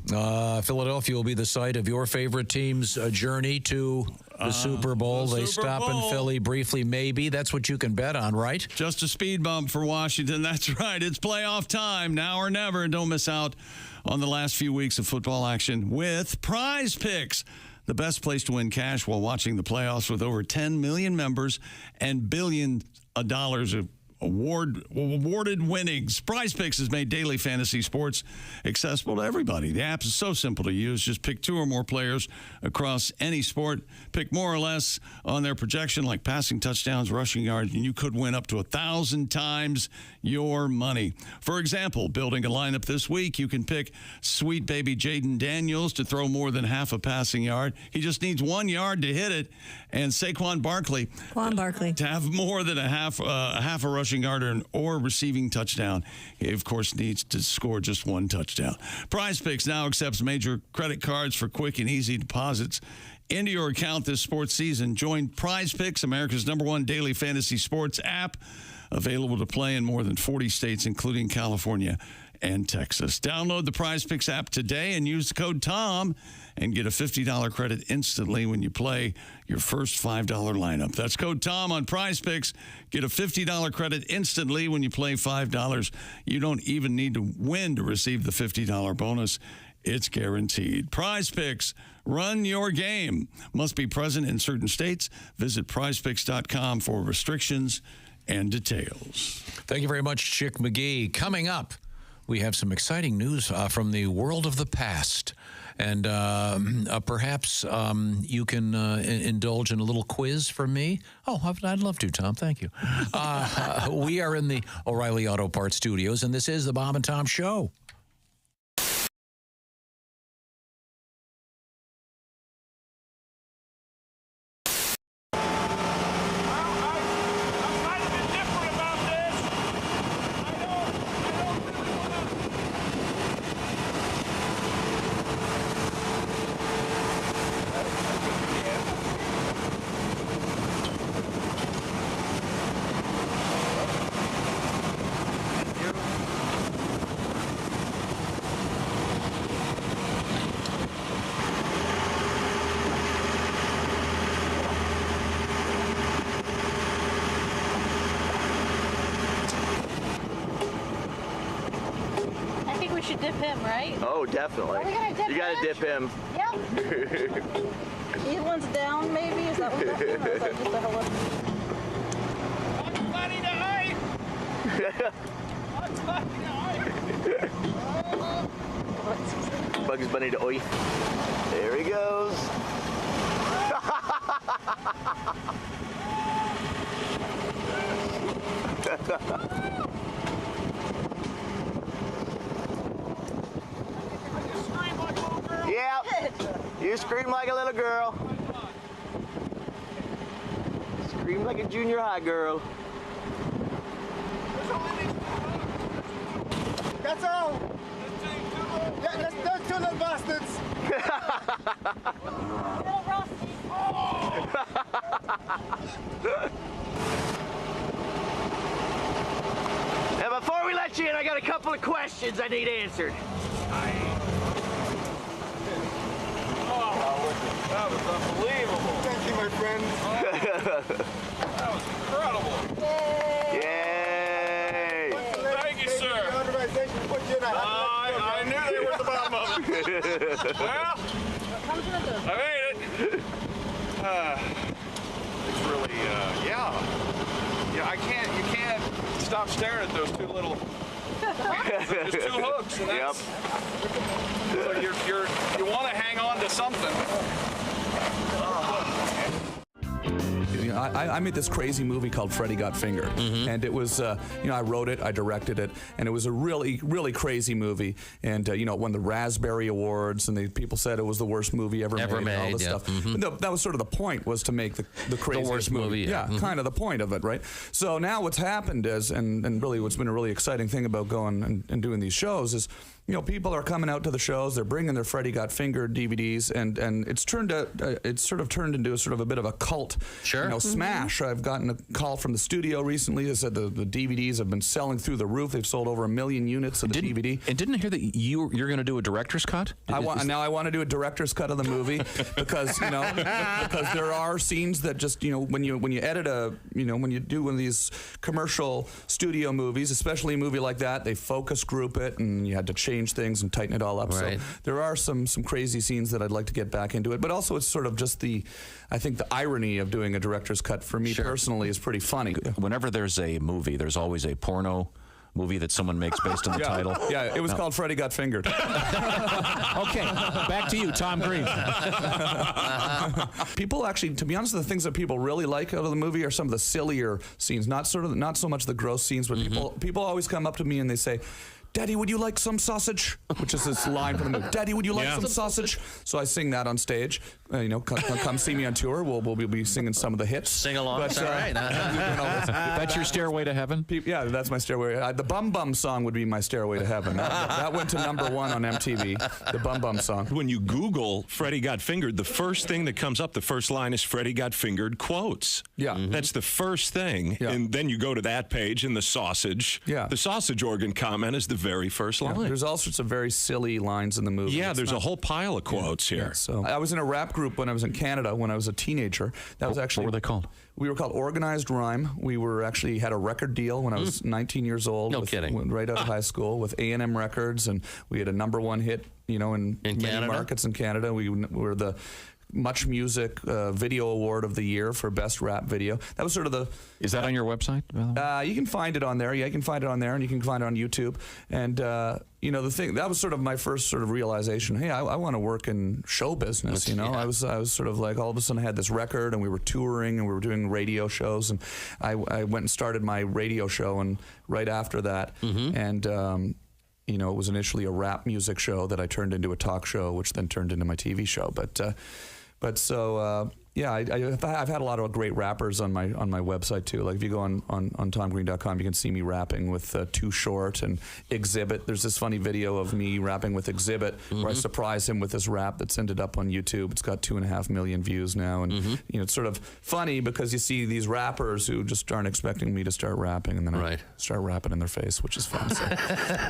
Philadelphia will be the site of your favorite team's journey to the Super Bowl. They stop in Philly briefly, maybe. That's what you can bet on, right? Just a speed bump for Washington. That's right. It's playoff time, now or never. Don't miss out on the last few weeks of football action with Prize Picks. The best place to win cash while watching the playoffs with over 10 million members and billions of dollars of awarded winnings. Prize Picks has made daily fantasy sports accessible to everybody. The app is so simple to use. Just pick two or more players across any sport. Pick more or less on their projection, like passing touchdowns, rushing yards, and you could win up to 1,000 times your money. For example, building a lineup this week, you can pick sweet baby Jaden Daniels to throw more than half a passing yard. He just needs 1 yard to hit it. And Saquon Barkley to have more than a half a rushing yard or receiving touchdown. He, of course, needs to score just one touchdown. Prize Picks now accepts major credit cards for quick and easy deposits into your account this sports season. Join Prize Picks, America's #1 daily fantasy sports app, available to play in more than 40 states, including California and Texas. Download the Prize Picks app today and use the code TOM and get a $50 credit instantly when you play your first $5 lineup. That's code TOM on Prize Picks. Get a $50 credit instantly when you play $5. You don't even need to win to receive the $50 bonus. It's guaranteed. Prize Picks, run your game. Must be present in certain states. Visit prizepicks.com for restrictions and details. Thank you very much, Chick McGee. Coming up, we have some exciting news from the world of the past. And perhaps you can indulge in a little quiz from me. Oh, I'd love to, Tom. Thank you. We are in the O'Reilly Auto Parts studios, and this is the Bob and Tom Show. dip him, right? Oh, definitely. Are we gonna dip you gotta him? dip him. Yep. He one's down, maybe? Is that what that means? Or is that just a hello? Buddy die! Bugs Bunny to oi. There he goes. Yeah, you scream like a little girl. Scream like a junior high girl. That's all. Yeah, those two little bastards. Now, before we let you in, I got a couple of questions I need answered. That was unbelievable. Thank you, my friend. That was incredible. Yay! Thank you, sir. I knew they were the bottom of it. Well, I made it. It's really, yeah. You can't stop staring at those two little. There's two hooks. And that's, so you want to hang on to something. I made this crazy movie called Freddy Got Fingered, and it was, I wrote it, I directed it, and it was a really, really crazy movie, and it won the Raspberry Awards, and people said it was the worst movie ever made, and all this stuff. But that was sort of the point, was to make the craziest worst movie. Yeah, kind of the point of it, right? So now what's happened is, and really what's been a really exciting thing about going and doing these shows is, people are coming out to the shows. They're bringing their Freddy Got Fingered DVDs, and it's sort of turned into a sort of a bit of a cult, smash. I've gotten a call from the studio recently that said the DVDs have been selling through the roof. They've sold over 1 million units of the DVD. And didn't I hear that you're going to do a director's cut? I want to do a director's cut of the movie because because there are scenes that just when you edit when you do one of these commercial studio movies, especially a movie like that, they focus group it, and you had to change things and tighten it all up. Right. So there are some crazy scenes that I'd like to get back into it, but also it's sort of just I think the irony of doing a director's cut for me personally is pretty funny. Whenever there's a movie, there's always a porno movie that someone makes based on the title. Yeah, it was called Freddy Got Fingered. Okay, back to you, Tom Green. People actually, to be honest, the things that people really like out of the movie are some of the sillier scenes, not so much the gross scenes, but people always come up to me and they say, "Daddy, would you like some sausage?" Which is this line from the movie. "Daddy, would you like some sausage?" So I sing that on stage. Come see me on tour. We'll be singing some of the hits. Sing along. That's all right. That's your Stairway to Heaven? Yeah, that's my Stairway. The Bum Bum song would be my Stairway to Heaven. That went to #1 on MTV, the Bum Bum song. When you Google Freddy Got Fingered, the first thing that comes up, the first line is Freddy Got Fingered quotes. Yeah. That's the first thing. Yeah. And then you go to that page and the sausage. Yeah. The sausage organ comment is the very first line. There's all sorts of very silly lines in the movie. Yeah, there's a whole pile of quotes here. Yeah, so I was in a rap group when I was in Canada when I was a teenager. That was actually, what were they called? We were called Organized Rhyme. We were actually had a record deal when I was 19 years old. No kidding. Right out of high school with A&M Records, and we had a #1 hit, in many Canada? markets in Canada. We were the Much Music Video Award of the Year for Best Rap Video. That was sort of the... Is that on your website? You can find it on there. Yeah, you can find it on there, and you can find it on YouTube. And, the thing, that was sort of my first sort of realization, hey, I want to work in show business, I was sort of like, all of a sudden I had this record, and we were touring, and we were doing radio shows, and I went and started my radio show, and right after that, and... it was initially a rap music show that I turned into a talk show, which then turned into my TV show. I've had a lot of great rappers on my website too. Like if you go on TomGreen.com, you can see me rapping with Too Short and Exhibit. There's this funny video of me rapping with Exhibit where I surprise him with this rap that's ended up on YouTube. It's got 2.5 million views now, and it's sort of funny because you see these rappers who just aren't expecting me to start rapping, and then I start rapping in their face, which is fun. So.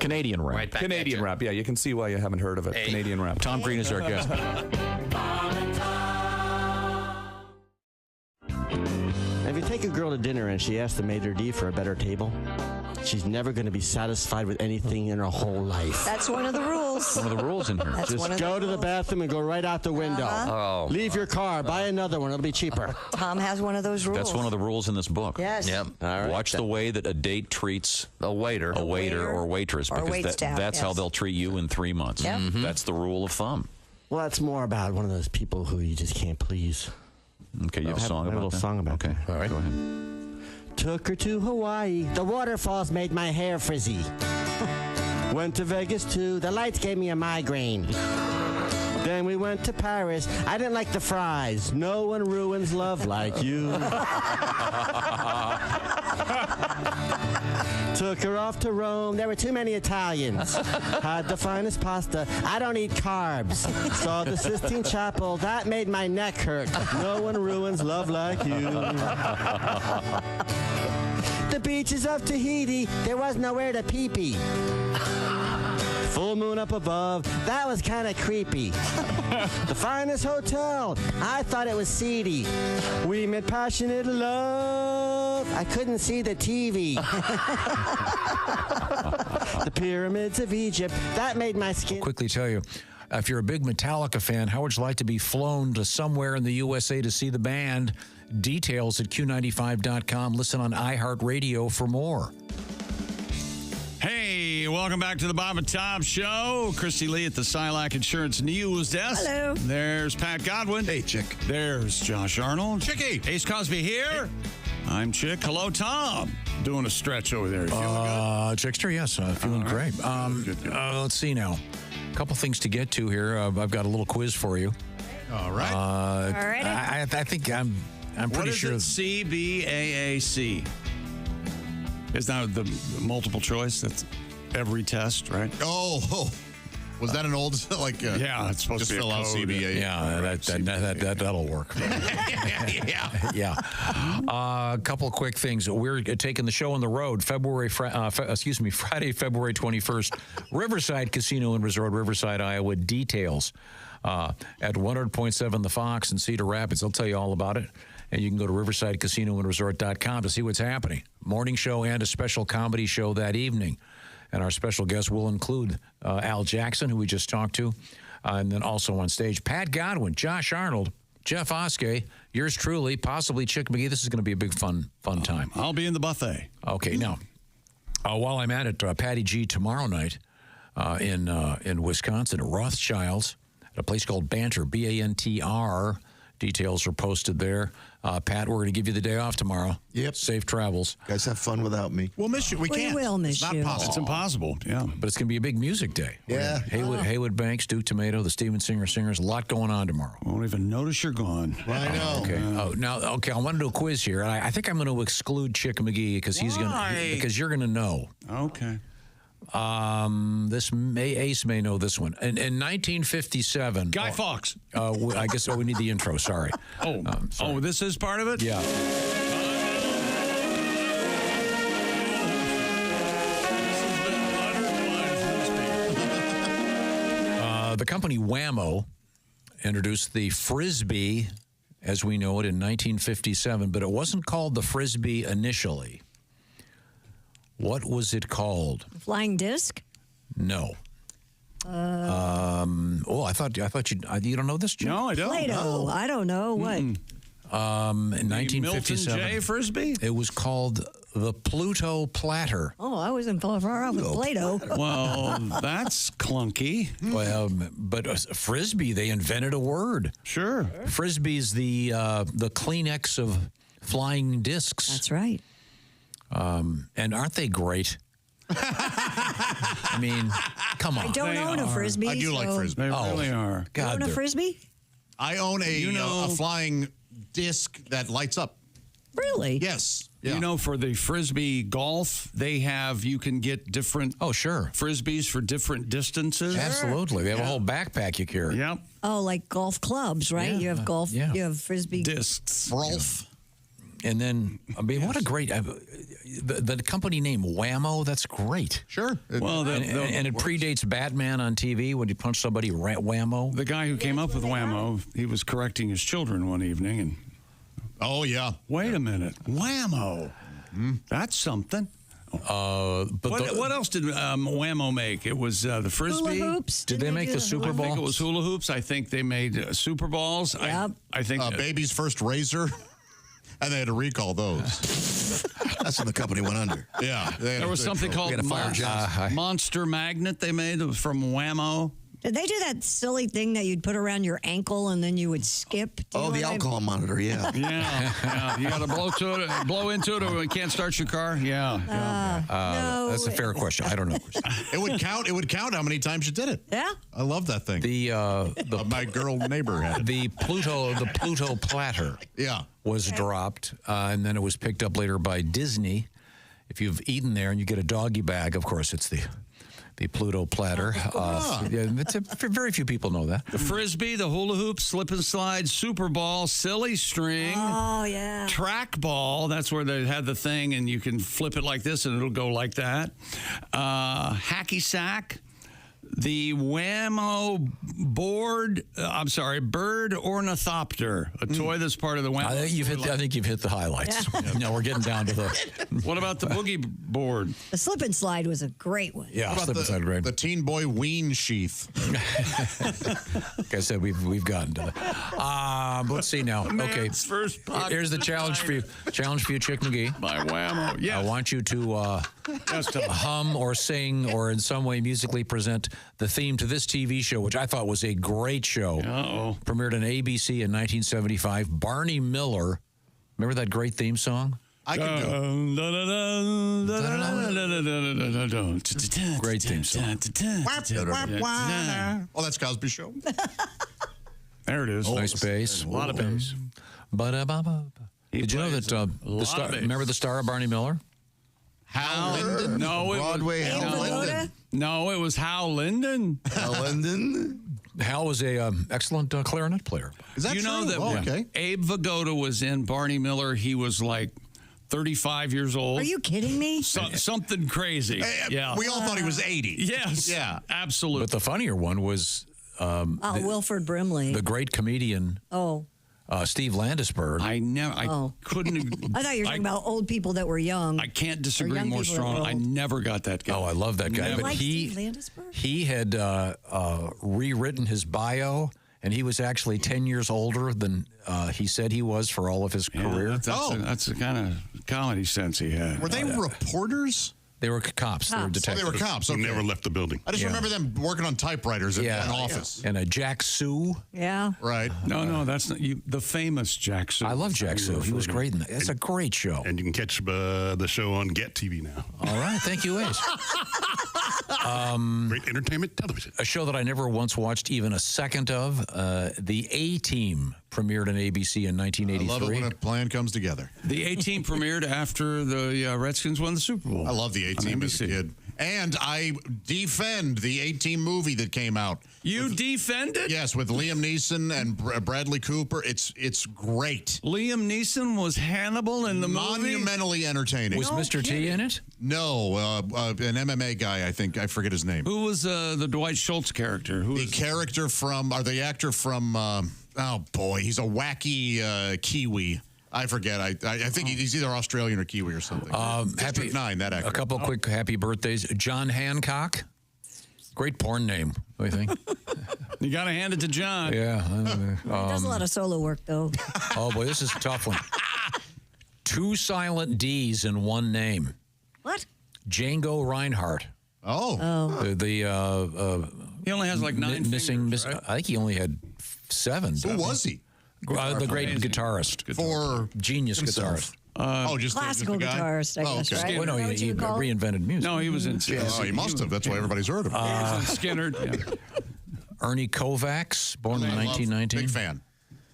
Canadian rap. Right back Canadian rap. Yeah, you can see why you haven't heard of it. Hey. Canadian rap. Tom Green is our guest. If you take a girl to dinner and she asks the maitre d' for a better table, she's never going to be satisfied with anything in her whole life. That's one of the rules. One of the rules in here. That's one Just of go the to the rules. bathroom and go right out the window. Uh-huh. Leave your car. Buy another one. It'll be cheaper. Tom has one of those rules. That's one of the rules in this book. Yes. Yep. All right. Watch the way that a date treats a waiter or waitress, or because waitstaff, that's how yes. they'll treat you in 3 months. Yep. Mm-hmm. That's the rule of thumb. Well, that's more about one of those people who you just can't please. Okay, you have a song about that? a little song about Okay, that. all right. Go ahead. Took her to Hawaii. The waterfalls made my hair frizzy. Went to Vegas too. The lights gave me a migraine. Then we went to Paris. I didn't like the fries. No one ruins love like you. Took her off to Rome. There were too many Italians. Had the finest pasta. I don't eat carbs. Saw the Sistine Chapel. That made my neck hurt. No one ruins love like you. The beaches of Tahiti. There was nowhere to pee-pee. Full moon up above. That was kind of creepy. The finest hotel. I thought it was seedy. We made passionate love. I couldn't see the TV. The pyramids of Egypt. That made my skin. Quickly tell you, if you're a big Metallica fan, how would you like to be flown to somewhere in the USA to see the band? Details at Q95.com. Listen on iHeartRadio for more. Hey, welcome back to the Bob and Tom Show. Christy Lee at the Silac Insurance News Desk. Hello. There's Pat Godwin. Hey, Chick. There's Josh Arnold. Chicky. Ace Cosby here. I'm Chick. Hello, Tom. Doing a stretch over there. You feeling good? Chickster, yes, feeling great. Good. Let's see now. A couple things to get to here. I've got a little quiz for you. All right. All right. I think I'm pretty sure. What is it? CBAAC. Is that the multiple choice? That's every test, right? Oh. Was that an old, yeah, it's supposed just to be fill out CBA? Yeah, that'll work. Yeah. A couple of quick things. We're taking the show on the road Friday, February 21st. Riverside Casino and Resort, Riverside, Iowa. Details at 100.7 The Fox in Cedar Rapids. I'll tell you all about it. And you can go to riversidecasinoandresort.com to see what's happening. Morning show and a special comedy show that evening. And our special guest will include Al Jackson, who we just talked to, and then also on stage, Pat Godwin, Josh Arnold, Jeff Oskey, yours truly, possibly Chick McGee. This is going to be a big fun time. I'll be in the buffet. Okay, now, while I'm at it, Patty G tomorrow night in Wisconsin at Rothschild's at a place called Banter, B-A-N-T-R. Details are posted there. Pat, we're going to give you the day off tomorrow. Yep. Safe travels. Guys have fun without me. We'll miss you. We can't. will miss it's you. not possible. It's impossible, yeah. But it's going to be a big music day. Yeah. Haywood Banks, Duke Tomato, the Steven Singer Singers, a lot going on tomorrow. Won't even notice you're gone. I know. Okay. I want to do a quiz here. I think I'm going to exclude Chick McGee because because you're going to know. Okay. Ace may know this one. In 1957, Guy Fawkes. I guess we need the intro. Sorry. This is part of it? Yeah. The company Wham-O introduced the Frisbee as we know it in 1957, but it wasn't called the Frisbee initially. What was it called? Flying disc? No. I thought you don't know this, Jim? No, I don't. Play-Doh. I don't know. What? In 1957, Milton J. Frisbee? It was called the Pluto Platter. Oh, I wasn't far off with Play-Doh. Well, that's clunky. Well, but Frisbee, they invented a word. Sure. Frisbee's the Kleenex of flying discs. That's right. And aren't they great? I mean, come on. I don't own a Frisbee. I do like Frisbee. They really are. You own a Frisbee? I own a flying disc that lights up. Really? Yes. Yeah. You know, for the Frisbee golf, you can get different Frisbees for different distances. Absolutely. They have a whole backpack you carry. Yep. Oh, like golf clubs, right? Yeah. You have golf, you have Frisbee. Discs. Rolf. And then, I mean, what a great, the company name Wham-O, that's great. Sure. Well, and it predates Batman on TV when you punch somebody, Wham-O. The guy who came up with Wham-O, he was correcting his children one evening and, oh, yeah. wait a minute, Wham-O. That's something. But what else did Whammo make? It was the Frisbee. Hula hoops. Did they make the Super Bowl? I think it was hula hoops. I think they made Super Balls. Yep. I think Baby's first razor. And they had to recall those. That's when the company went under. Yeah. There was something called Monster Magnet they made. It was from Whammo. Did they do that silly thing that you'd put around your ankle and then you would skip? Do you know the what alcohol monitor, yeah. Yeah. You got to blow into it or you can't start your car? Yeah. No. That's a fair question. I don't know. It would count. It would count how many times you did it. Yeah. I love that thing. My girl neighbor had it. The Pluto platter. Yeah. Was dropped, and then it was picked up later by Disney. If you've eaten there and you get a doggy bag, of course, it's the Pluto platter. Very few people know that. The Frisbee, the hula hoop, slip and slide, Super Ball, silly string. Oh, yeah. Track ball, that's where they had the thing, and you can flip it like this, and it'll go like that. Hacky sack. The Whammo bird ornithopter, a toy that's part of the Whammo. I think you've hit the highlights. Yeah. No, we're getting down to the. What about the boogie board? The slip and slide was a great one. Yeah, slip and slide, great. The Teen Boy Ween sheath. Like I said, we've gotten to that. Let's see now. Okay, here's the challenge for you. Challenge for you, Chick McGee. By Whammo. Yes. I want you to hum or sing or in some way musically present the theme to this TV show, which I thought was a great show. Premiered on ABC in 1975. Barney Miller. Remember that great theme song? I can do. Great theme song. Oh, that's Cosby's Show. There it is. Nice bass. A lot of bass. Did you know that remember the star of Barney Miller? Hal Linden? No, it was Hal Linden. Hal Linden? Hal was a excellent clarinet player. Is that you true? know that okay. Abe Vigoda was in Barney Miller. He was like 35 years old. Are you kidding me? Something crazy. Yeah. We all thought he was 80. Yes. Yeah. Absolutely. But the funnier one was Wilford Brimley. the great comedian Steve Landisberg. I couldn't. I thought you were talking about old people that were young. I can't disagree more strongly. I never got that guy. Oh, I love that guy. But Steve Landisberg? he had rewritten his bio, and he was actually 10 years older than he said he was for all of his career. That's the kind of comedy sense he had. Were they reporters? They were cops. They were detectives. Oh, they were cops. Who Okay. never left the building. I just remember them working on typewriters in an office. And a Jack Sue. Yeah. Right. No, that's not you. The famous Jack Sue. I love Jack Sue. He was great in that. It's a great show. And you can catch the show on Get TV now. All right. Thank you, Ace. Great entertainment television. A show that I never once watched even a second of. The A-Team premiered on ABC in 1983. I love it when a plan comes together. The A-Team premiered after the Redskins won the Super Bowl. I love the A-Team as a kid. And I defend the A-Team movie that came out. You defend it? Yes, with Liam Neeson and Bradley Cooper. It's great. Liam Neeson was Hannibal in the movie? Monumentally entertaining. Was Mr. T in it? No, an MMA guy, I think. I forget his name. Who was the Dwight Schultz character? The actor from, oh boy, he's a wacky Kiwi. I forget. I think he's either Australian or Kiwi or something. District 9, that actor. A couple quick happy birthdays. John Hancock. Great porn name, what do you think? You got to hand it to John. Yeah. He does a lot of solo work, though. Oh, boy, this is a tough one. 2 silent D's in one name. What? Django Reinhardt. Oh. He only has like 9 fingers, right? I think he only had 7. Who was he? The great guitarist. For genius himself. guitarist. Just classical the guy? guitarist, I guess, right? Well, no, he reinvented music. No, he was in Oh, he must have. That's why everybody's heard of him. He was in Skinner. Yeah. Ernie Kovacs, born in 1919. Big fan.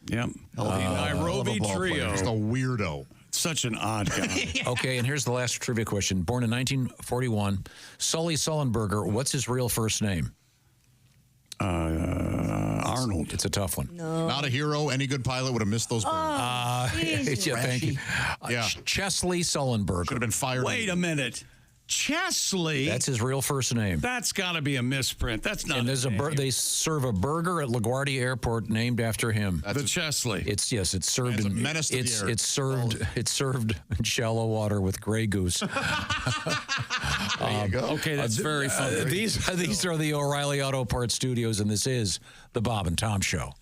Yep. The Nairobi Trio. Just a weirdo. Such an odd guy. Okay, and here's the last trivia question. Born in 1941, Sully Sullenberger, what's his real first name? Arnold. It's a tough one. No. Not a hero. Any good pilot would have missed those birds. Yeah, thank you. Yeah. Chesley Sullenberger. Should have been fired. Wait a minute. Chesley. That's his real first name. That's got to be a misprint. That's not. And there's they serve a burger at LaGuardia Airport named after him. The Chesley. It's served in menace to the air. it's served in shallow water with Grey Goose. There you go. Okay, that's very funny. These are the O'Reilly Auto Parts Studios, and this is the Bob and Tom Show.